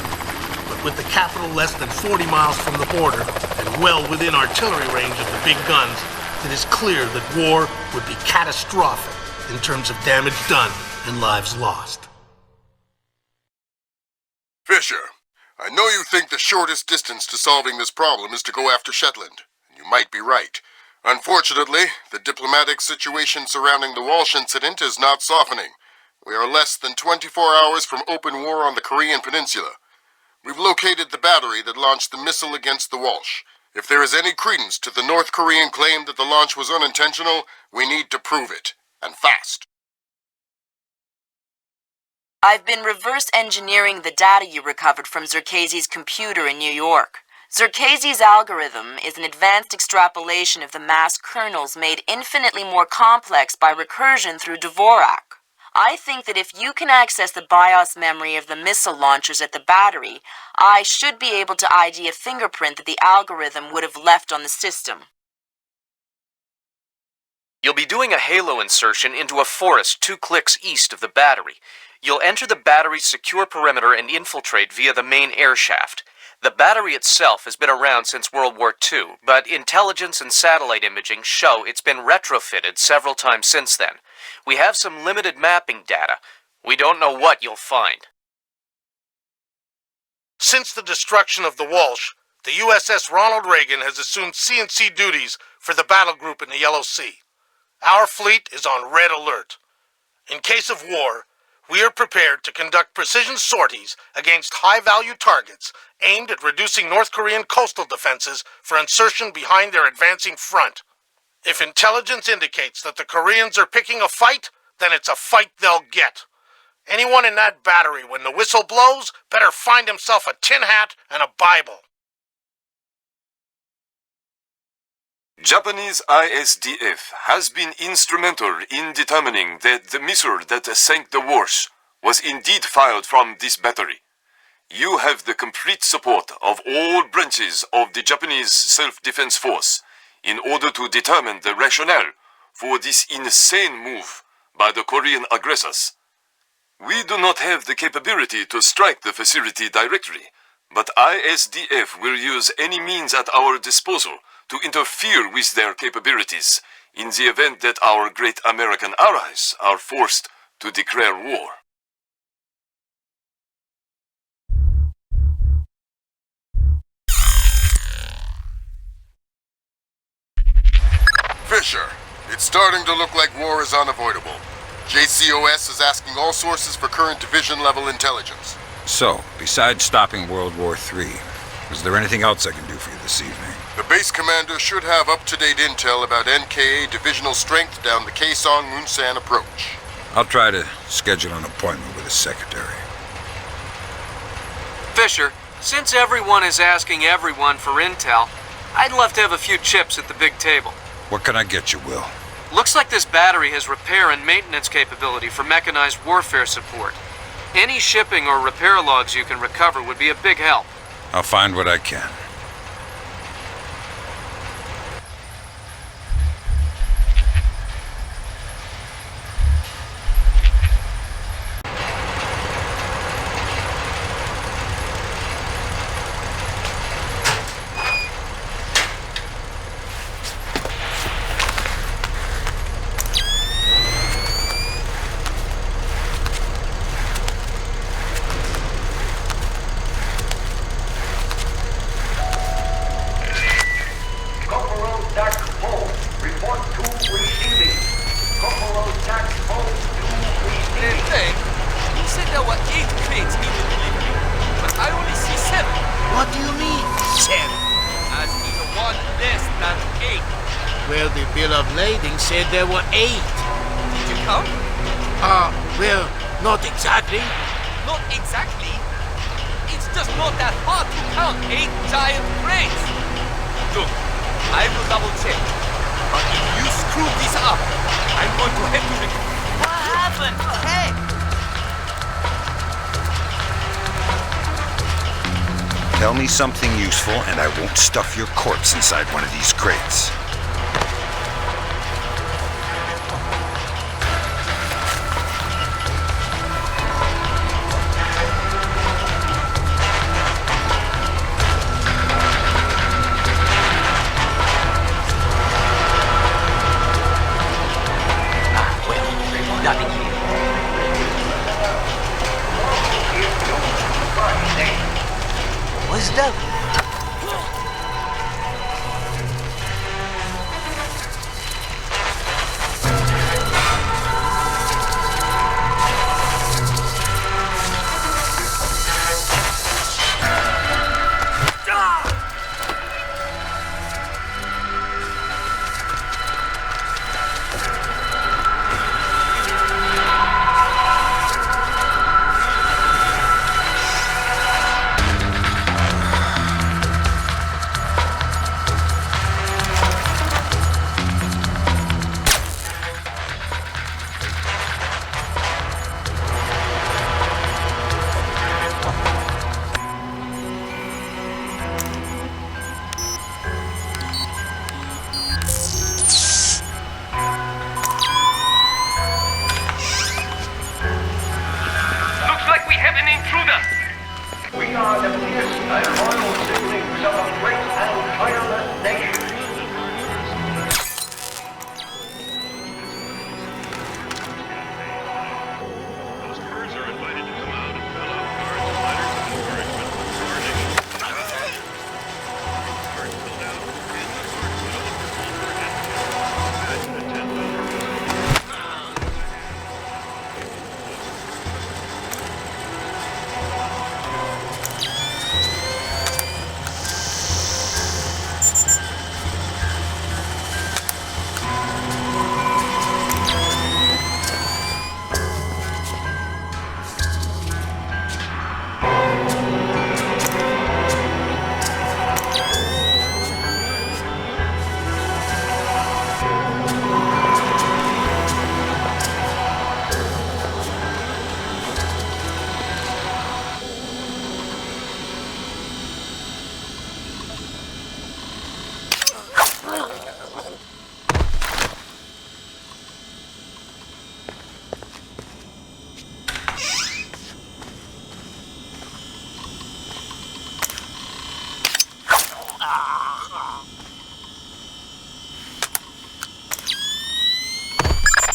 But with the capital less than 40 miles from the border and well within artillery range of the big guns, it is clear that war would be catastrophic in terms of damage done and lives lost. Fisher, I know you think the shortest distance to solving this problem is to go after Shetland, and you might be right. Unfortunately, the diplomatic situation surrounding the Walsh incident is not softening. We are less than 24 hours from open war on the Korean Peninsula. We've located the battery that launched the missile against the Walsh. If there is any credence to the North Korean claim that the launch was unintentional, we need to prove it, and fast. I've been reverse engineering the data you recovered from Zerkezi's computer in New York. Zerkezi's algorithm is an advanced extrapolation of the mass kernels made infinitely more complex by recursion through Dvorak. I think that if you can access the BIOS memory of the missile launchers at the battery, I should be able to ID a fingerprint that the algorithm would have left on the system. You'll be doing a halo insertion into a forest 2 clicks east of the battery. You'll enter the battery's secure perimeter and infiltrate via the main air shaft. The battery itself has been around since World War II, but intelligence and satellite imaging show it's been retrofitted several times since then. We have some limited mapping data. We don't know what you'll find. Since the destruction of the Walsh, the USS Ronald Reagan has assumed CNC duties for the battle group in the Yellow Sea. Our fleet is on red alert. In case of war, we are prepared to conduct precision sorties against high-value targets aimed at reducing North Korean coastal defenses for insertion behind their advancing front. If intelligence indicates that the Koreans are picking a fight, then it's a fight they'll get. Anyone in that battery, when the whistle blows, better find himself a tin hat and a Bible. Japanese ISDF has been instrumental in determining that the missile that sank the Walsh was indeed fired from this battery. You have the complete support of all branches of the Japanese Self-Defense Force in order to determine the rationale for this insane move by the Korean aggressors. We do not have the capability to strike the facility directly, but ISDF will use any means at our disposal to interfere with their capabilities in the event that our great American allies are forced to declare war. Fisher, it's starting to look like war is unavoidable. JCOS is asking all sources for current division-level intelligence. So, besides stopping World War III, is there anything else I can do for you this evening? The base commander should have up-to-date intel about NKA divisional strength down the Kaesong-Munsan approach. I'll try to schedule an appointment with his secretary. Fisher, since everyone is asking everyone for intel, I'd love to have a few chips at the big table. What can I get you, Will? Looks like this battery has repair and maintenance capability for mechanized warfare support. Any shipping or repair logs you can recover would be a big help. I'll find what I can. Said there were 8. Did you count? Well, not exactly. Not exactly? It's just not that hard to count 8 giant crates. Look, I will double check. But if you screw this up, I'm going to have to... What happened? Hey! Tell me something useful and I won't stuff your corpse inside one of these crates. Wisdom.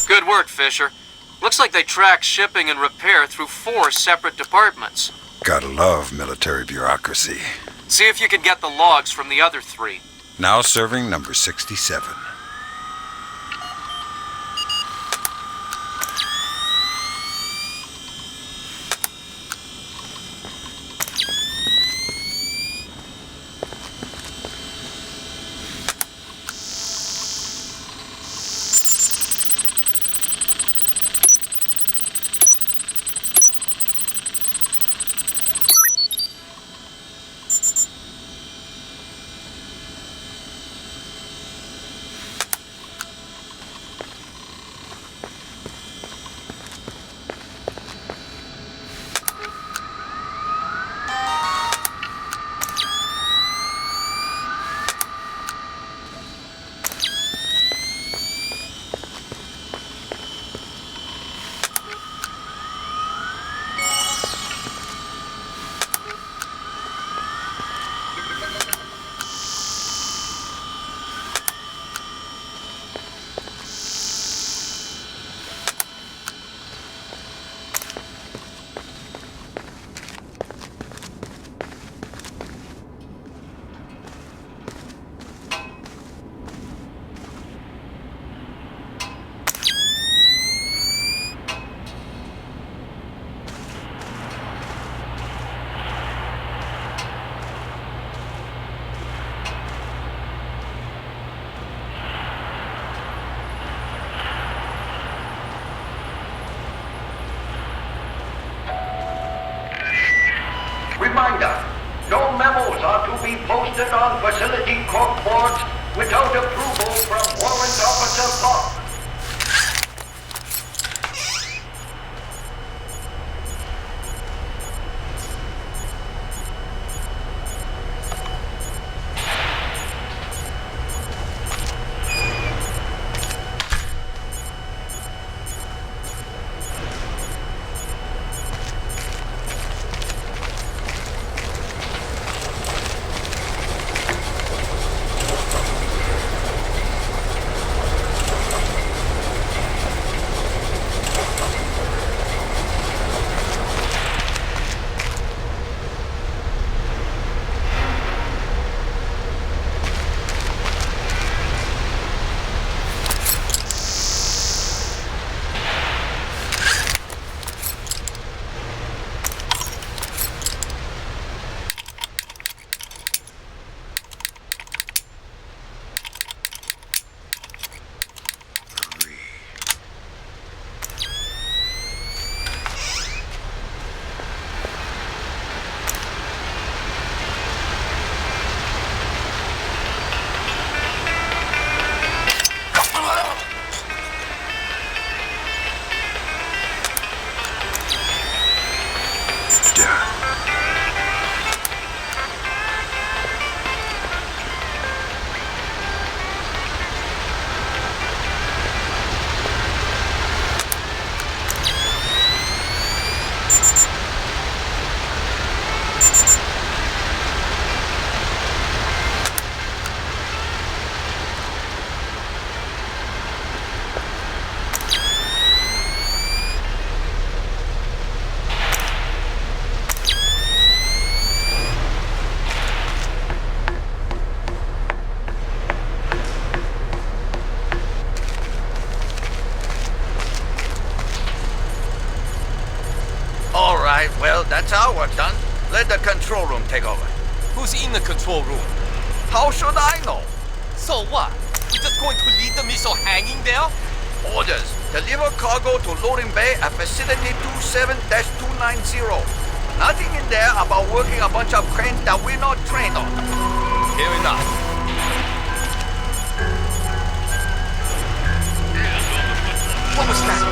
Good work, Fisher. Looks like they tracked shipping and repair through 4 separate departments. Gotta love military bureaucracy. See if you can get the logs from the other 3. Now serving number 67. Reminder, no memos are to be posted on facility corkboards without approval from Warrant Officer Park. Well, that's our work done. Let the control room take over. Who's in the control room? How should I know? So what? We're just going to leave the missile hanging there? Orders. Deliver cargo to loading bay at facility 27-290. Nothing in there about working a bunch of cranes that we're not trained on. Fair enough. What was that?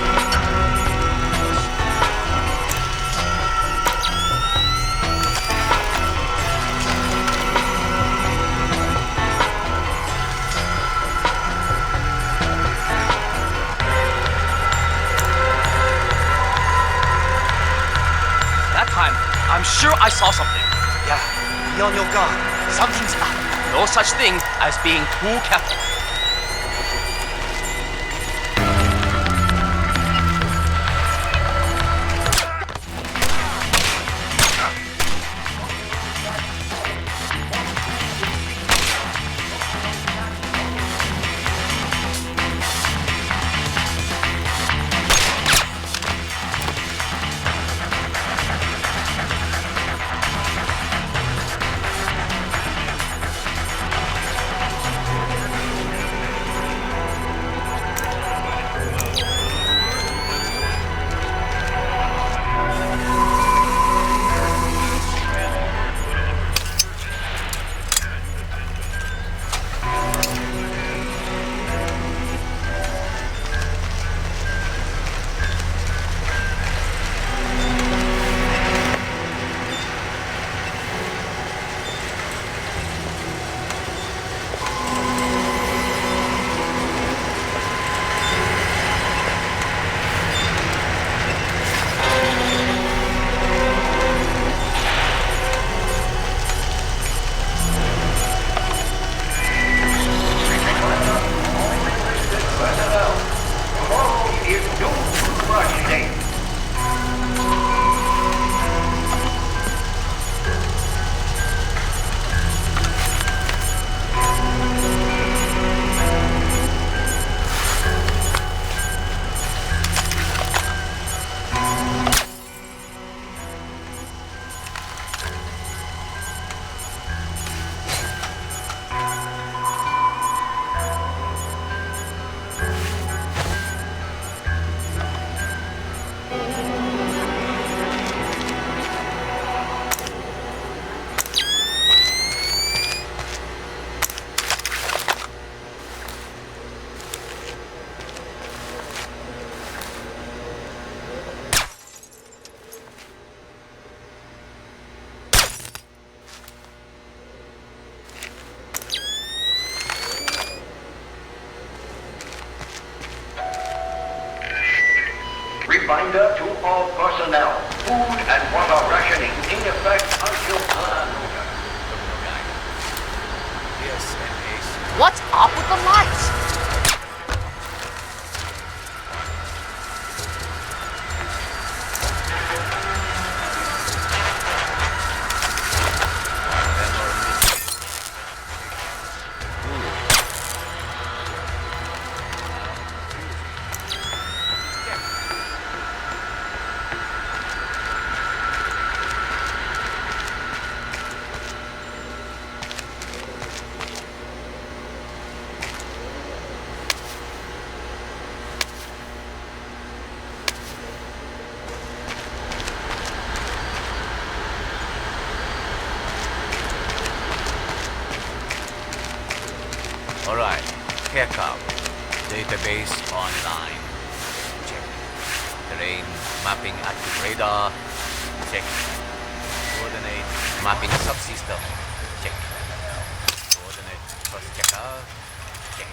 I'm sure I saw something. Yeah, be on your guard. Something's up. No such thing as being too careful. reminder to all personnel. Food and water rationing in effect until further notice. What's up with the lights? Alright, haircut. Database online. Check. Terrain mapping active radar. Check. Coordinate mapping subsystem. Check. Coordinate first checker. Check.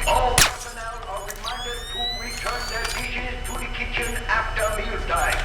All personnel are reminded to return their dishes to the kitchen after mealtime.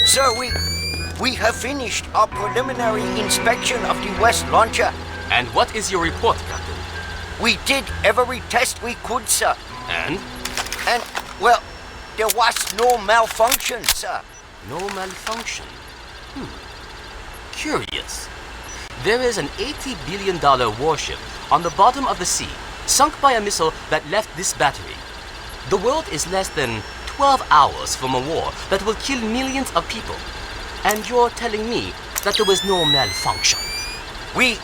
Sir, we have finished our preliminary inspection of the West launcher. And what is your report, Captain? We did every test we could, sir. And? And, well, there was no malfunction, sir. No malfunction? Curious. There is an $80 billion warship on the bottom of the sea, sunk by a missile that left this battery. The world is less than 12 hours from a war that will kill millions of people. And you're telling me that there was no malfunction? We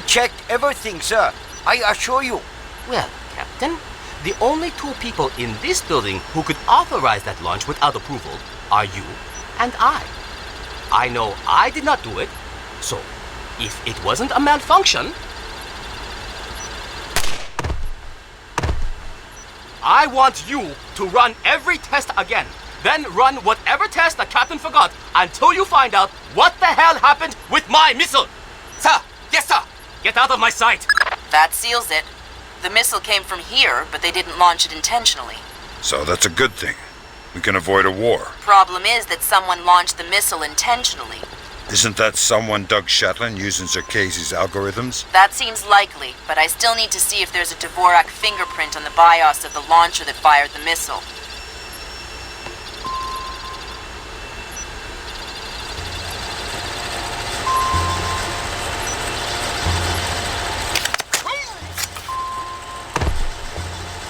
checked everything, sir. I assure you. Well, Captain, the only two people in this building who could authorize that launch without approval are you and I. I know I did not do it, so if it wasn't a malfunction, I want you to run every test again. Then run whatever test the captain forgot until you find out what the hell happened with my missile. Sir! Yes, sir! Get out of my sight! That seals it. The missile came from here, but they didn't launch it intentionally. So that's a good thing. We can avoid a war. Problem is that someone launched the missile intentionally. Isn't that someone Doug Shetland using Zerkese's algorithms? That seems likely, but I still need to see if there's a Dvorak fingerprint on the BIOS of the launcher that fired the missile.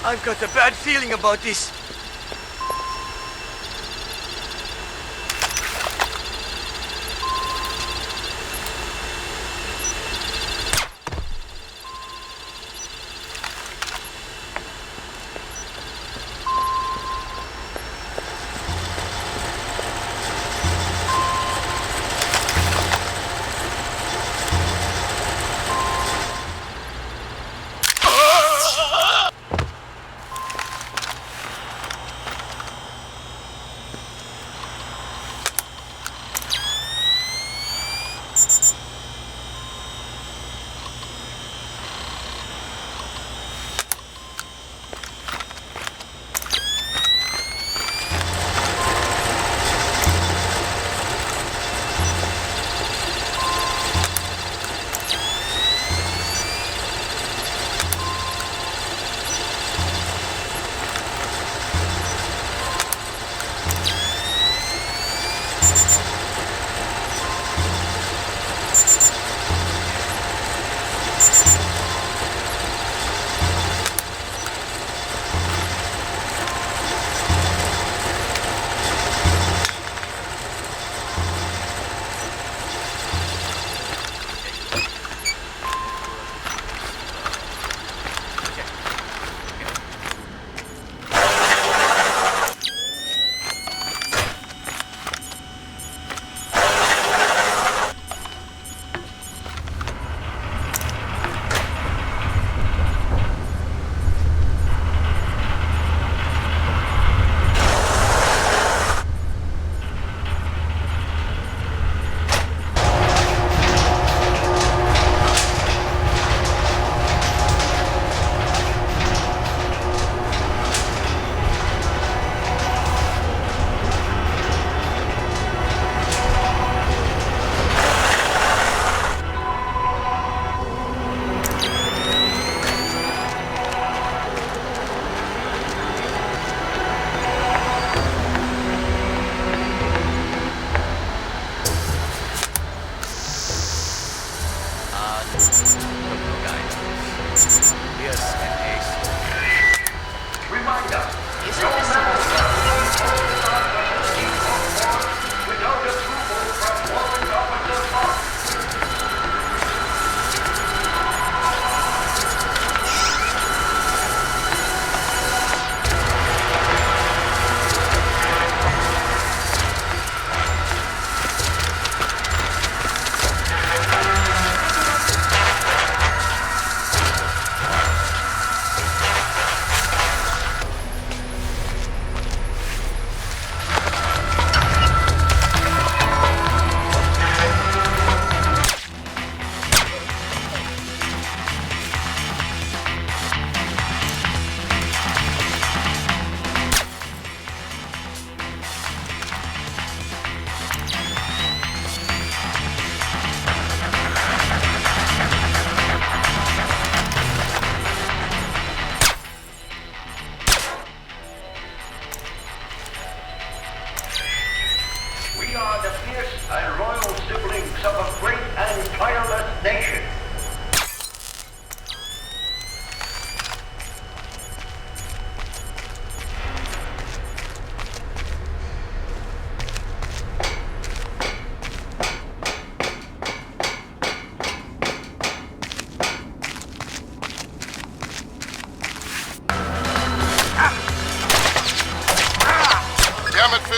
I've got a bad feeling about this.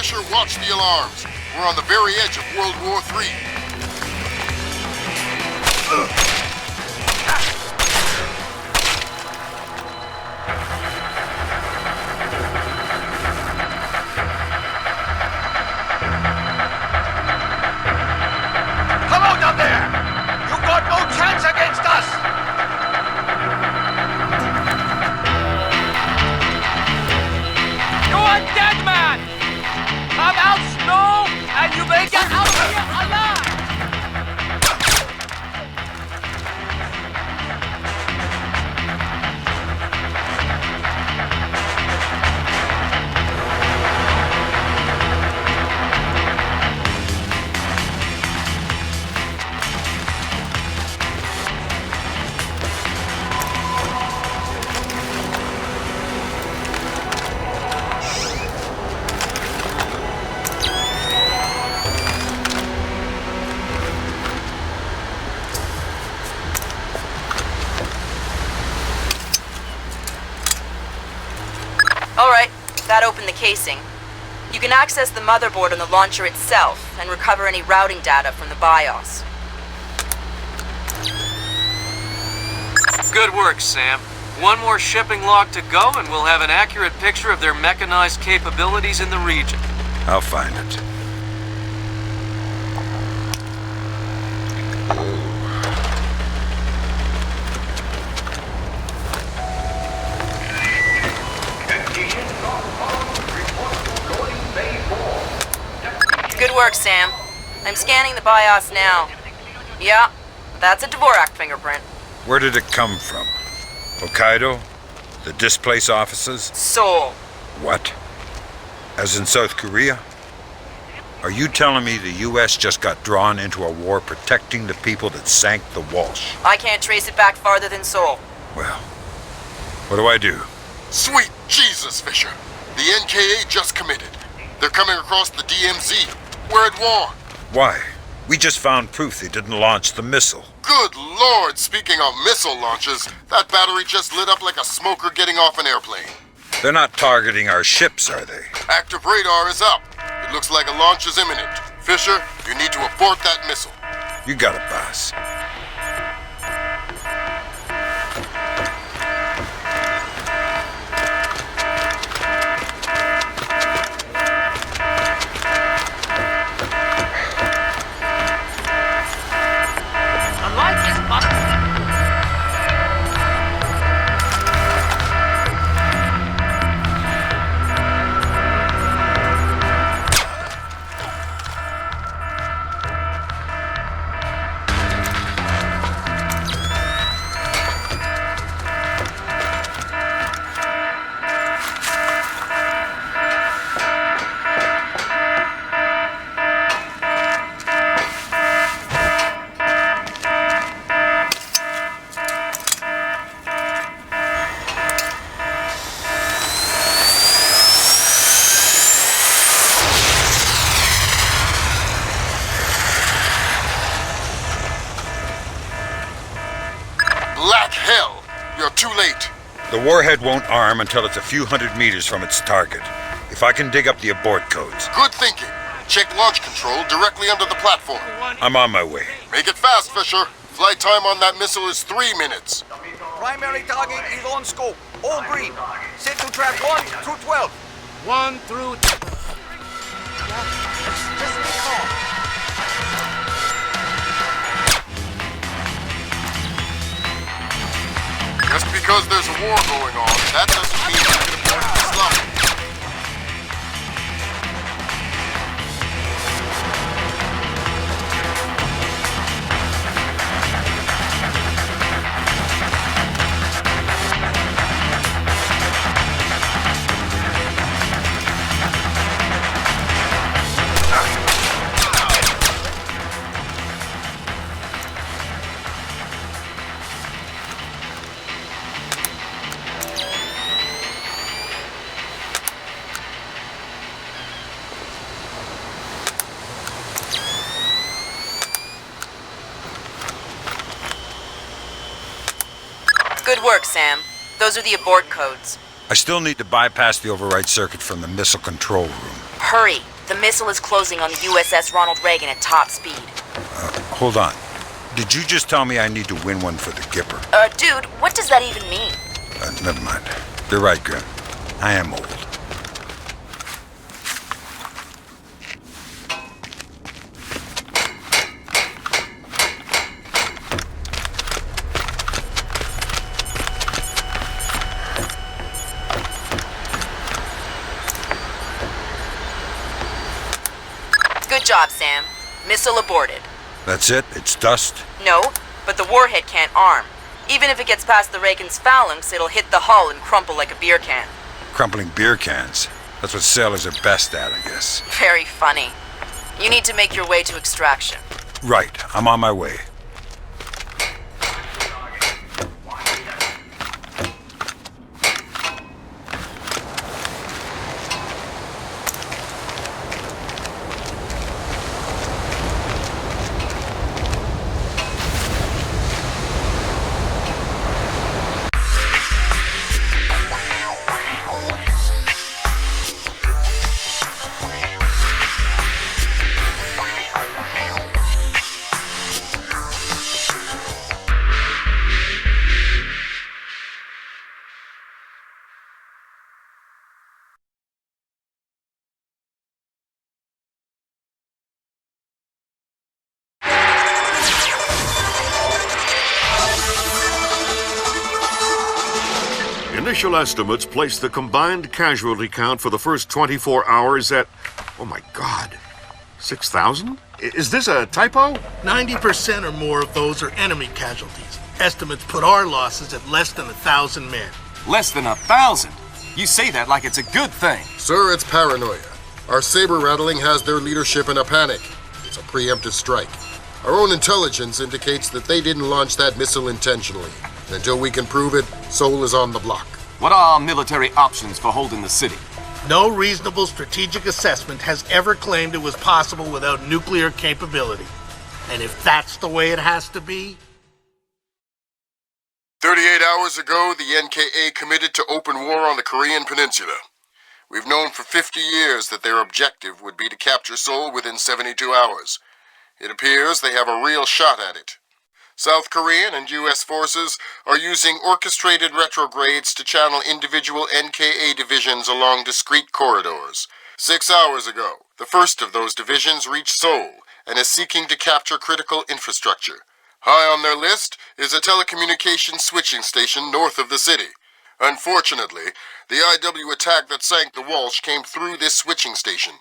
Fisher, watch the alarms. We're on the very edge of World War III. Come on down there! You got no chance against us! You're a dead man! Come out, Snow, and you may get out of here alive! Alright, that opened the casing. You can access the motherboard on the launcher itself and recover any routing data from the BIOS. Good work, Sam. One more shipping log to go and we'll have an accurate picture of their mechanized capabilities in the region. I'll find it. Good work, Sam. I'm scanning the BIOS now. Yeah, that's a Dvorak fingerprint. Where did it come from? Hokkaido? The displaced offices? Seoul. What? As in South Korea? Are you telling me the U.S. just got drawn into a war protecting the people that sank the Walsh? I can't trace it back farther than Seoul. Well, what do I do? Sweet Jesus, Fisher. The NKA just committed. They're coming across the DMZ. We're at war. Why? We just found proof they didn't launch the missile. Good Lord, speaking of missile launches, that battery just lit up like a smoker getting off an airplane. They're not targeting our ships, are they? Active radar is up. It looks like a launch is imminent. Fisher, you need to abort that missile. You got it, boss. Black hell! You're too late. The warhead won't arm until it's a few hundred meters from its target. If I can dig up the abort codes. Good thinking. Check launch control directly under the platform. I'm on my way. Make it fast, Fisher. Flight time on that missile is 3 minutes. Primary target is on scope. All green. Set to trap 1 through 12. 1 through... Just be calm. Just because there's a war going on, that doesn't mean you can afford to stop it. Good work, Sam. Those are the abort codes. I still need to bypass the override circuit from the missile control room. Hurry. The missile is closing on the USS Ronald Reagan at top speed. Hold on. Did you just tell me I need to win one for the Gipper? Dude, what does that even mean? Never mind. You're right, Grim. I am old. Good job, Sam. Missile aborted. That's it? It's dust? No, but the warhead can't arm. Even if it gets past the Reagan's phalanx, it'll hit the hull and crumple like a beer can. Crumpling beer cans. That's what sailors are best at, I guess. Very funny. You need to make your way to extraction. Right. I'm on my way. Initial estimates place the combined casualty count for the first 24 hours at, oh my God, 6,000? Is this a typo? 90% or more of those are enemy casualties. Estimates put our losses at less than 1,000 men. Less than 1,000? You say that like it's a good thing. Sir, it's paranoia. Our saber rattling has their leadership in a panic. It's a preemptive strike. Our own intelligence indicates that they didn't launch that missile intentionally. And until we can prove it, Seoul is on the block. What are our military options for holding the city? No reasonable strategic assessment has ever claimed it was possible without nuclear capability. And if that's the way it has to be... 38 hours ago, the NKA committed to open war on the Korean Peninsula. We've known for 50 years that their objective would be to capture Seoul within 72 hours. It appears they have a real shot at it. South Korean and U.S. forces are using orchestrated retrogrades to channel individual NKA divisions along discrete corridors. 6 hours ago, the first of those divisions reached Seoul and is seeking to capture critical infrastructure. High on their list is a telecommunications switching station north of the city. Unfortunately, the IW attack that sank the Walsh came through this switching station.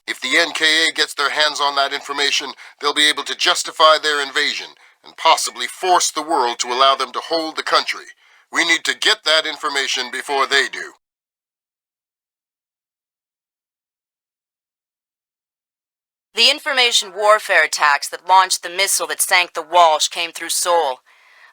If the NKA gets their hands on that information, they'll be able to justify their invasion and possibly force the world to allow them to hold the country. We need to get that information before they do. The information warfare attacks that launched the missile that sank the Walsh came through Seoul.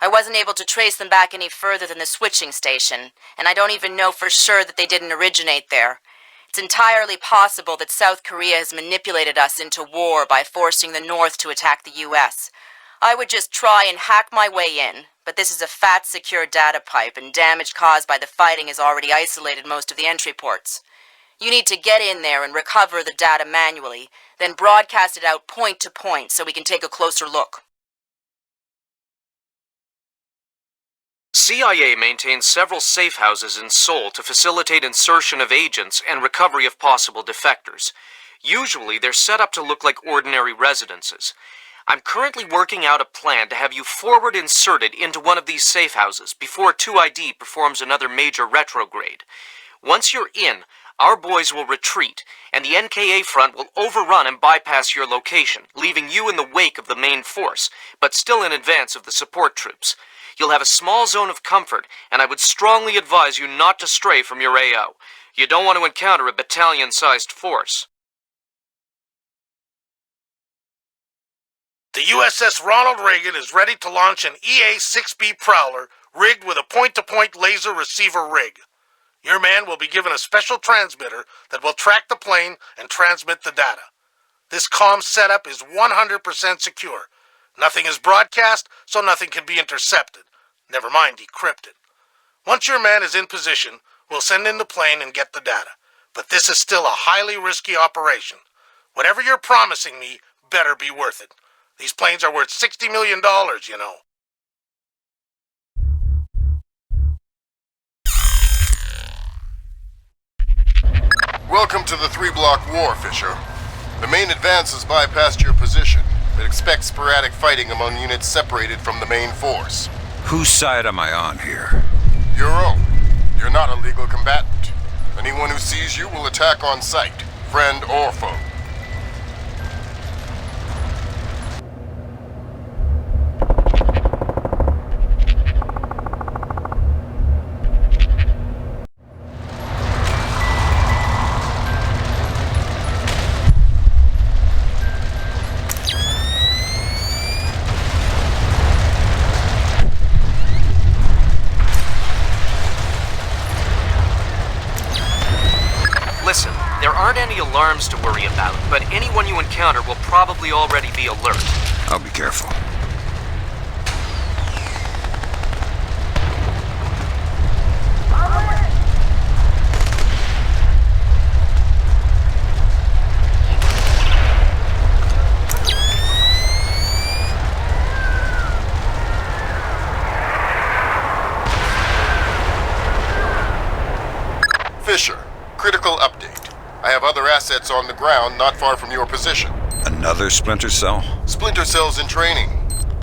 I wasn't able to trace them back any further than the switching station, and I don't even know for sure that they didn't originate there. It's entirely possible that South Korea has manipulated us into war by forcing the North to attack the U.S. I would just try and hack my way in, but this is a fat, secure data pipe, and damage caused by the fighting has already isolated most of the entry ports. You need to get in there and recover the data manually, then broadcast it out point to point so we can take a closer look. CIA maintains several safe houses in Seoul to facilitate insertion of agents and recovery of possible defectors. Usually, they're set up to look like ordinary residences. I'm currently working out a plan to have you forward inserted into one of these safe houses before 2ID performs another major retrograde. Once you're in, our boys will retreat, and the NKA front will overrun and bypass your location, leaving you in the wake of the main force, but still in advance of the support troops. You'll have a small zone of comfort, and I would strongly advise you not to stray from your AO. You don't want to encounter a battalion-sized force. The USS Ronald Reagan is ready to launch an EA-6B Prowler rigged with a point-to-point laser receiver rig. Your man will be given a special transmitter that will track the plane and transmit the data. This comm setup is 100% secure. Nothing is broadcast, so nothing can be intercepted. Never mind decrypted. Once your man is in position, we'll send in the plane and get the data. But this is still a highly risky operation. Whatever you're promising me better be worth it. These planes are worth $60 million, you know. Welcome to the 3-block war, Fisher. The main advance has bypassed your position, but expect sporadic fighting among units separated from the main force. Whose side am I on here? Your own. You're not a legal combatant. Anyone who sees you will attack on sight, friend or foe. Listen, there aren't any alarms to worry about, but anyone you encounter will probably already be alert. I'll be careful. Fisher, critical update. I have other assets on the ground not far from your position. Another Splinter Cell? Splinter Cell's in training.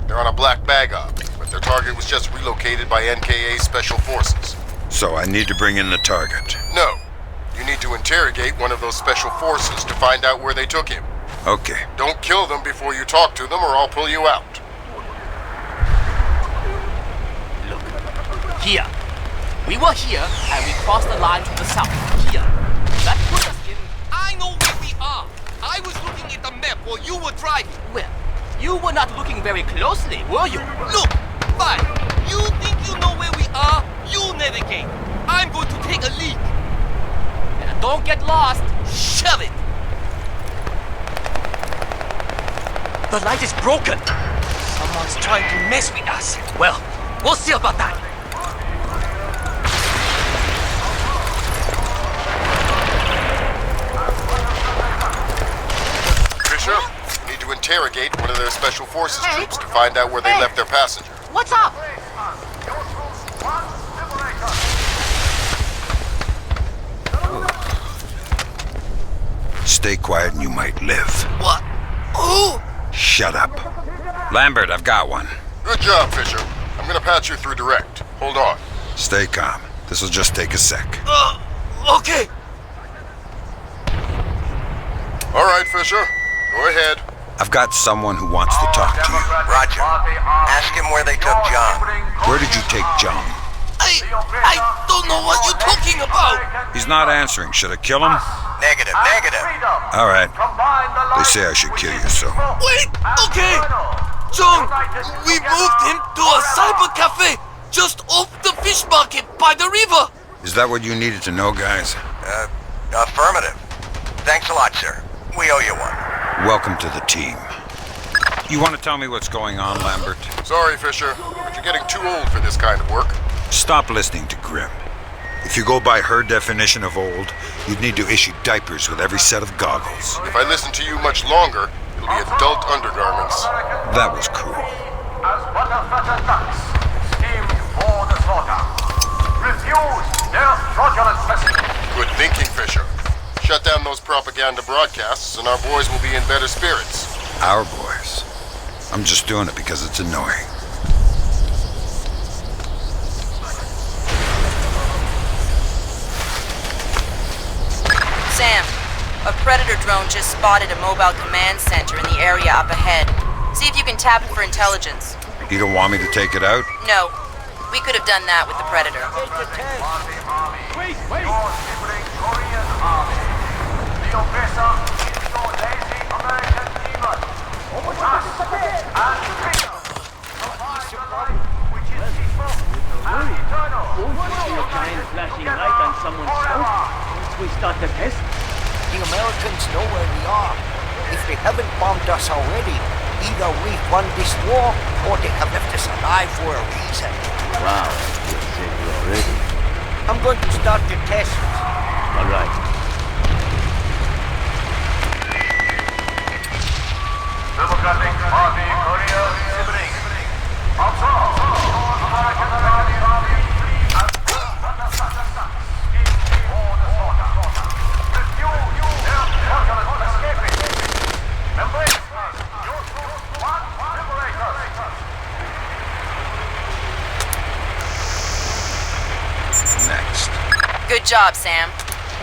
They're on a black bag op, but their target was just relocated by NKA Special Forces. So I need to bring in the target? No. You need to interrogate one of those special forces to find out where they took him. Okay. Don't kill them before you talk to them or I'll pull you out. Look, here. We were here, and we crossed the line to the south. Here. That put us in... I know where we are. I was looking at the map while you were driving. Well, you were not looking very closely, were you? Look, fine. You think you know where we are? You navigate. I'm going to take a leak. And don't get lost. Shove it. The light is broken. Someone's trying to mess with us. Well, we'll see about that. You need to interrogate one of their special forces troops to find out where they left their passenger. What's up? Stay quiet and you might live. What? Who? Shut up. Lambert, I've got one. Good job, Fisher. I'm gonna patch you through direct. Hold on. Stay calm. This'll just take a sec. Okay. All right, Fisher. Go ahead. I've got someone who wants to talk to you. Roger. Ask him where they took John. Where did you take John? I don't know what you're talking about. He's not answering. Should I kill him? Negative. All right. They say I should kill you, so... Wait, okay. John, we moved him to a cyber cafe just off the fish market by the river. Is that what you needed to know, guys? Affirmative. Thanks a lot, sir. We owe you one. Welcome to the team. You want to tell me what's going on, Lambert? Sorry, Fisher, but you're getting too old for this kind of work. Stop listening to Grim. If you go by her definition of old, you'd need to issue diapers with every set of goggles. If I listen to you much longer, it'll be adult undergarments. That was cruel. As butterfat ducks, steamed for the slaughter. Refuse their fraudulent message. Good thinking, Fisher. Shut down those propaganda broadcasts and our boys will be in better spirits. Our boys. I'm just doing it because it's annoying. Sam, a Predator drone just spotted a mobile command center in the area up ahead. See if you can tap it for intelligence. You don't want me to take it out? No. We could have done that with the Predator. Wait! Korean army. The oppressor is your lazy American demon. Us and freedom. Provide the life which is peaceful and eternal. Won't we see a giant flashing light on someone's scope once we start the test? The Americans know where we are. If they haven't bombed us already, either we've won this war or they have left us alive for a reason. Wow, you said you already. I'm going to start the test. All right. Democratic Party Korea Sibling. Also, American Radeon ReLive and scheme for the slaughter. Refuse their fraudulent escaping. Embrace your troops want liberators. Next. Good job, Sam.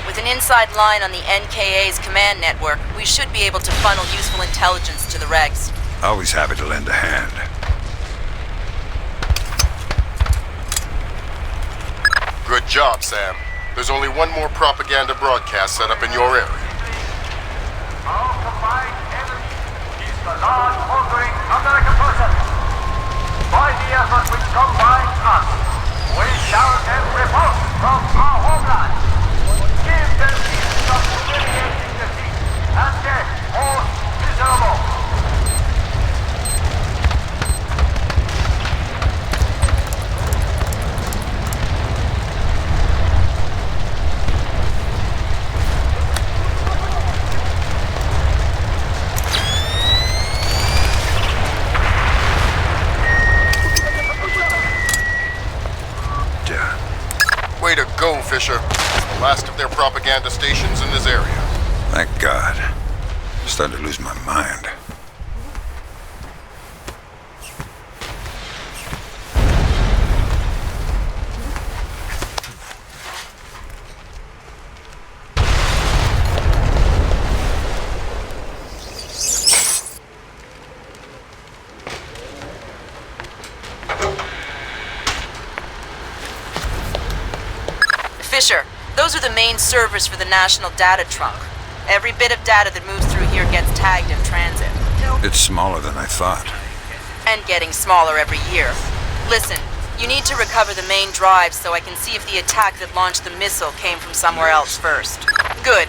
With an inside line on the NKA's command network, we should be able to funnel useful intelligence to the regs. Always happy to lend a hand. Good job, Sam. There's only one more propaganda broadcast set up in your area. Our combined enemy is the large motoring American person. By the effort which combines us, we shall then repulse from our homeland. Give them means of humiliating defeat and death most miserable. Way to go, Fisher. It's the last of their propaganda stations in this area. Thank God. I'm starting to lose my mind. Fisher, those are the main servers for the National Data Trunk. Every bit of data that moves through here gets tagged in transit. It's smaller than I thought. And getting smaller every year. Listen, you need to recover the main drive so I can see if the attack that launched the missile came from somewhere else first. Good.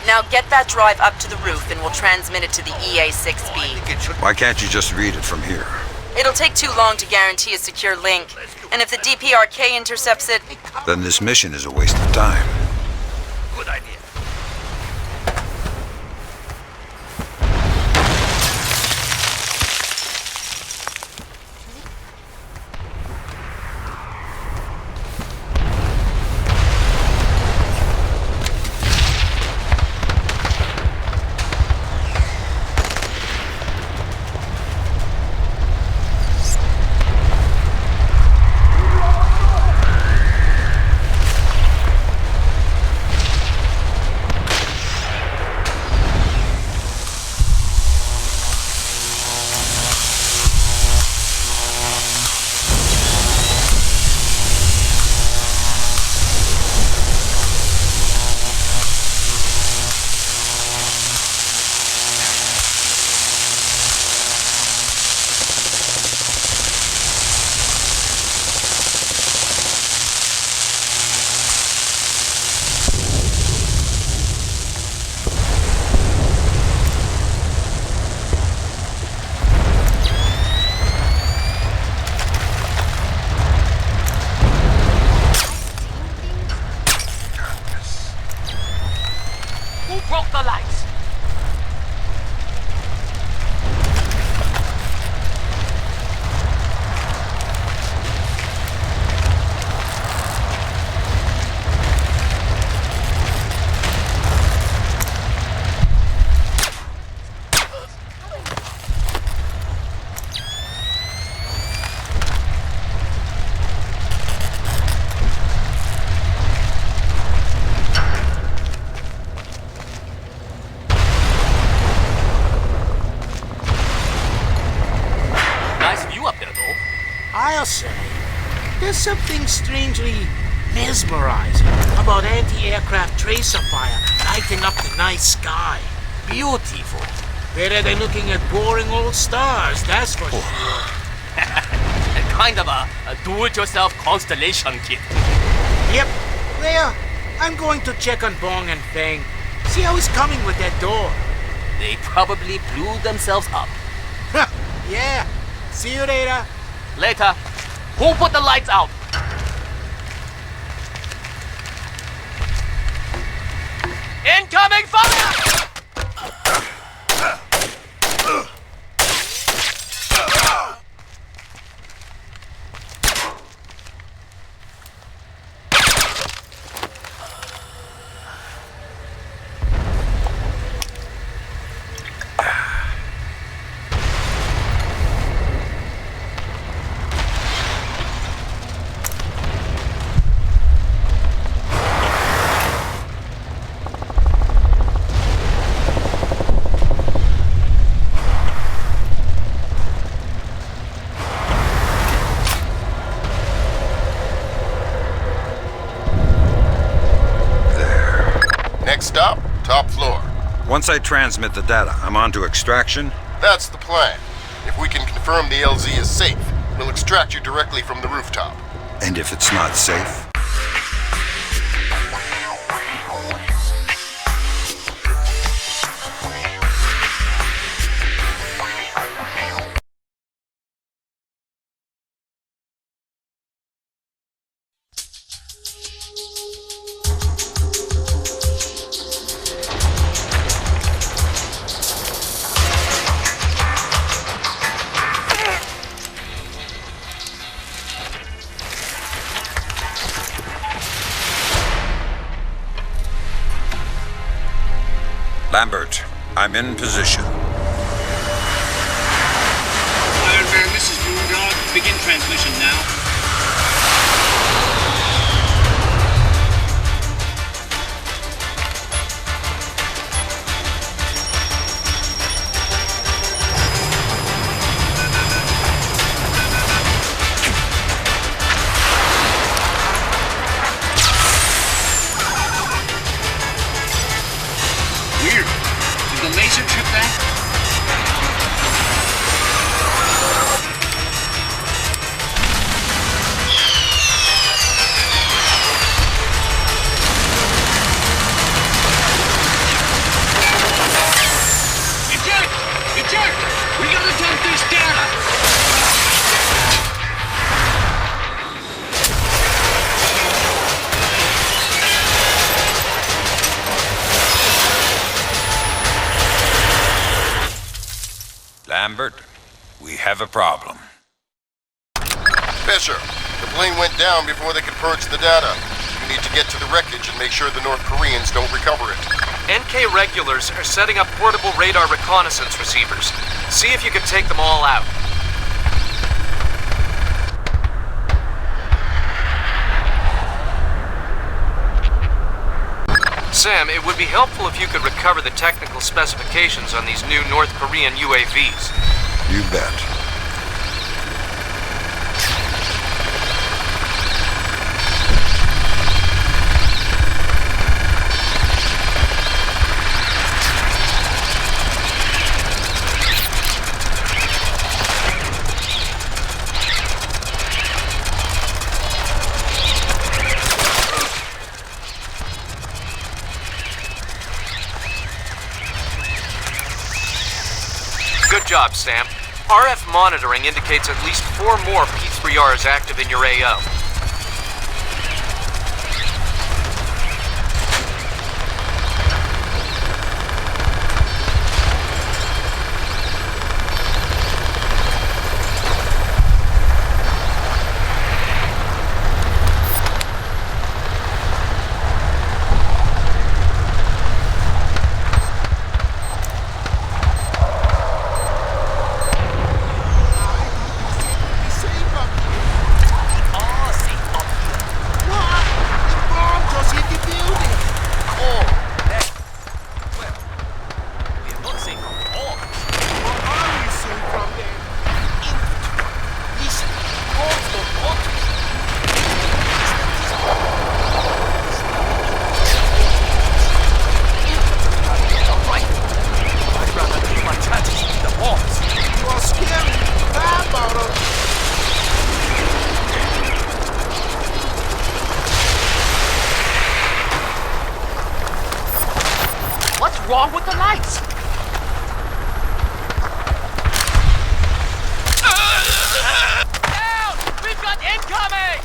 Now get that drive up to the roof and we'll transmit it to the EA-6B. Why can't you just read it from here? It'll take too long to guarantee a secure link. And if the DPRK intercepts it... Then this mission is a waste of time. Good idea. Broke the lights. I'll say, there's something strangely mesmerizing about anti-aircraft tracer fire lighting up the night sky. Beautiful. Better than looking at boring old stars, that's for sure. Kind of a do-it-yourself constellation kit. Yep. There, I'm going to check on Bong and Feng. See how he's coming with that door. They probably blew themselves up. Yeah. See you later. Later. Who put the lights out? Incoming fire! Next stop, top floor. Once I transmit the data, I'm on to extraction? That's the plan. If we can confirm the LZ is safe, we'll extract you directly from the rooftop. And if it's not safe? Lambert, I'm in position. Iron Man, this is Moondog. Begin transmission now. Weird. Did the laser trip that? Eject! Eject! We gotta dump this data! Lambert, we have a problem. Fisher, the plane went down before they could purge the data. You need to get to the wreckage and make sure the North Koreans don't recover it. NK regulars are setting up portable radar reconnaissance receivers. See if you can take them all out. Sam, it would be helpful if you could recover the technical specifications on these new North Korean UAVs. You bet. Good job, Sam. RF monitoring indicates at least 4 more P3Rs active in your AO. What's wrong with the lights? Down! We've got incoming!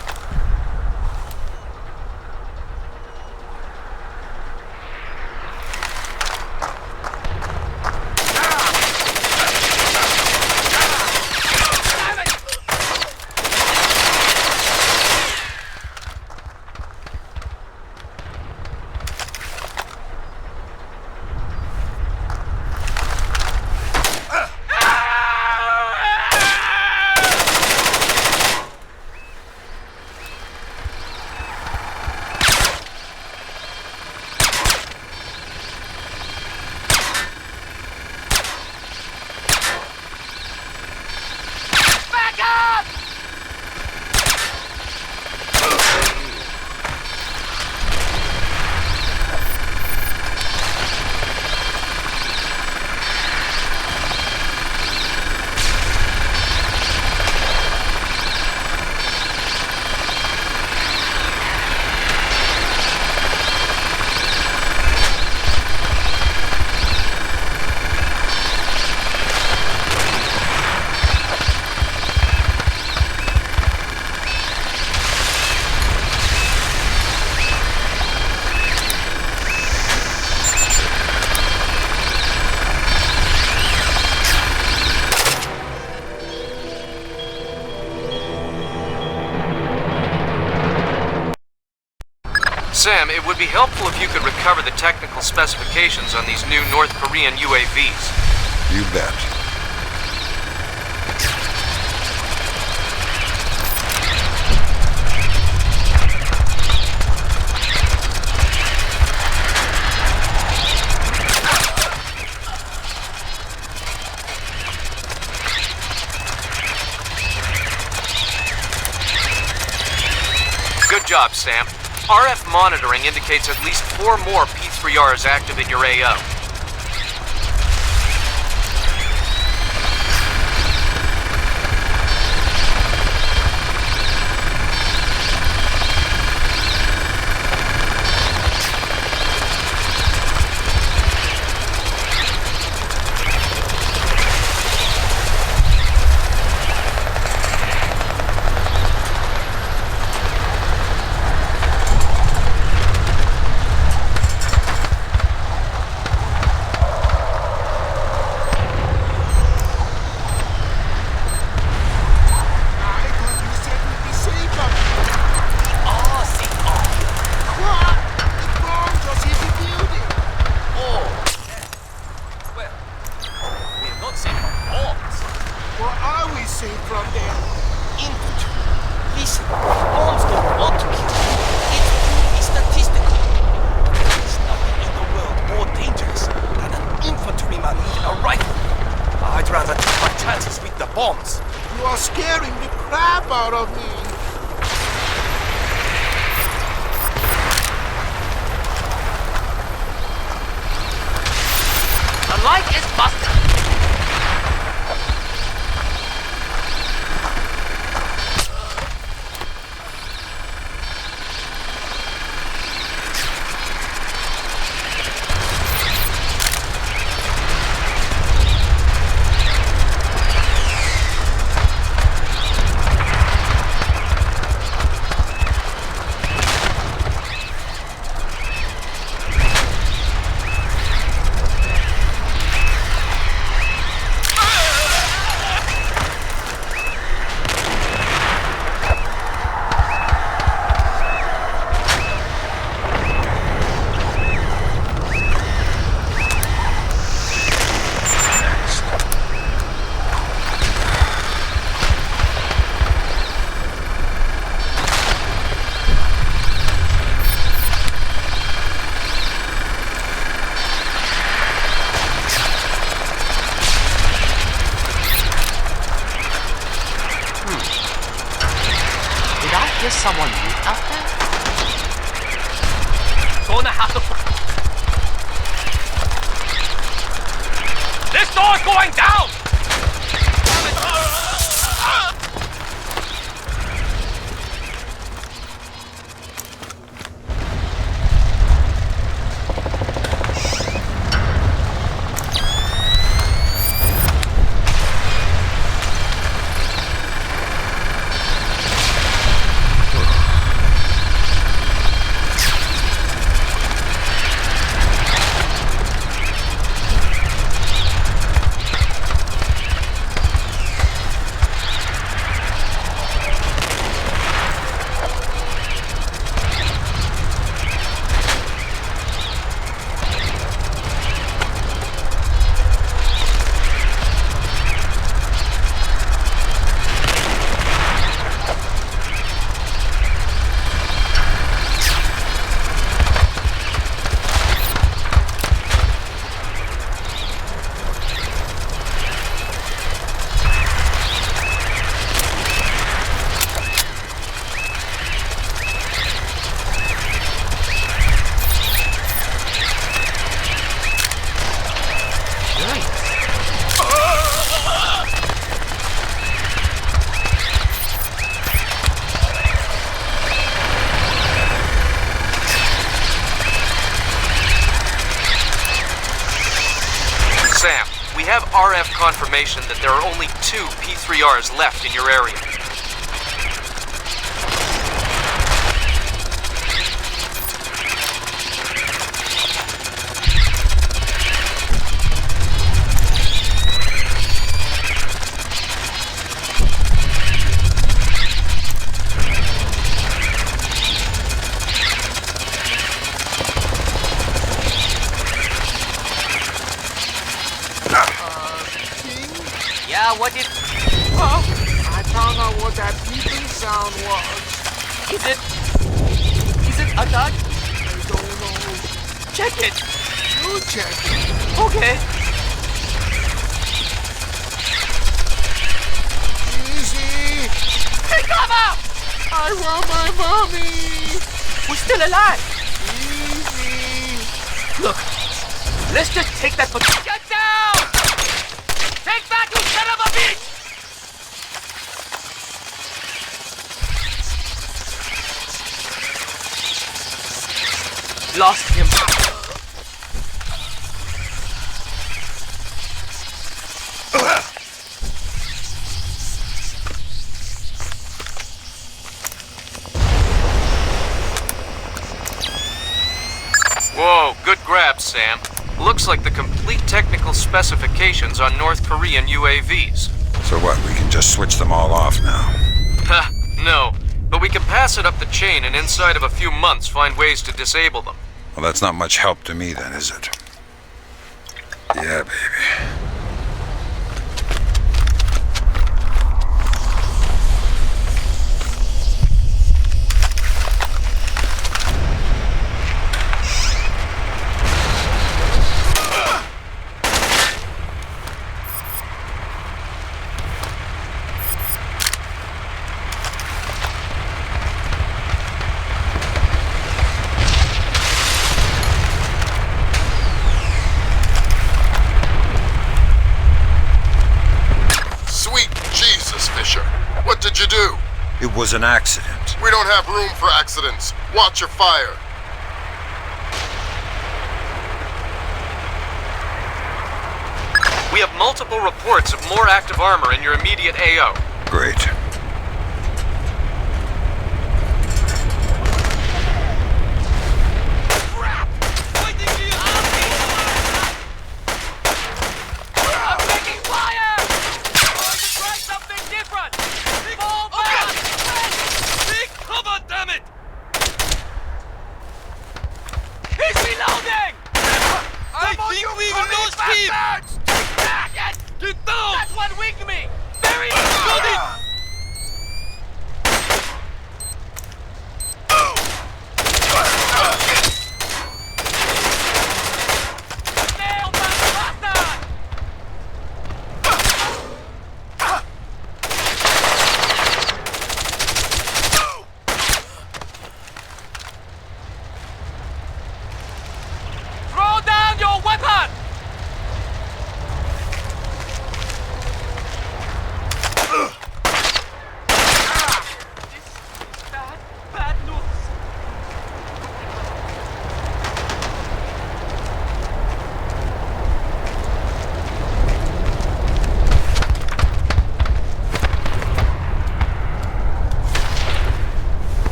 would be helpful if you could recover the technical specifications on these new North Korean UAVs. You bet. Good job, Sam. RF monitoring indicates at least 4 more P3Rs active in your AO. Someone new out there? Gonna have to... This door's going down! Sam, we have RF confirmation that there are only 2 P3Rs left in your area. what it... Oh, I found out what that beeping sound was. Is it a dog? I don't know. Check it. You check it. Okay. Easy. Take cover! I want my mommy. We're still alive. Easy. Look, let's just take that... Get down! Take back, you son of a bitch! Lost him. Whoa, good grab, Sam. Looks like the complete technical specifications on North Korean UAVs. So what, we can just switch them all off now? Ha, no. But we can pass it up the chain and inside of a few months find ways to disable them. Well, that's not much help to me then, is it? Yeah, baby. What did you do? It was an accident. We don't have room for accidents. Watch your fire. We have multiple reports of more active armor in your immediate AO. Great.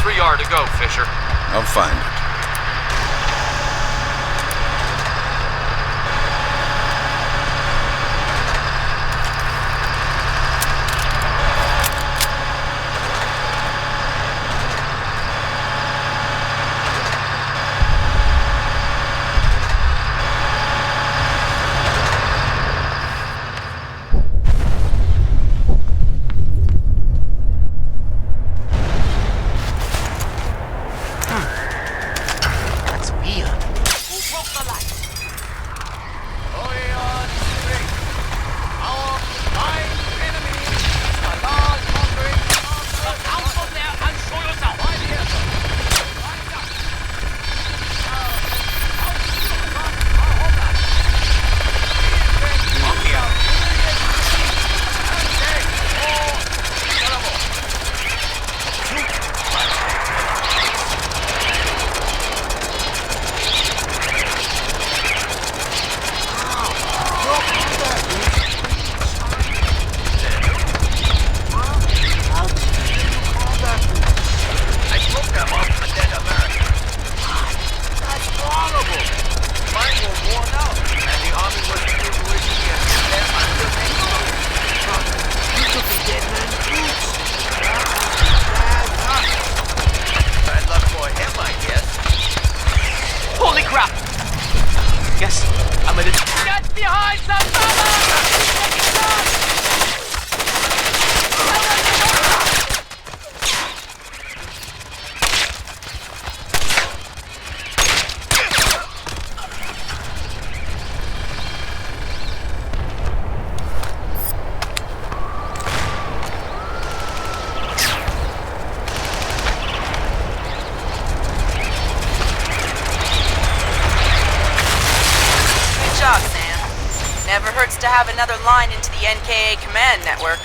P3R to go, Fisher. I'll find it. Holy crap! Guess I'm a little... Get behind Never hurts to have another line into the NKA command network.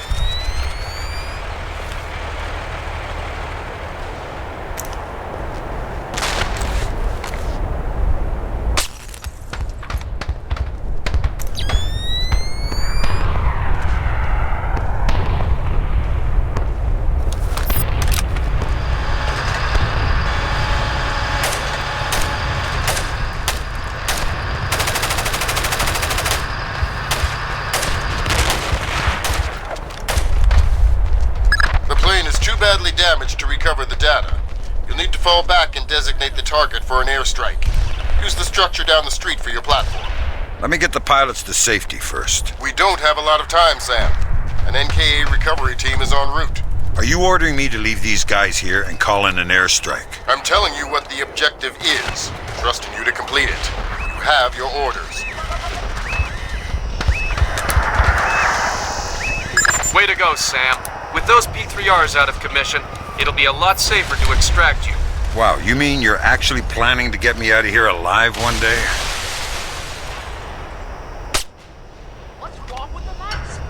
Badly damaged to recover the data. You'll need to fall back and designate the target for an airstrike. Use the structure down the street for your platform. Let me get the pilots to safety first. We don't have a lot of time, Sam. An NKA recovery team is en route. Are you ordering me to leave these guys here and call in an airstrike? I'm telling you what the objective is. Trusting you to complete it. You have your orders. Way to go, Sam. With those P3Rs out of commission, it'll be a lot safer to extract you. Wow, you mean you're actually planning to get me out of here alive one day? What's wrong with the lights?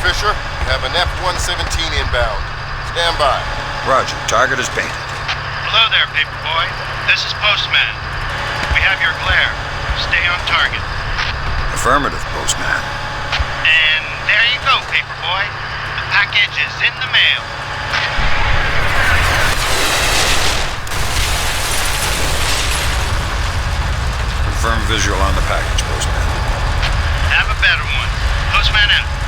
Fisher, you have an F-117 inbound. Stand by. Roger. Target is painted. Hello there, Paperboy. This is Postman. We have your glare. Stay on target. Affirmative, Postman. And there you go, Paperboy. The package is in the mail. Confirm visual on the package, Postman. Have a better one. Postman out.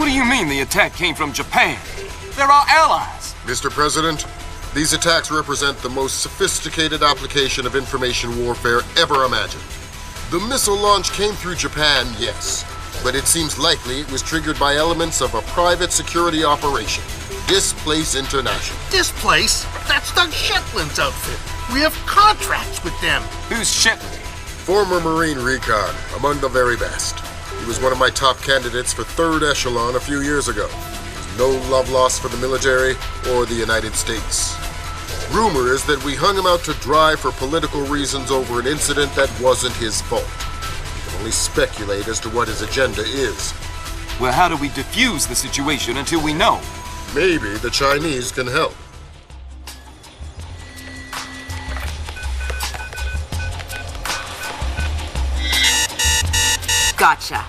What do you mean the attack came from Japan? They're our allies. Mr. President, these attacks represent the most sophisticated application of information warfare ever imagined. The missile launch came through Japan, yes, but it seems likely it was triggered by elements of a private security operation, Displace International. Displace? That's Doug Shetland's outfit. We have contracts with them. Who's Shetland? Former Marine Recon, among the very best. He was one of my top candidates for 3rd Echelon a few years ago. No love lost for the military or the United States. Rumor is that we hung him out to dry for political reasons over an incident that wasn't his fault. We can only speculate as to what his agenda is. Well, how do we defuse the situation until we know? Maybe the Chinese can help. Gotcha.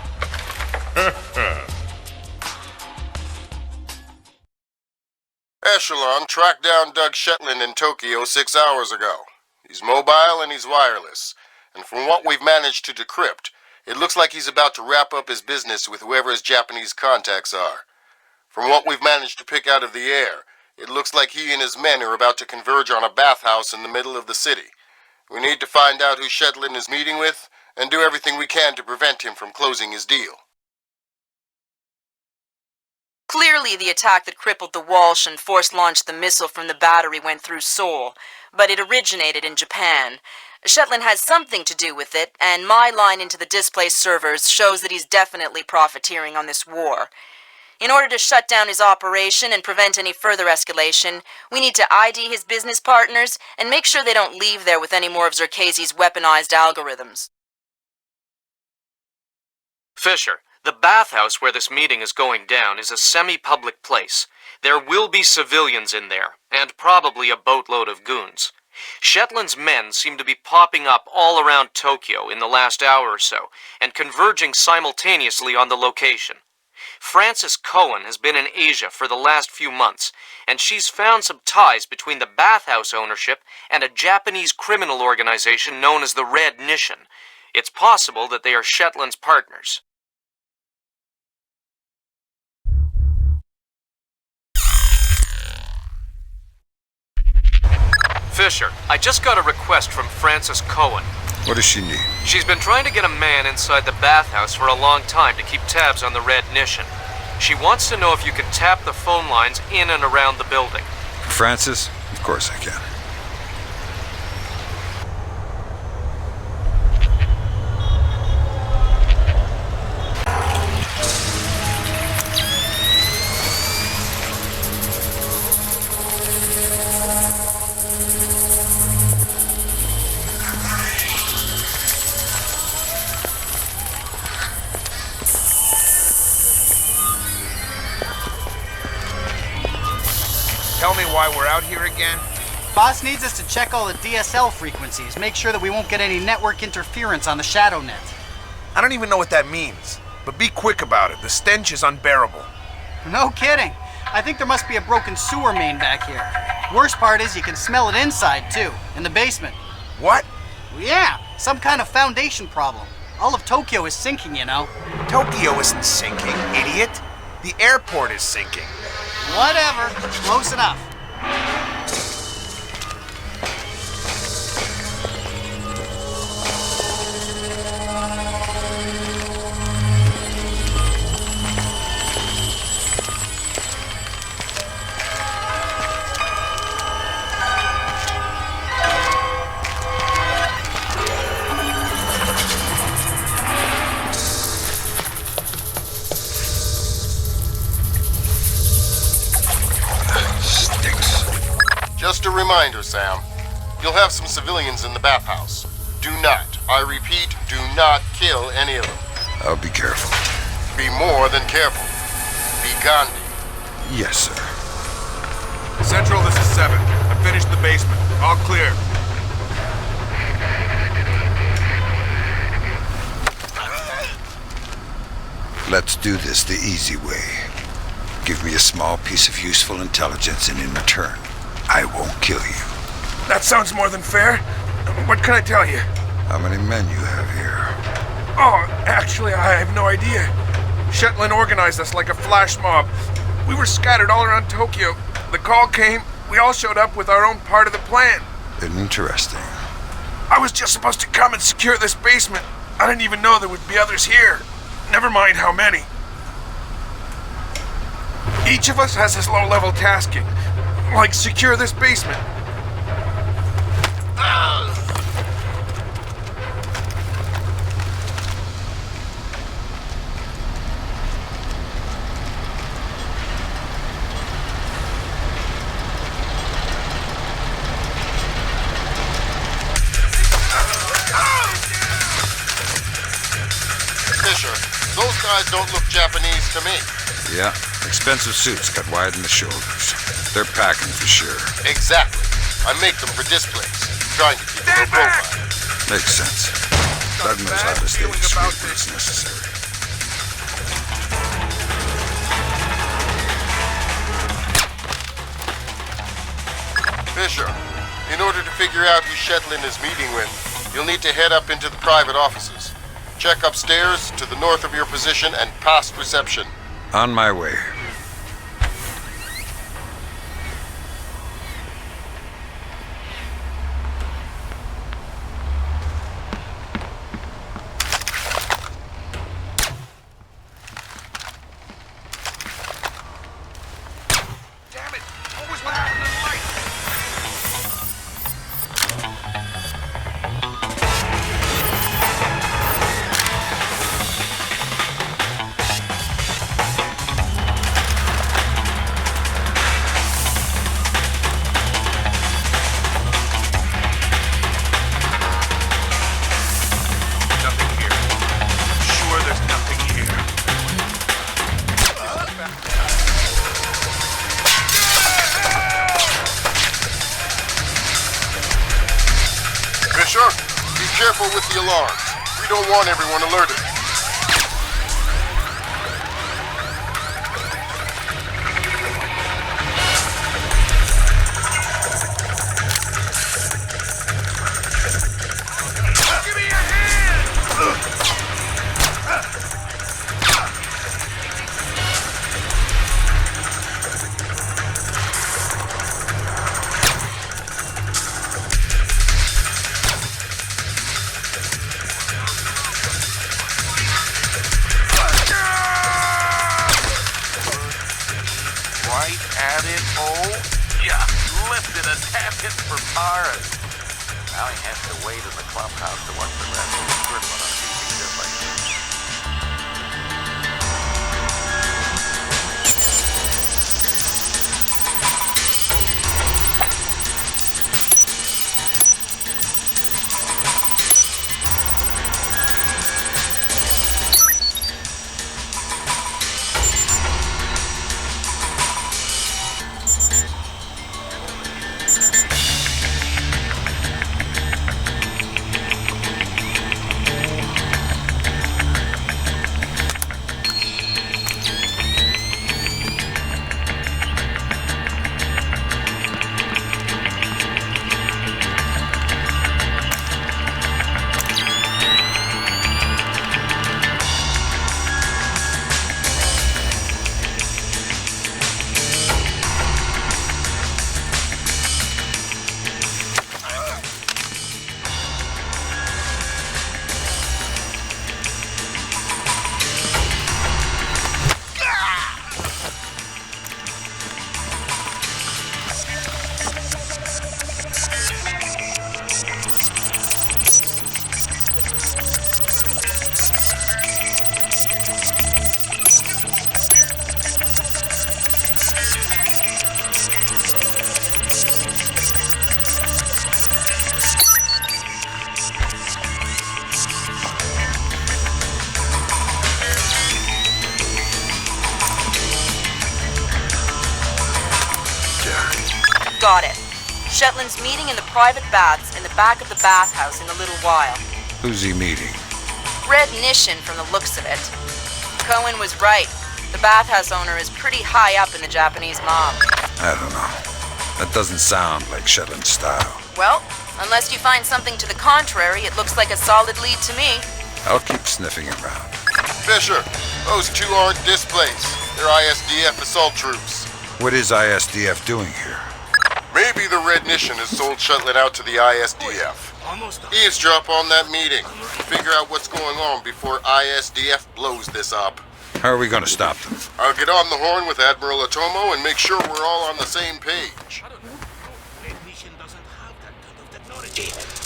Echelon tracked down Doug Shetland in Tokyo 6 hours ago. He's mobile and he's wireless. And from what we've managed to decrypt, it looks like he's about to wrap up his business with whoever his Japanese contacts are. From what we've managed to pick out of the air, it looks like he and his men are about to converge on a bathhouse in the middle of the city. We need to find out who Shetland is meeting with and do everything we can to prevent him from closing his deal. Clearly, the attack that crippled the Walsh and force-launched the missile from the battery went through Seoul, but it originated in Japan. Shetland has something to do with it, and my line into the displaced servers shows that he's definitely profiteering on this war. In order to shut down his operation and prevent any further escalation, we need to ID his business partners and make sure they don't leave there with any more of Zerkezi's weaponized algorithms. Fisher, the bathhouse where this meeting is going down is a semi-public place. There will be civilians in there, and probably a boatload of goons. Shetland's men seem to be popping up all around Tokyo in the last hour or so, and converging simultaneously on the location. Frances Cohen has been in Asia for the last few months, and she's found some ties between the bathhouse ownership and a Japanese criminal organization known as the Red Nation. It's possible that they are Shetland's partners. Fisher, I just got a request from Frances Cohen. What does she need? She's been trying to get a man inside the bathhouse for a long time to keep tabs on the Red Nation. She wants to know if you can tap the phone lines in and around the building. For Francis? Of course I can. Tell me why we're out here again? Boss needs us to check all the DSL frequencies, make sure that we won't get any network interference on the shadow net. I don't even know what that means, but be quick about it. The stench is unbearable. No kidding. I think there must be a broken sewer main back here. Worst part is you can smell it inside, too, in the basement. What? Yeah, some kind of foundation problem. All of Tokyo is sinking, you know. Tokyo isn't sinking, idiot. The airport is sinking. Whatever. Close enough. Just a reminder, Sam. You'll have some civilians in the bathhouse. Do not, I repeat, do not kill any of them. I'll be careful. Be more than careful. Be Gandhi. Yes, sir. Central, this is 7. I finished the basement. All clear. Let's do this the easy way. Give me a small piece of useful intelligence, and in return, I won't kill you. That sounds more than fair. What can I tell you? How many men you have here? Oh, actually, I have no idea. Shetland organized us like a flash mob. We were scattered all around Tokyo. The call came, we all showed up with our own part of the plan. Interesting. I was just supposed to come and secure this basement. I didn't even know there would be others here. Never mind how many. Each of us has his low-level tasking, like secure this basement. Those guys don't look Japanese to me. Yeah, expensive suits cut wide in the shoulders. They're packing for sure. Exactly. I make them for displays, trying to keep a low profile. Makes sense. Doug knows how to stay discreet when it's necessary. Fisher, in order to figure out who Shetland is meeting with, you'll need to head up into the private offices. Check upstairs, to the north of your position, and past reception. On my way. Damn it! What was what happened to the light? Careful with the alarms. We don't want everyone alerted. Give me your hand! Right at it, oh? Yeah, lifted a tap-hit for Paris. Now he has to wait in the clubhouse to watch the rest of the tournament on TV just like this. Got it. Shetland's meeting in the private baths in the back of the bathhouse in a little while. Who's he meeting? Red Nishin from the looks of it. Cohen was right. The bathhouse owner is pretty high up in the Japanese mob. I don't know. That doesn't sound like Shetland style. Well, unless you find something to the contrary, it looks like a solid lead to me. I'll keep sniffing around. Fisher, those two aren't displaced. They're ISDF assault troops. What is ISDF doing here? Maybe the Red Nation has sold Shetland out to the ISDF. Eavesdrop on that meeting. Figure out what's going on before ISDF blows this up. How are we going to stop them? I'll get on the horn with Admiral Otomo and make sure we're all on the same page.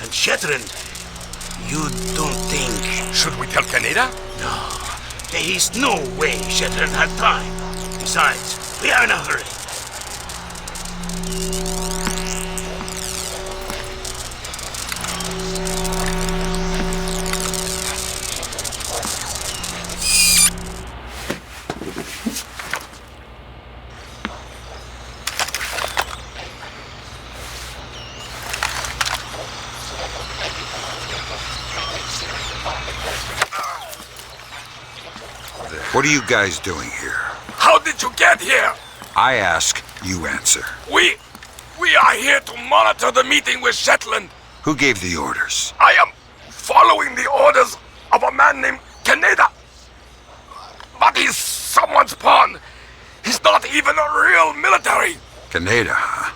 And Shetland, you don't think... Should we tell Canada? No. There is no way Shetland had time. Besides, we are in a hurry. What are you guys doing here? How did you get here? I ask, you answer. We are here to monitor the meeting with Shetland. Who gave the orders? I am following the orders of a man named Canada. But he's someone's pawn. He's not even a real military. Canada, huh?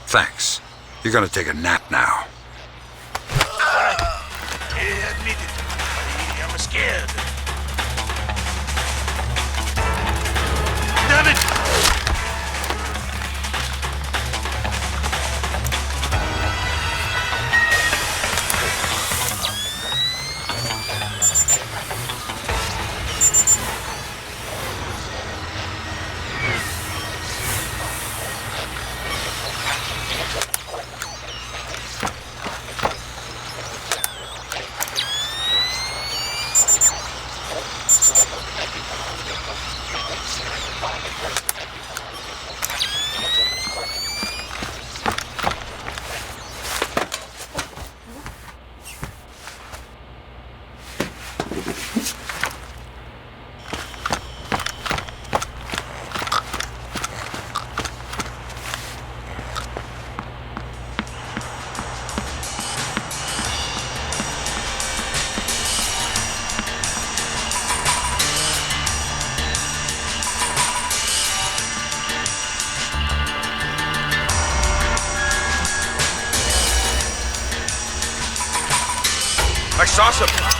Thanks. You're gonna take a nap now. Admit it. I'm scared. Damn it! I saw something.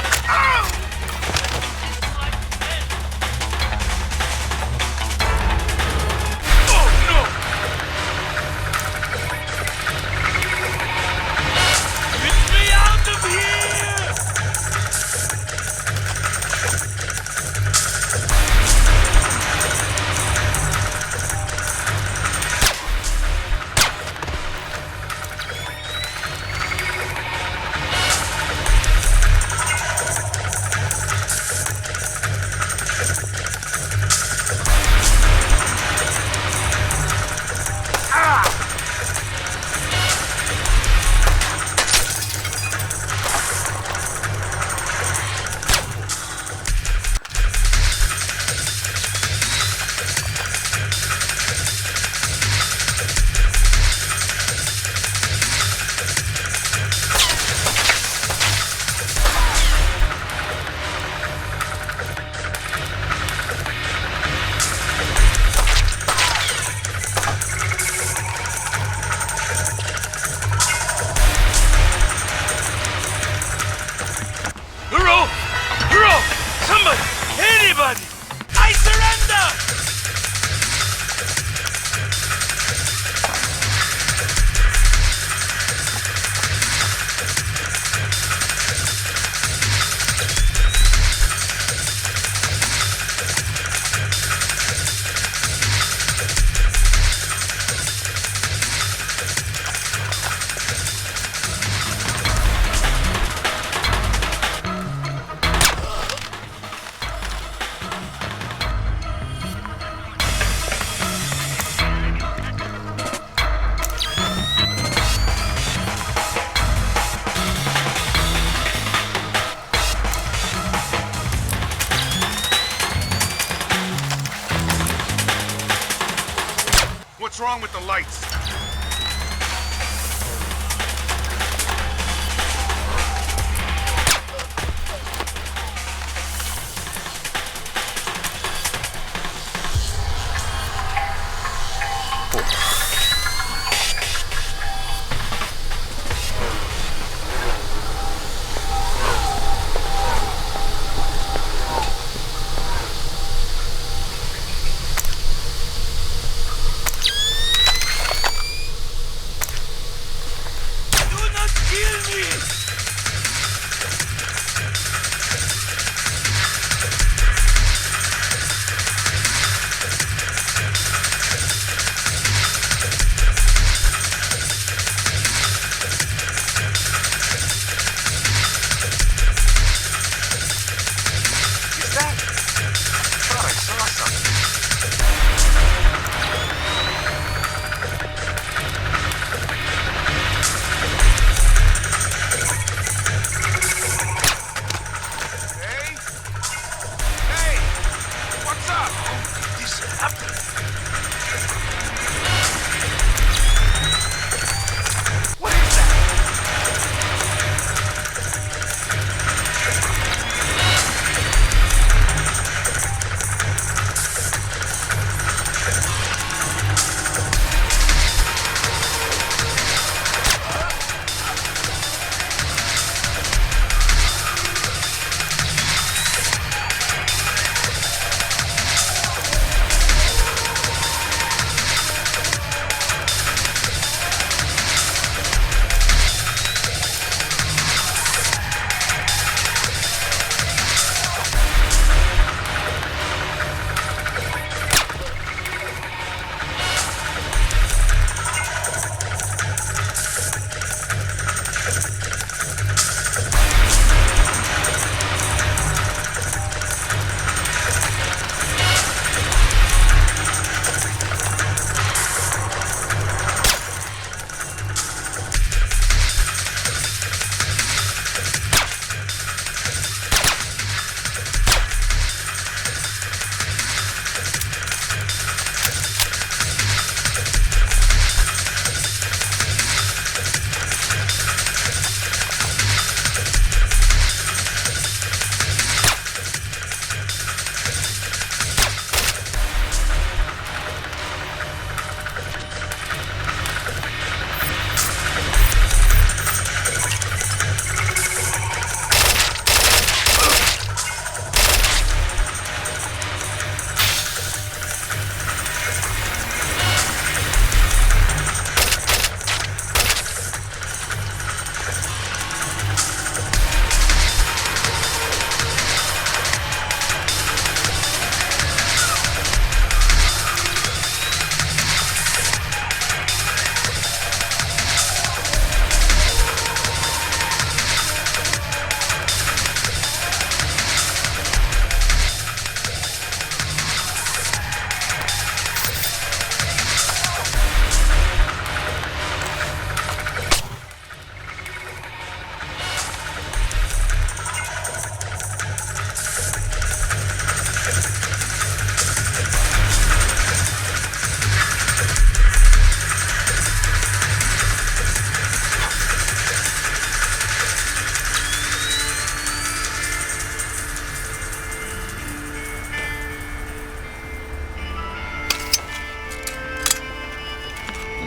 What's wrong with the lights?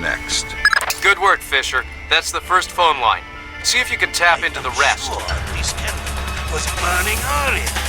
Next. Good work, Fisher. That's the first phone line. See if you can tap into the rest. Sure, this candle was burning earlier.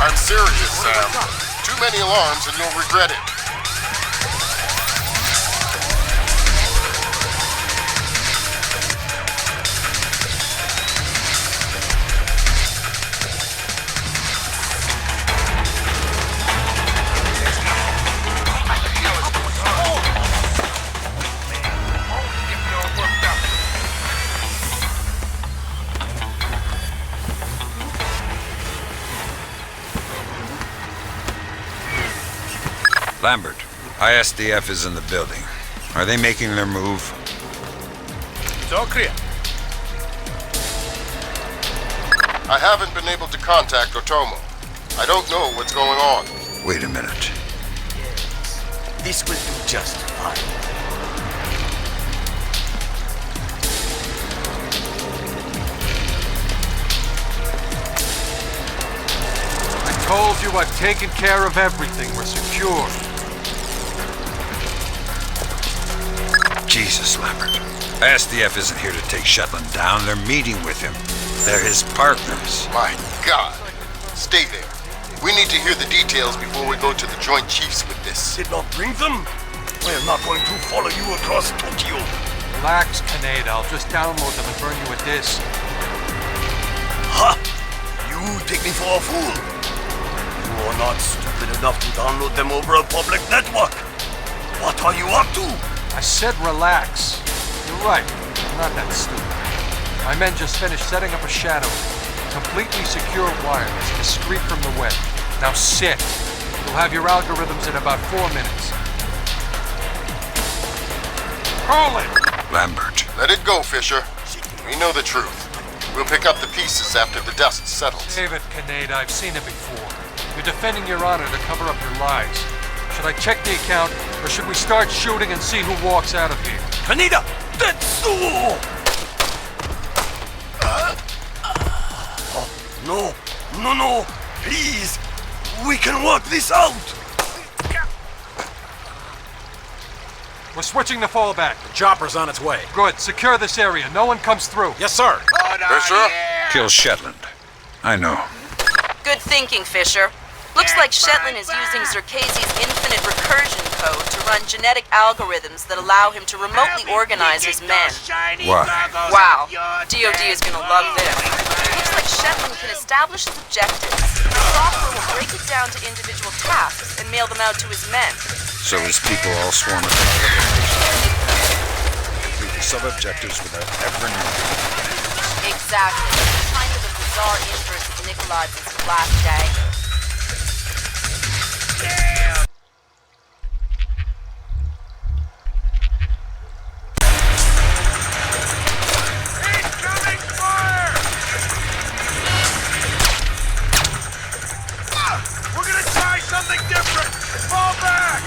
I'm serious, Sam. Too many alarms and you'll regret it. Lambert, ISDF is in the building. Are they making their move? It's all clear. I haven't been able to contact Otomo. I don't know what's going on. Wait a minute. This will do just fine. I told you I've taken care of everything. We're secure. Jesus, Lambert. ISDF isn't here to take Shetland down. They're meeting with him. They're his partners. My God. Stay there. We need to hear the details before we go to the Joint Chiefs with this. Did not bring them? I am not going to follow you across Tokyo. Relax, Kaneda. I'll just download them and burn you a disc. Ha! You take me for a fool. You are not stupid enough to download them over a public network. What are you up to? I said relax. You're right. I'm not that stupid. My men just finished setting up a shadow. Completely secure wireless, discreet from the web. Now sit. You'll have your algorithms in about 4 minutes. Call it! Lambert. Let it go, Fisher. We know the truth. We'll pick up the pieces after the dust settles. David Kaneda, I've seen it before. You're defending your honor to cover up your lies. Should I check the account, or should we start shooting and see who walks out of here? Kaneda! Tetsuo! No, no, no, please. We can work this out. We're switching the fallback. The chopper's on its way. Good. Secure this area. No one comes through. Yes, sir. Fisher? Kill Shetland. I know. Good thinking, Fisher. Looks like Shetland is using Zerkasi's infinite recursion code to run genetic algorithms that allow him to remotely organize his men. Why? Wow. DOD is gonna love this. Looks like Shetland can establish his objectives. The software will break it down to individual tasks and mail them out to his men. So his people all swarm at the location. Complete the sub-objectives without ever knowing. Exactly. Kind of a bizarre inverse of Nikolaev's last day. Something different! Fall back!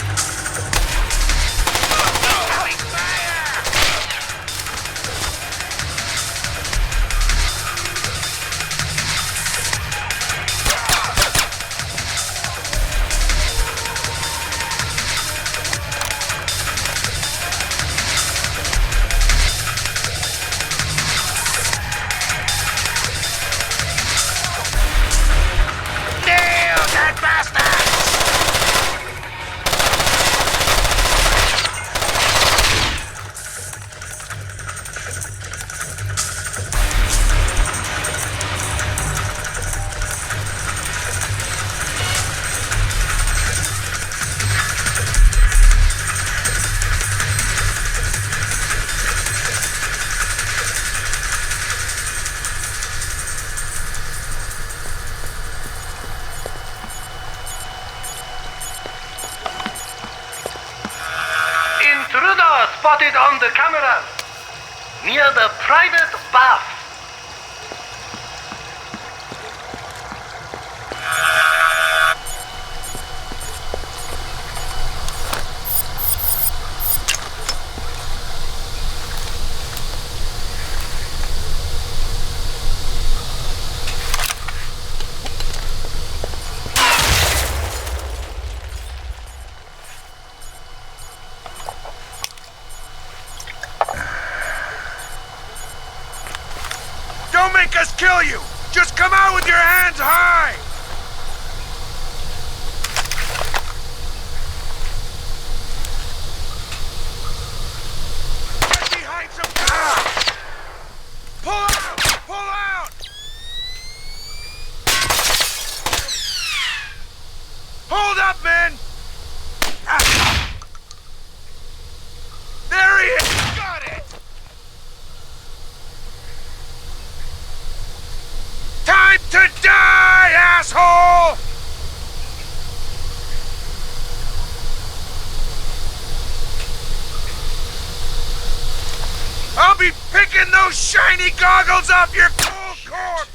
Intruder spotted on the cameras near the private bath. Don't make us kill you! Just come out with your hands high! Get behind some cover! Pull out! Pull out! Hold up, men! There he is! Got it! Time to die, taking those shiny goggles off your cold corpse!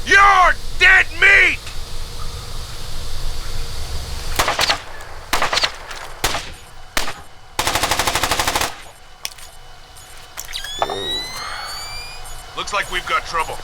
You're dead meat! Looks like we've got trouble.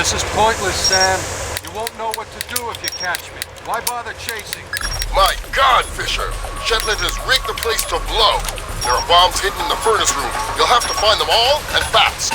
This is pointless, Sam. You won't know what to do if you catch me. Why bother chasing? My God, Fisher! Shetland has rigged the place to blow. There are bombs hidden in the furnace room. You'll have to find them all, and fast.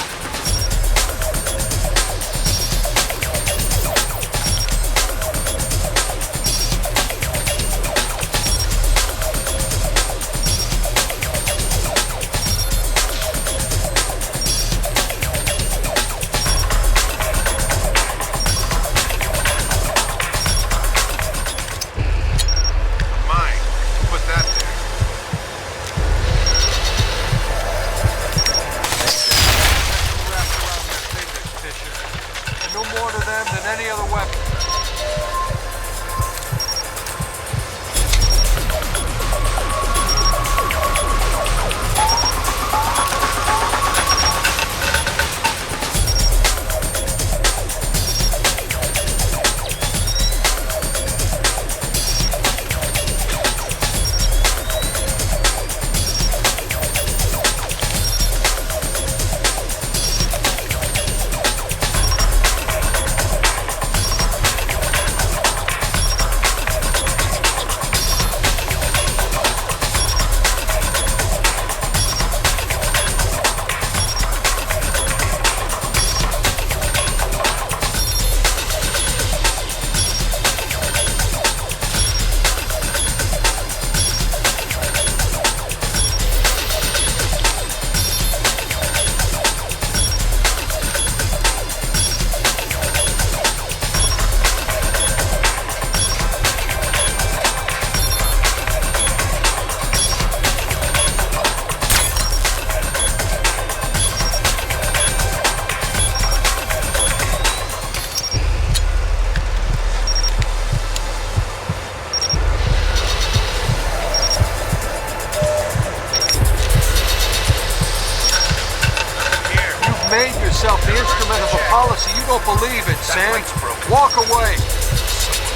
yourself the instrument of a policy you don't believe in, Sam. Walk away.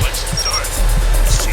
Let's start. See.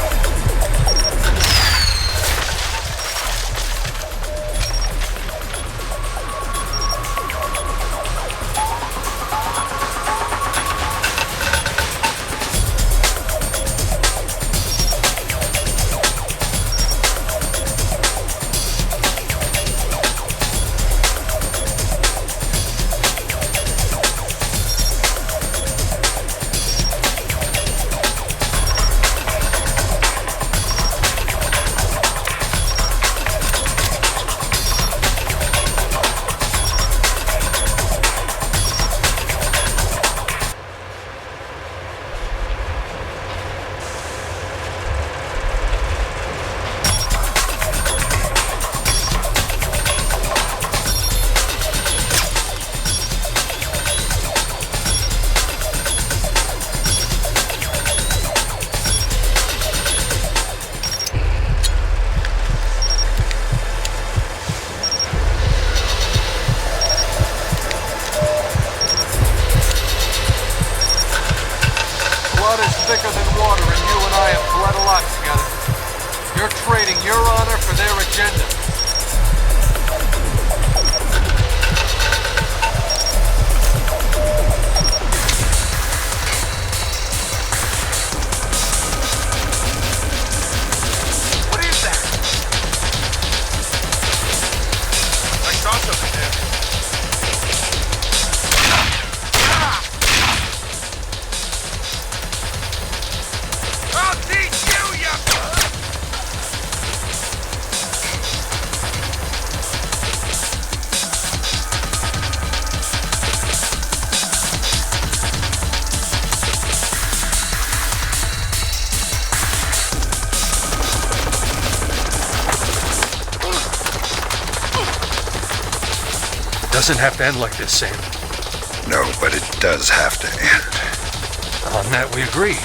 Blood is thicker than water, and you and I have bled a lot together. You're trading your honor for their agenda. doesn't have to end like this, Sam. No, but it does have to end. On that we agree.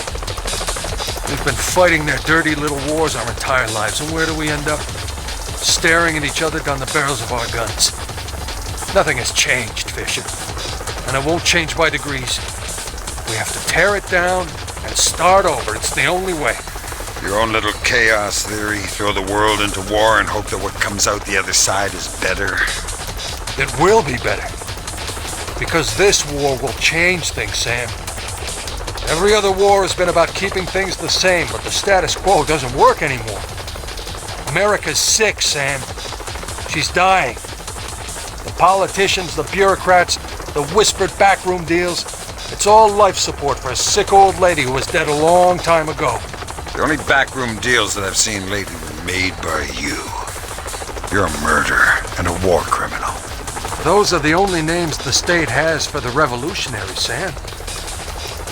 We've been fighting their dirty little wars our entire lives, and where do we end up? Staring at each other down the barrels of our guns. Nothing has changed, Fisher. And it won't change by degrees. We have to tear it down and start over. It's the only way. Your own little chaos theory, throw the world into war and hope that what comes out the other side is better. It will be better. Because this war will change things, Sam. Every other war has been about keeping things the same, but the status quo doesn't work anymore. America's sick, Sam. She's dying. The politicians, the bureaucrats, the whispered backroom deals, it's all life support for a sick old lady who was dead a long time ago. The only backroom deals that I've seen lately were made by you. You're a murderer and a war criminal. Those are the only names the state has for the revolutionaries, Sam.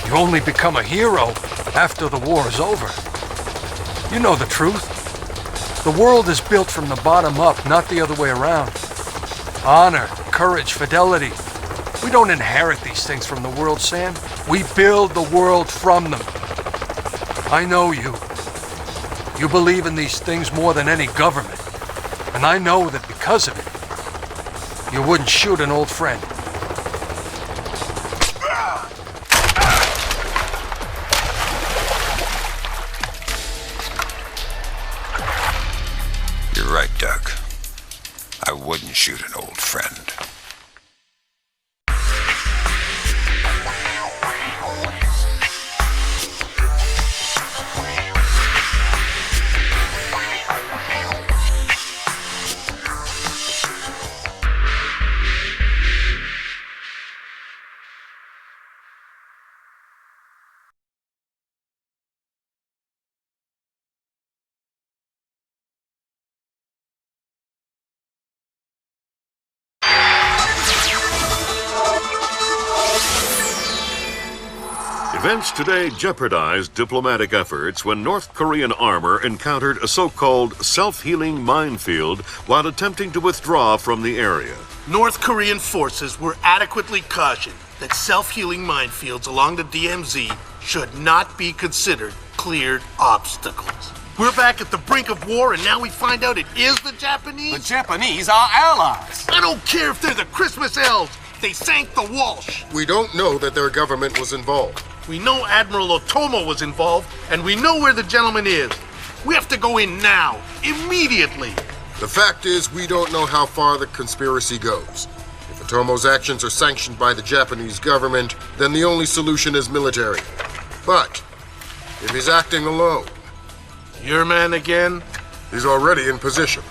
You only become a hero after the war is over. You know the truth. The world is built from the bottom up, not the other way around. Honor, courage, fidelity. We don't inherit these things from the world, Sam. We build the world from them. I know you. You believe in these things more than any government. And I know that because of it, you wouldn't shoot an old friend. You're right, Doug. I wouldn't shoot an old friend. Events today jeopardized diplomatic efforts when North Korean armor encountered a so-called self-healing minefield while attempting to withdraw from the area. North Korean forces were adequately cautioned that self-healing minefields along the DMZ should not be considered cleared obstacles. We're back at the brink of war, and now we find out it is the Japanese? The Japanese are allies. I don't care if they're the Christmas elves. They sank the Walsh. We don't know that their government was involved. We know Admiral Otomo was involved, and we know where the gentleman is. We have to go in now, immediately. The fact is, we don't know how far the conspiracy goes. If Otomo's actions are sanctioned by the Japanese government, then the only solution is military. But if he's acting alone... Your man again? He's already in position.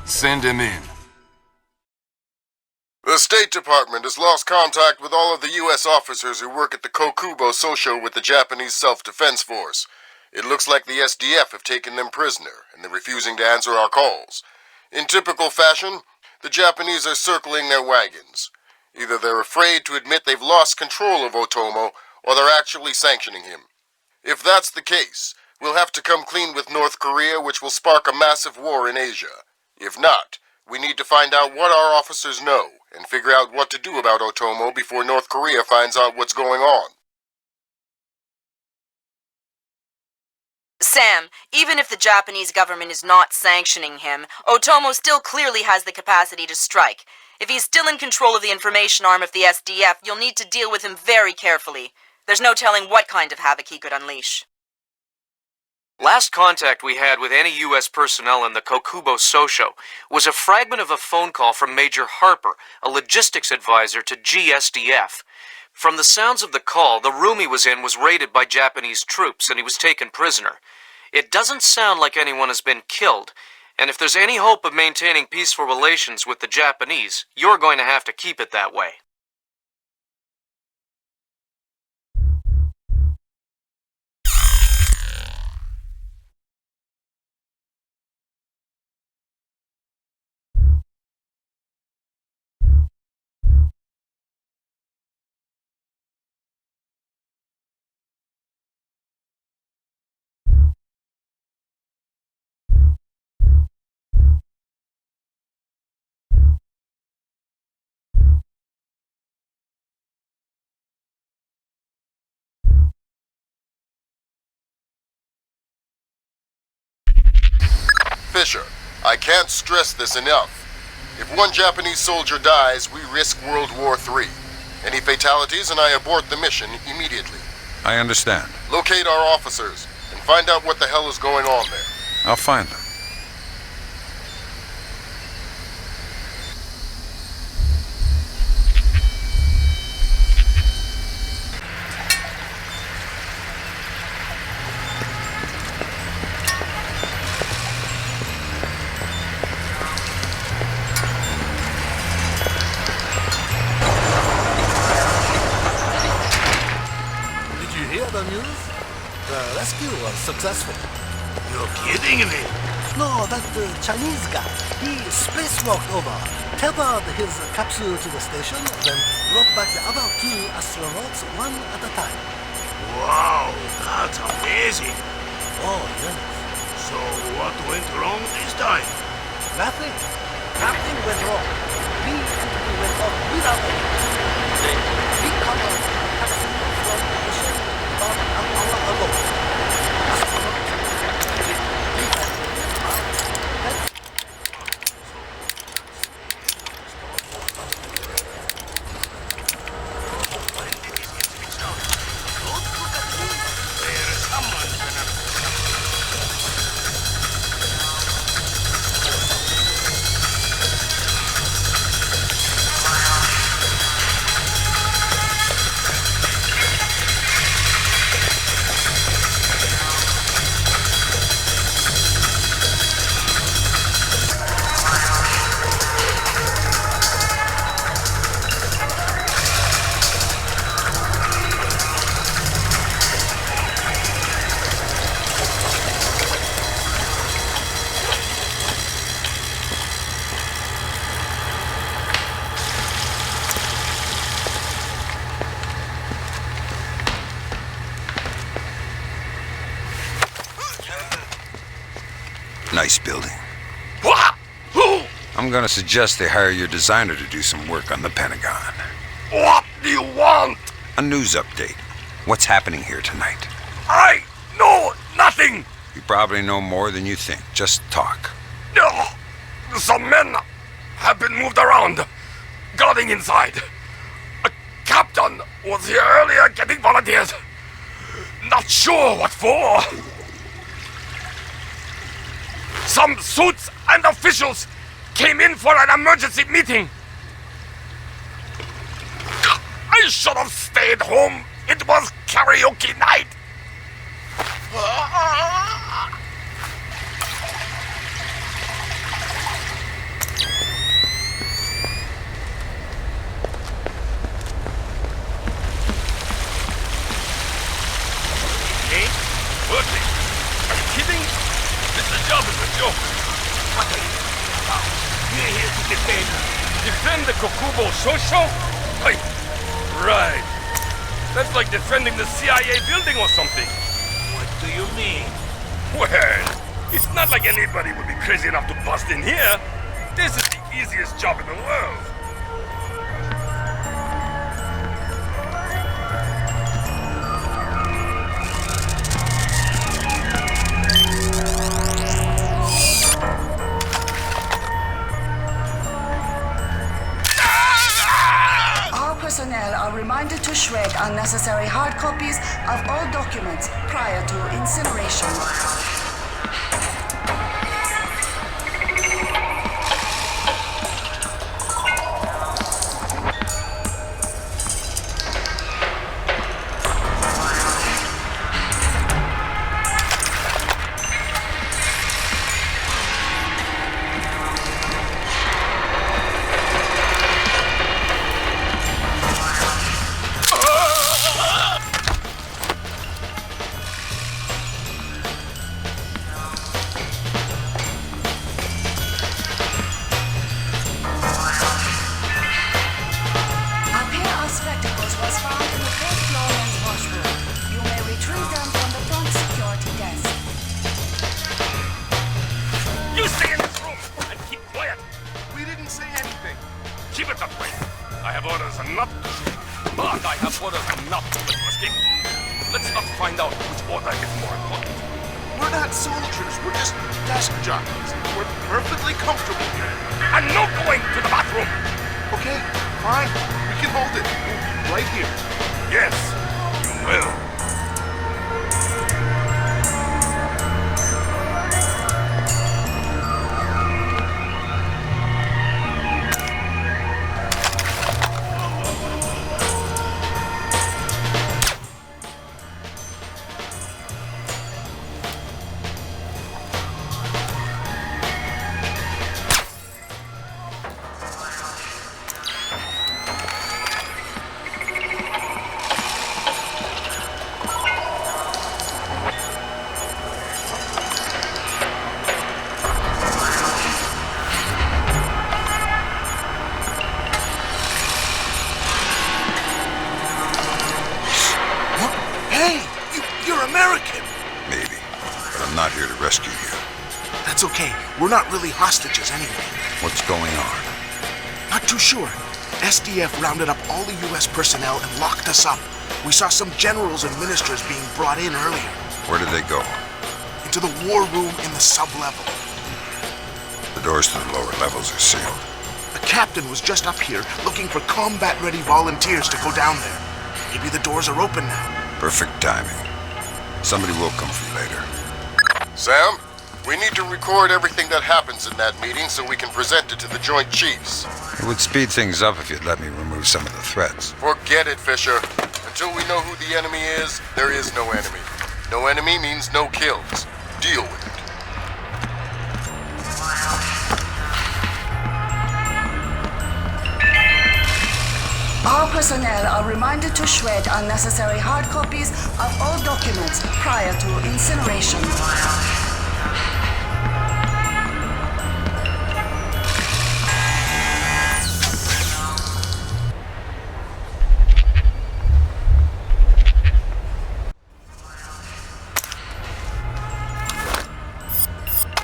Send him in. The State Department has lost contact with all of the U.S. officers who work at the Kokubo Sosho with the Japanese Self-Defense Force. It looks like the SDF have taken them prisoner, and they're refusing to answer our calls. In typical fashion, the Japanese are circling their wagons. Either they're afraid to admit they've lost control of Otomo, or they're actually sanctioning him. If that's the case, we'll have to come clean with North Korea, which will spark a massive war in Asia. If not, we need to find out what our officers know, and figure out what to do about Otomo before North Korea finds out what's going on. Sam, even if the Japanese government is not sanctioning him, Otomo still clearly has the capacity to strike. If he's still in control of the information arm of the SDF, you'll need to deal with him very carefully. There's no telling what kind of havoc he could unleash. Last contact we had with any U.S. personnel in the Kokubo Sosho was a fragment of a phone call from Major Harper, a logistics advisor to GSDF. From the sounds of the call, the room he was in was raided by Japanese troops and he was taken prisoner. It doesn't sound like anyone has been killed, and if there's any hope of maintaining peaceful relations with the Japanese, you're going to have to keep it that way. Fisher, I can't stress this enough. If one Japanese soldier dies, we risk World War III. Any fatalities and I abort the mission immediately. I understand. Locate our officers and find out what the hell is going on there. I'll find them. The news? The rescue was successful. You're kidding me? No, that Chinese guy, he spacewalked over, tethered his capsule to the station, then brought back the other 2 astronauts one at a time. Wow, that's amazing. Oh, yes. So what went wrong this time? Nothing. Nothing went wrong. We simply went off without any. They recovered the capsule from the mission about an hour ago. Nice building. I'm gonna suggest they hire your designer to do some work on the Pentagon. What do you want? A news update. What's happening here tonight? I know nothing. You probably know more than you think. Just talk. No. Some men have been moved around, guarding inside. A captain was here earlier getting volunteers. Not sure what for. Some suits and officials came in for an emergency meeting. I should have stayed home. It was karaoke night. Ain't working. Are you kidding? This job is a joke. What are you about? We're here to defend. Defend the Kokubo Shosho? Right. That's like defending the CIA building or something. What do you mean? Well, it's not like anybody would be crazy enough to bust in here. This is the easiest job in the world. Personnel are reminded to shred unnecessary hard copies of all documents prior to incineration. We're not soldiers. We're just desk jockeys. We're perfectly comfortable here. I'm not going to the bathroom. Okay, fine. We can hold it. Right here. Yes, you will. That's okay. We're not really hostages anyway. What's going on? Not too sure. SDF rounded up all the U.S. personnel and locked us up. We saw some generals and ministers being brought in earlier. Where did they go? Into the war room in the sub-level. The doors to the lower levels are sealed. The captain was just up here looking for combat-ready volunteers to go down there. Maybe the doors are open now. Perfect timing. Somebody will come for you later. Sam, we need to record everything that happens in that meeting so we can present it to the Joint Chiefs. It would speed things up if you'd let me remove some of the threats. Forget it, Fisher. Until we know who the enemy is, there is no enemy. No enemy means no kills. Deal with it. All personnel are reminded to shred unnecessary hard copies of all documents prior to incineration.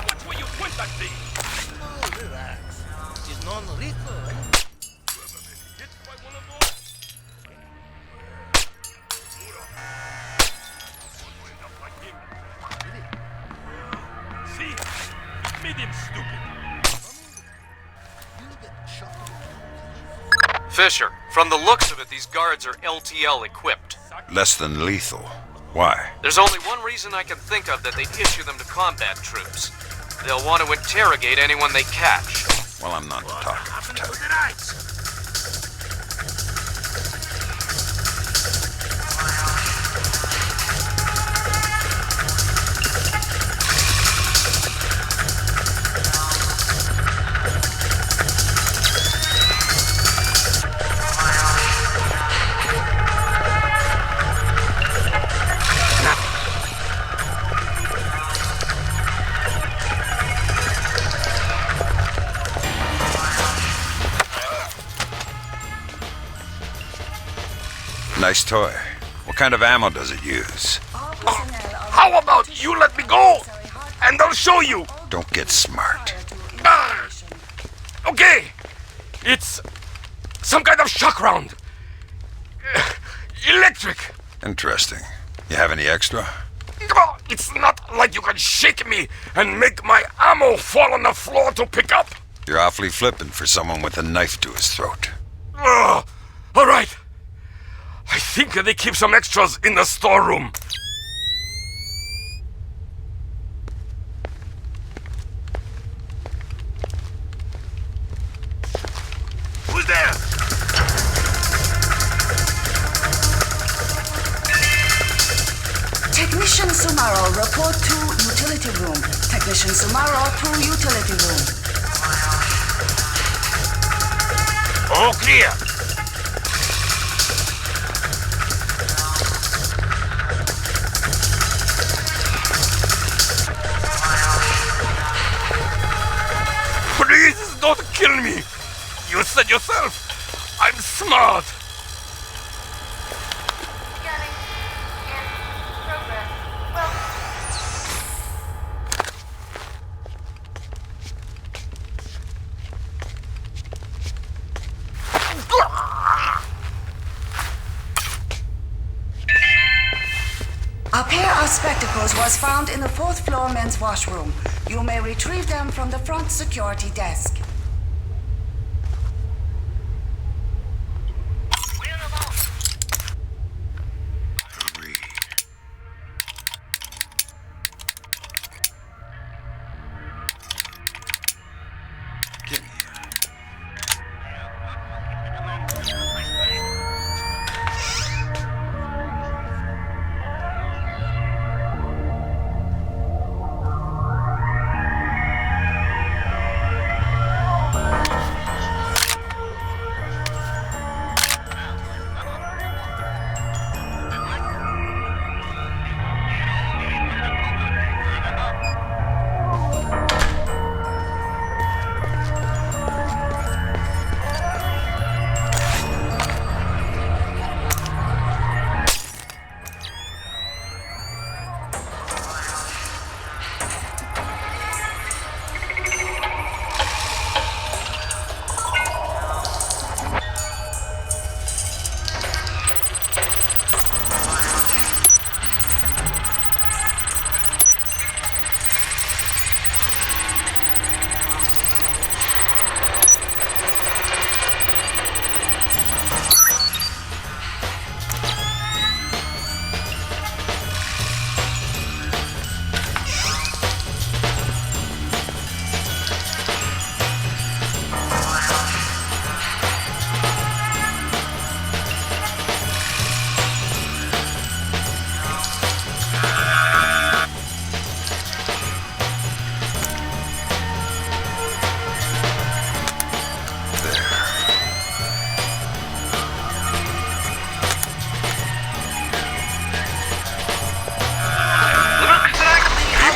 Watch where you point that thing. No, relax. It's non-lethal. See? It made him stupid. Fisher, from the looks of it, these guards are LTL equipped. Less than lethal. Why? There's only one reason I can think of that they'd issue them to combat troops. They'll want to interrogate anyone they catch. Well, I'm not the talkative type. Nice toy. What kind of ammo does it use? How about you let me go? And I'll show you. Don't get smart. Okay. It's some kind of shock round. Electric. Interesting. You have any extra? It's not like you can shake me and make my ammo fall on the floor to pick up. You're awfully flippant for someone with a knife to his throat. All right. I think they keep some extras in the storeroom. Who's there? Technician Sumaro, report to utility room. Technician Sumaro to utility room. All clear. Please don't kill me. You said yourself, I'm smart. A pair of spectacles was found in the 4th floor men's washroom. You may retrieve them from the front security desk.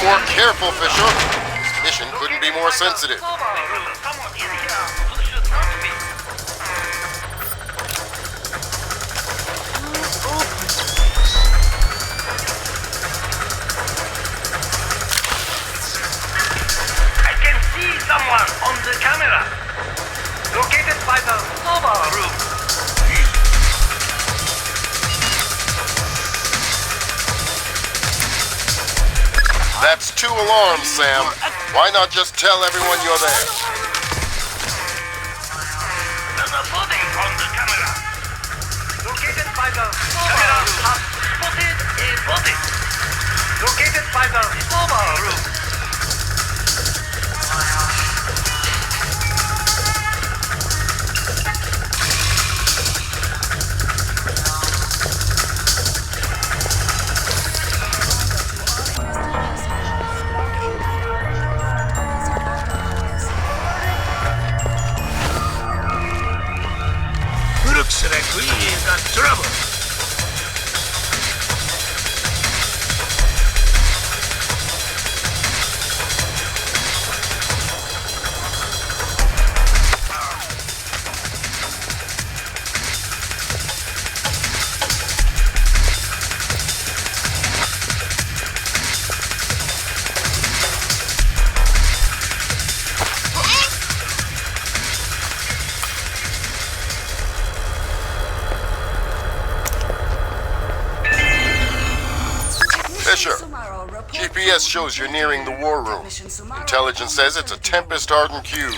More careful, Fisher. This mission couldn't be more sensitive. I can see someone on the camera. Located by the soba room. That's 2 alarms, Sam. Why not just tell everyone you're there? There's a body on the camera. Located by the camera has spotted a body. Located by the soba room. Looks like we got trouble. Fisher, GPS shows you're nearing the war room. Intelligence says it's a tempest-hardened cube.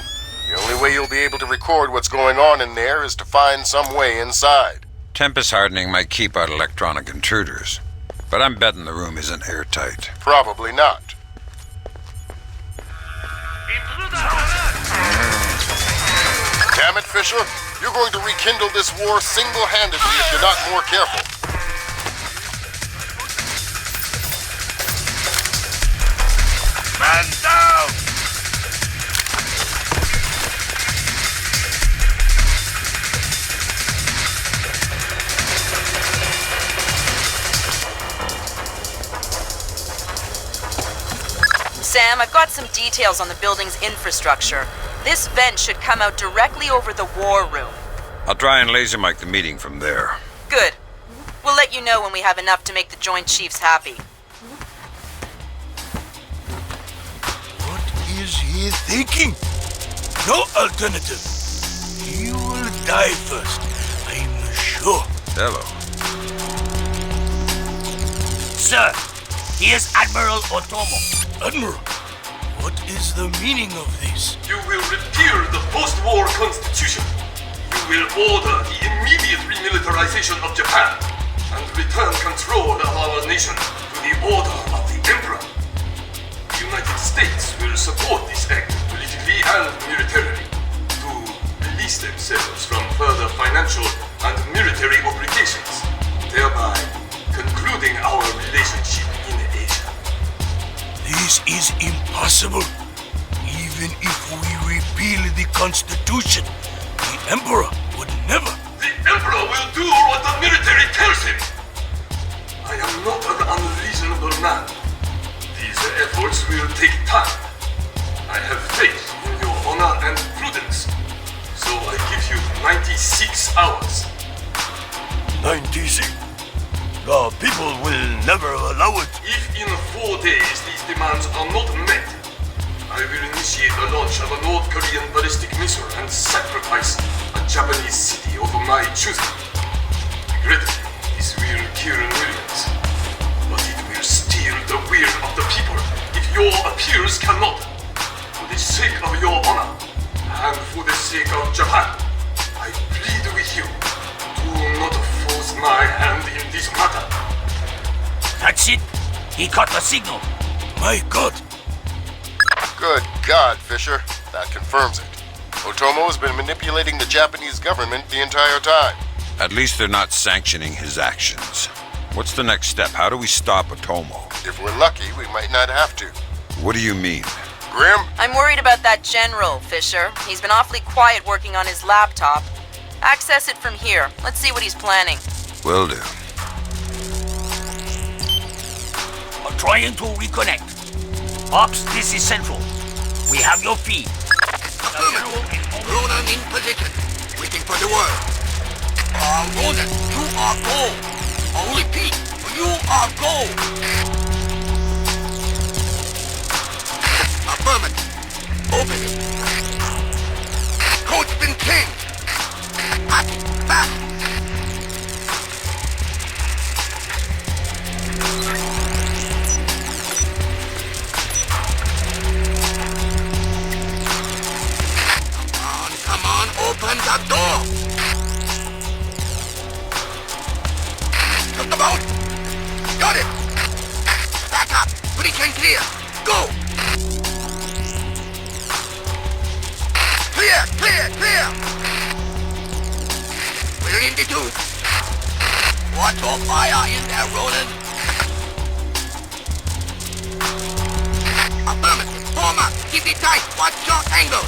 The only way you'll be able to record what's going on in there is to find some way inside. Tempest hardening might keep out electronic intruders, but I'm betting the room isn't airtight. Probably not. Damn it, Fisher. You're going to rekindle this war single-handedly if you're not more careful. Man down! Sam, I've got some details on the building's infrastructure. This vent should come out directly over the war room. I'll try and laser mic the meeting from there. Good. We'll let you know when we have enough to make the Joint Chiefs happy. What is he thinking? No alternative. He will die first, I'm sure. Hello. Sir, Here's Admiral Otomo. Admiral, what is the meaning of this? You will repeal the post-war constitution. You will order the immediate remilitarization of Japan and return control of our nation to the order of the Emperor. The United States will support this act politically and militarily to release themselves from further financial and military obligations, thereby concluding our relationship in Asia. This is impossible. Even if we repeal the Constitution, the Emperor would never. The Emperor will do what the military tells him. I am not an unreasonable man. These efforts will take time. I have faith in your honor and prudence, so I give you 96 hours. 96? The people will never allow it. If in 4 days these demands are not met, I will initiate the launch of a North Korean ballistic missile and sacrifice a Japanese city of my choosing. Regrettably, this will kill millions, but it will steal the will of the people if your appeals cannot. For the sake of your honor, and for the sake of Japan, I plead with you, do not force my hand in this matter. That's it. He caught the signal. My God. Good God, Fisher. That confirms it. Otomo has been manipulating the Japanese government the entire time. At least they're not sanctioning his actions. What's the next step? How do we stop Otomo? If we're lucky, we might not have to. What do you mean? Grim? I'm worried about that general, Fisher. He's been awfully quiet working on his laptop. Access it from here. Let's see what he's planning. Will do. I'm trying to reconnect. Ops, this is Central. We have your feed. Ronan in position. Waiting for the word. Ronan, you are go. I'll repeat. You are go. Affirmative. Open it. Code's been changed. Back. Come on, open the door. Just about. Got it. Back up. Breach and clear. Go. Clear. We're in the tooth. Watch your fire in there, Roland. Affirmative. Form up. Keep it tight. Watch your angle.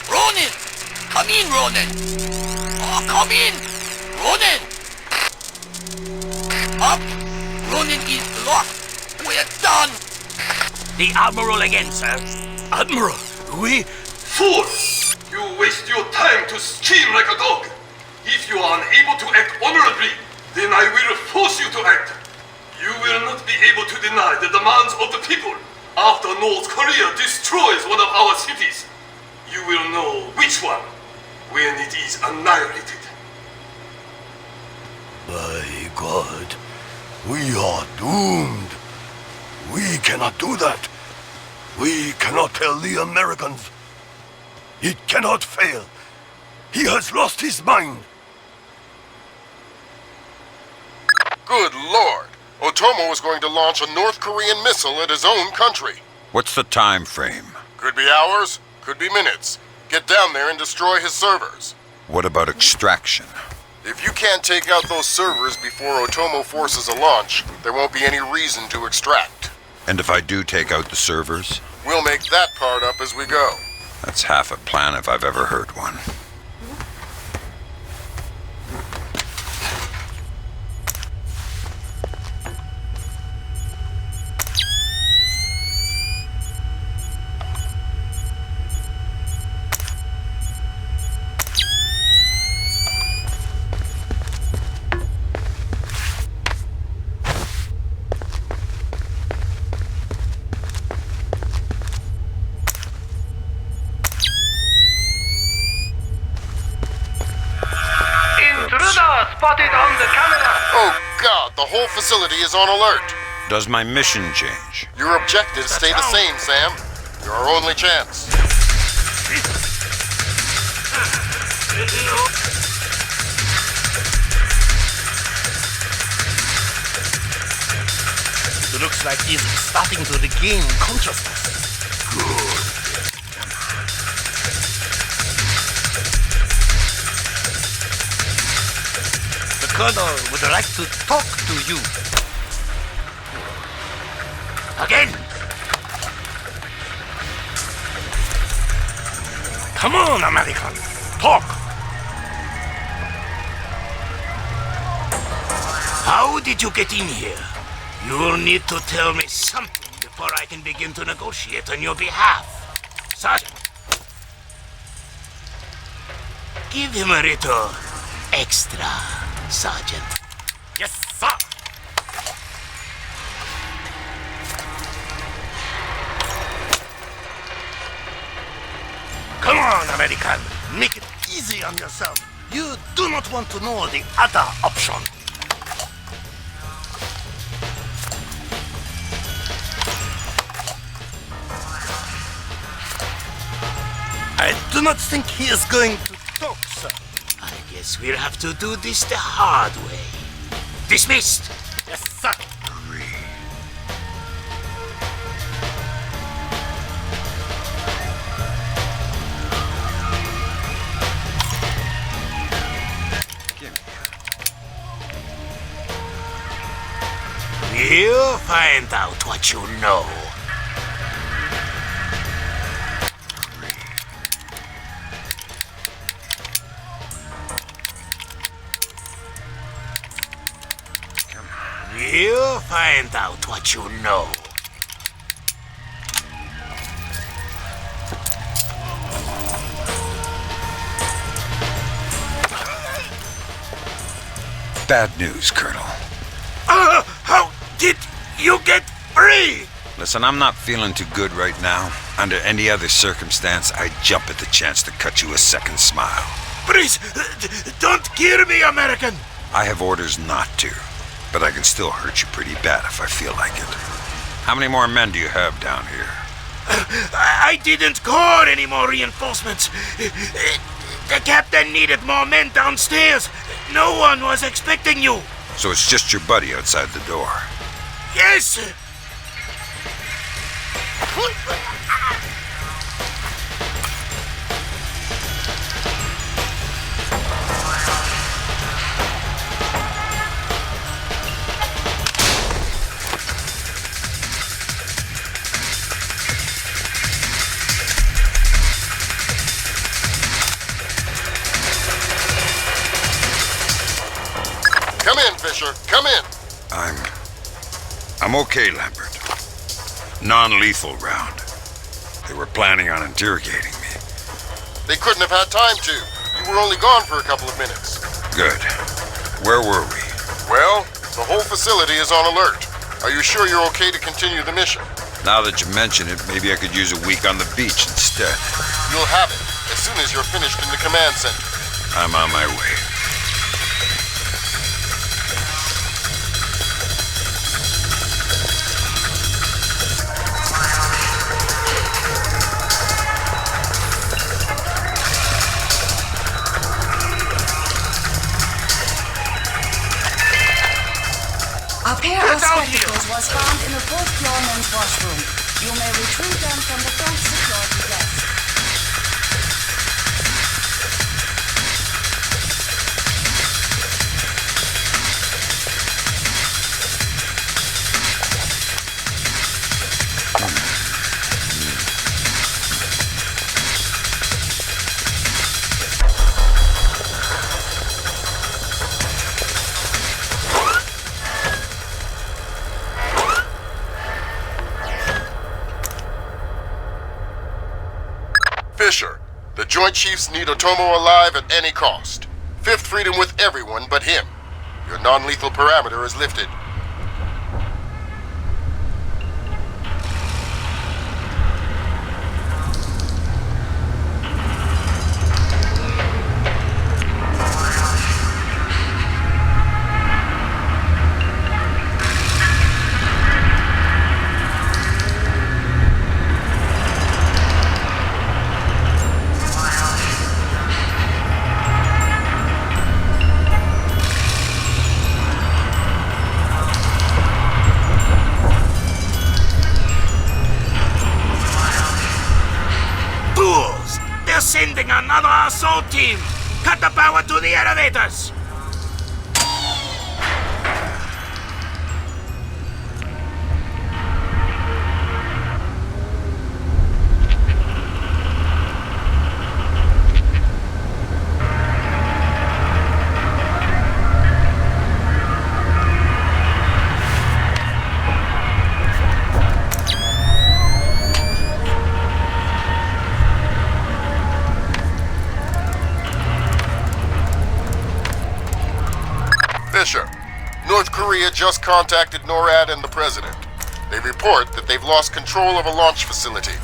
Ronin! Come in, Ronin! Oh, come in! Ronin! Up! Ronin is locked! We're done! The Admiral again, sir. Admiral, we... Fool! You waste your time to scheme like a dog. If you are unable to act honorably, then I will force you to act. You will not be able to deny the demands of the people after North Korea destroys one of our cities. You will know which one when it is annihilated. My God, we are doomed. We cannot do that. We cannot tell the Americans. It cannot fail. He has lost his mind. Good Lord! Otomo is going to launch a North Korean missile at his own country. What's the time frame? Could be hours, could be minutes. Get down there and destroy his servers. What about extraction? If you can't take out those servers before Otomo forces a launch, there won't be any reason to extract. And if I do take out the servers? We'll make that part up as we go. That's half a plan if I've ever heard one. spotted on the camera! Oh God, the whole facility is on alert. Does my mission change? Your objectives stay the same, Sam. You're our only chance. It looks like he's starting to regain consciousness. Good. The Colonel would like to talk to you. Again! Come on, American. Talk! How did you get in here? You'll need to tell me something before I can begin to negotiate on your behalf. Sergeant. Give him a little extra, Sergeant. Yes, sir! Come on, American. Make it easy on yourself. You do not want to know the other option. I do not think he is going to talk, sir. I guess we'll have to do this the hard way. Dismissed! Yes, sir. We'll find out what you know. We'll find out what you know. Bad news, Colonel. How did you get free? Listen, I'm not feeling too good right now. Under any other circumstance, I'd jump at the chance to cut you a second smile. Please, don't kill me, American. I have orders not to, but I can still hurt you pretty bad if I feel like it. How many more men do you have down here? I didn't call any more reinforcements. The captain needed more men downstairs. No one was expecting you. So it's just your buddy outside the door. Yes! Come in, Fisher. Come in. I'm okay, Lambert. Non-lethal round. They were planning on interrogating me. They couldn't have had time to. You were only gone for a couple of minutes. Good. Where were we? Well, the whole facility is on alert. Are you sure you're okay to continue the mission? Now that you mention it, maybe I could use a week on the beach instead. You'll have it as soon as you're finished in the command center. I'm on my way. A pair of spectacles was found in a fourth-floor men's washroom. You may retrieve them from the front security desk. Fisher, the Joint Chiefs need Otomo alive at any cost. Fifth freedom with everyone but him. Your non-lethal parameter is lifted. sending another assault team! Cut the power to the elevators! Fisher, North Korea just contacted NORAD and the president. They report that they've lost control of a launch facility.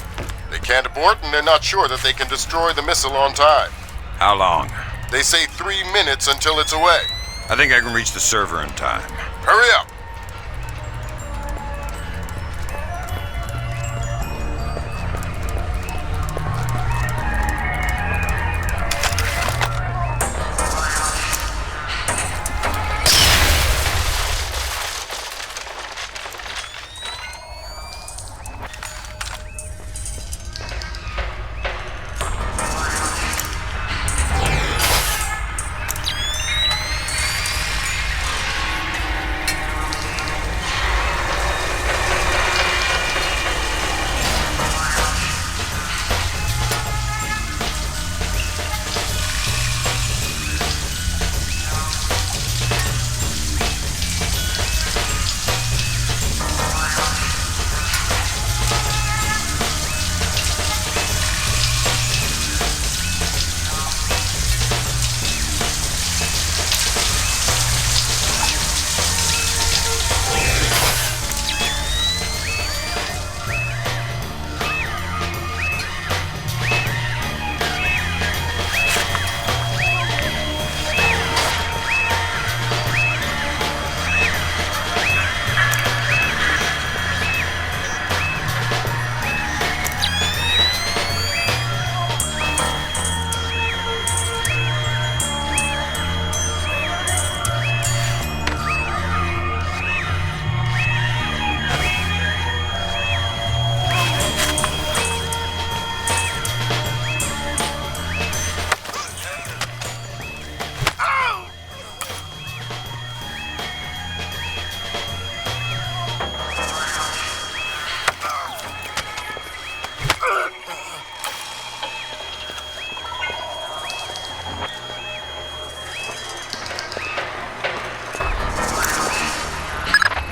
They can't abort and they're not sure that they can destroy the missile on time. How long? They say 3 minutes until it's away. I think I can reach the server in time. Hurry up!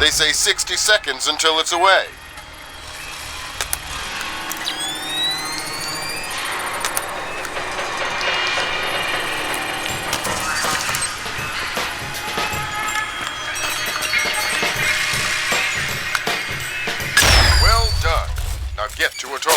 They say 60 seconds until it's away. Well done. Now get to a total.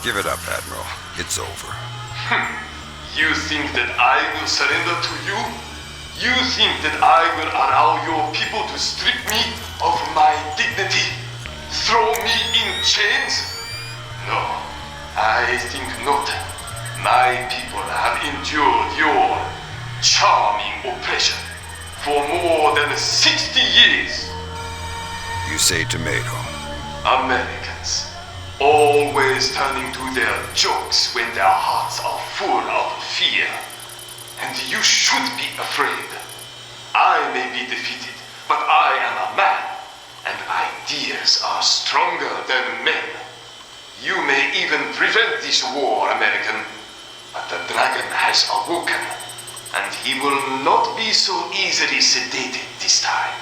Give it up, Admiral. It's over. You think that I will surrender to you? You think that I will allow your people to strip me of my dignity? Throw me in chains? No, I think not. My people have endured your charming oppression for more than 60 years. You say tomato. Americans, always turning to their jokes when their hearts are full of fear. And you should be afraid. I may be defeated, but I am a man, and ideas are stronger than men. You may even prevent this war, American, but the dragon has awoken, and he will not be so easily sedated this time.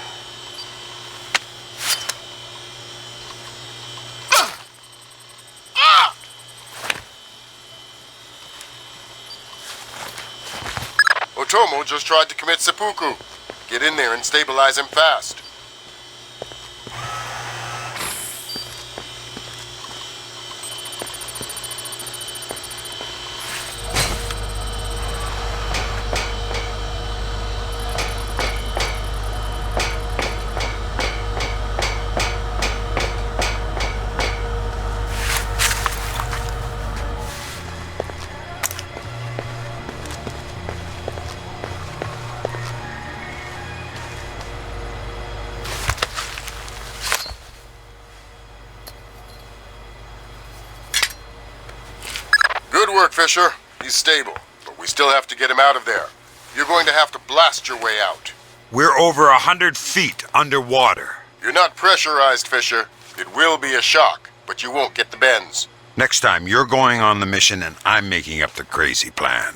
Otomo just tried to commit seppuku. Get in there and stabilize him fast. Good work, Fisher. He's stable, but we still have to get him out of there. You're going to have to blast your way out. We're over 100 feet underwater. You're not pressurized, Fisher. It will be a shock, but you won't get the bends. Next time, you're going on the mission and I'm making up the crazy plan.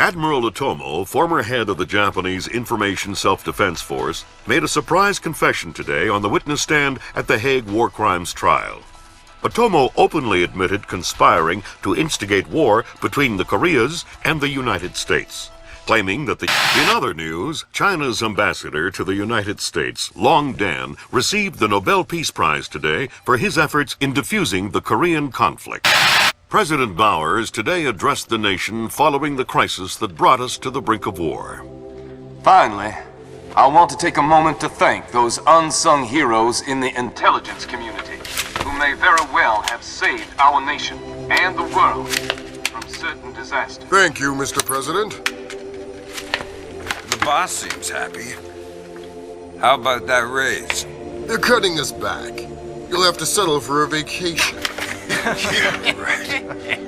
Admiral Otomo, former head of the Japanese Information Self-Defense Force, made a surprise confession today on the witness stand at the Hague War Crimes trial. Otomo openly admitted conspiring to instigate war between the Koreas and the United States, claiming that In other news, China's ambassador to the United States, Long Dan, received the Nobel Peace Prize today for his efforts in defusing the Korean conflict. President Bowers today addressed the nation following the crisis that brought us to the brink of war. Finally, I want to take a moment to thank those unsung heroes in the intelligence community who may very well have saved our nation and the world from certain disasters. Thank you, Mr. President. The boss seems happy. How about that raise? They're cutting us back. You'll have to settle for a vacation. Yeah, right.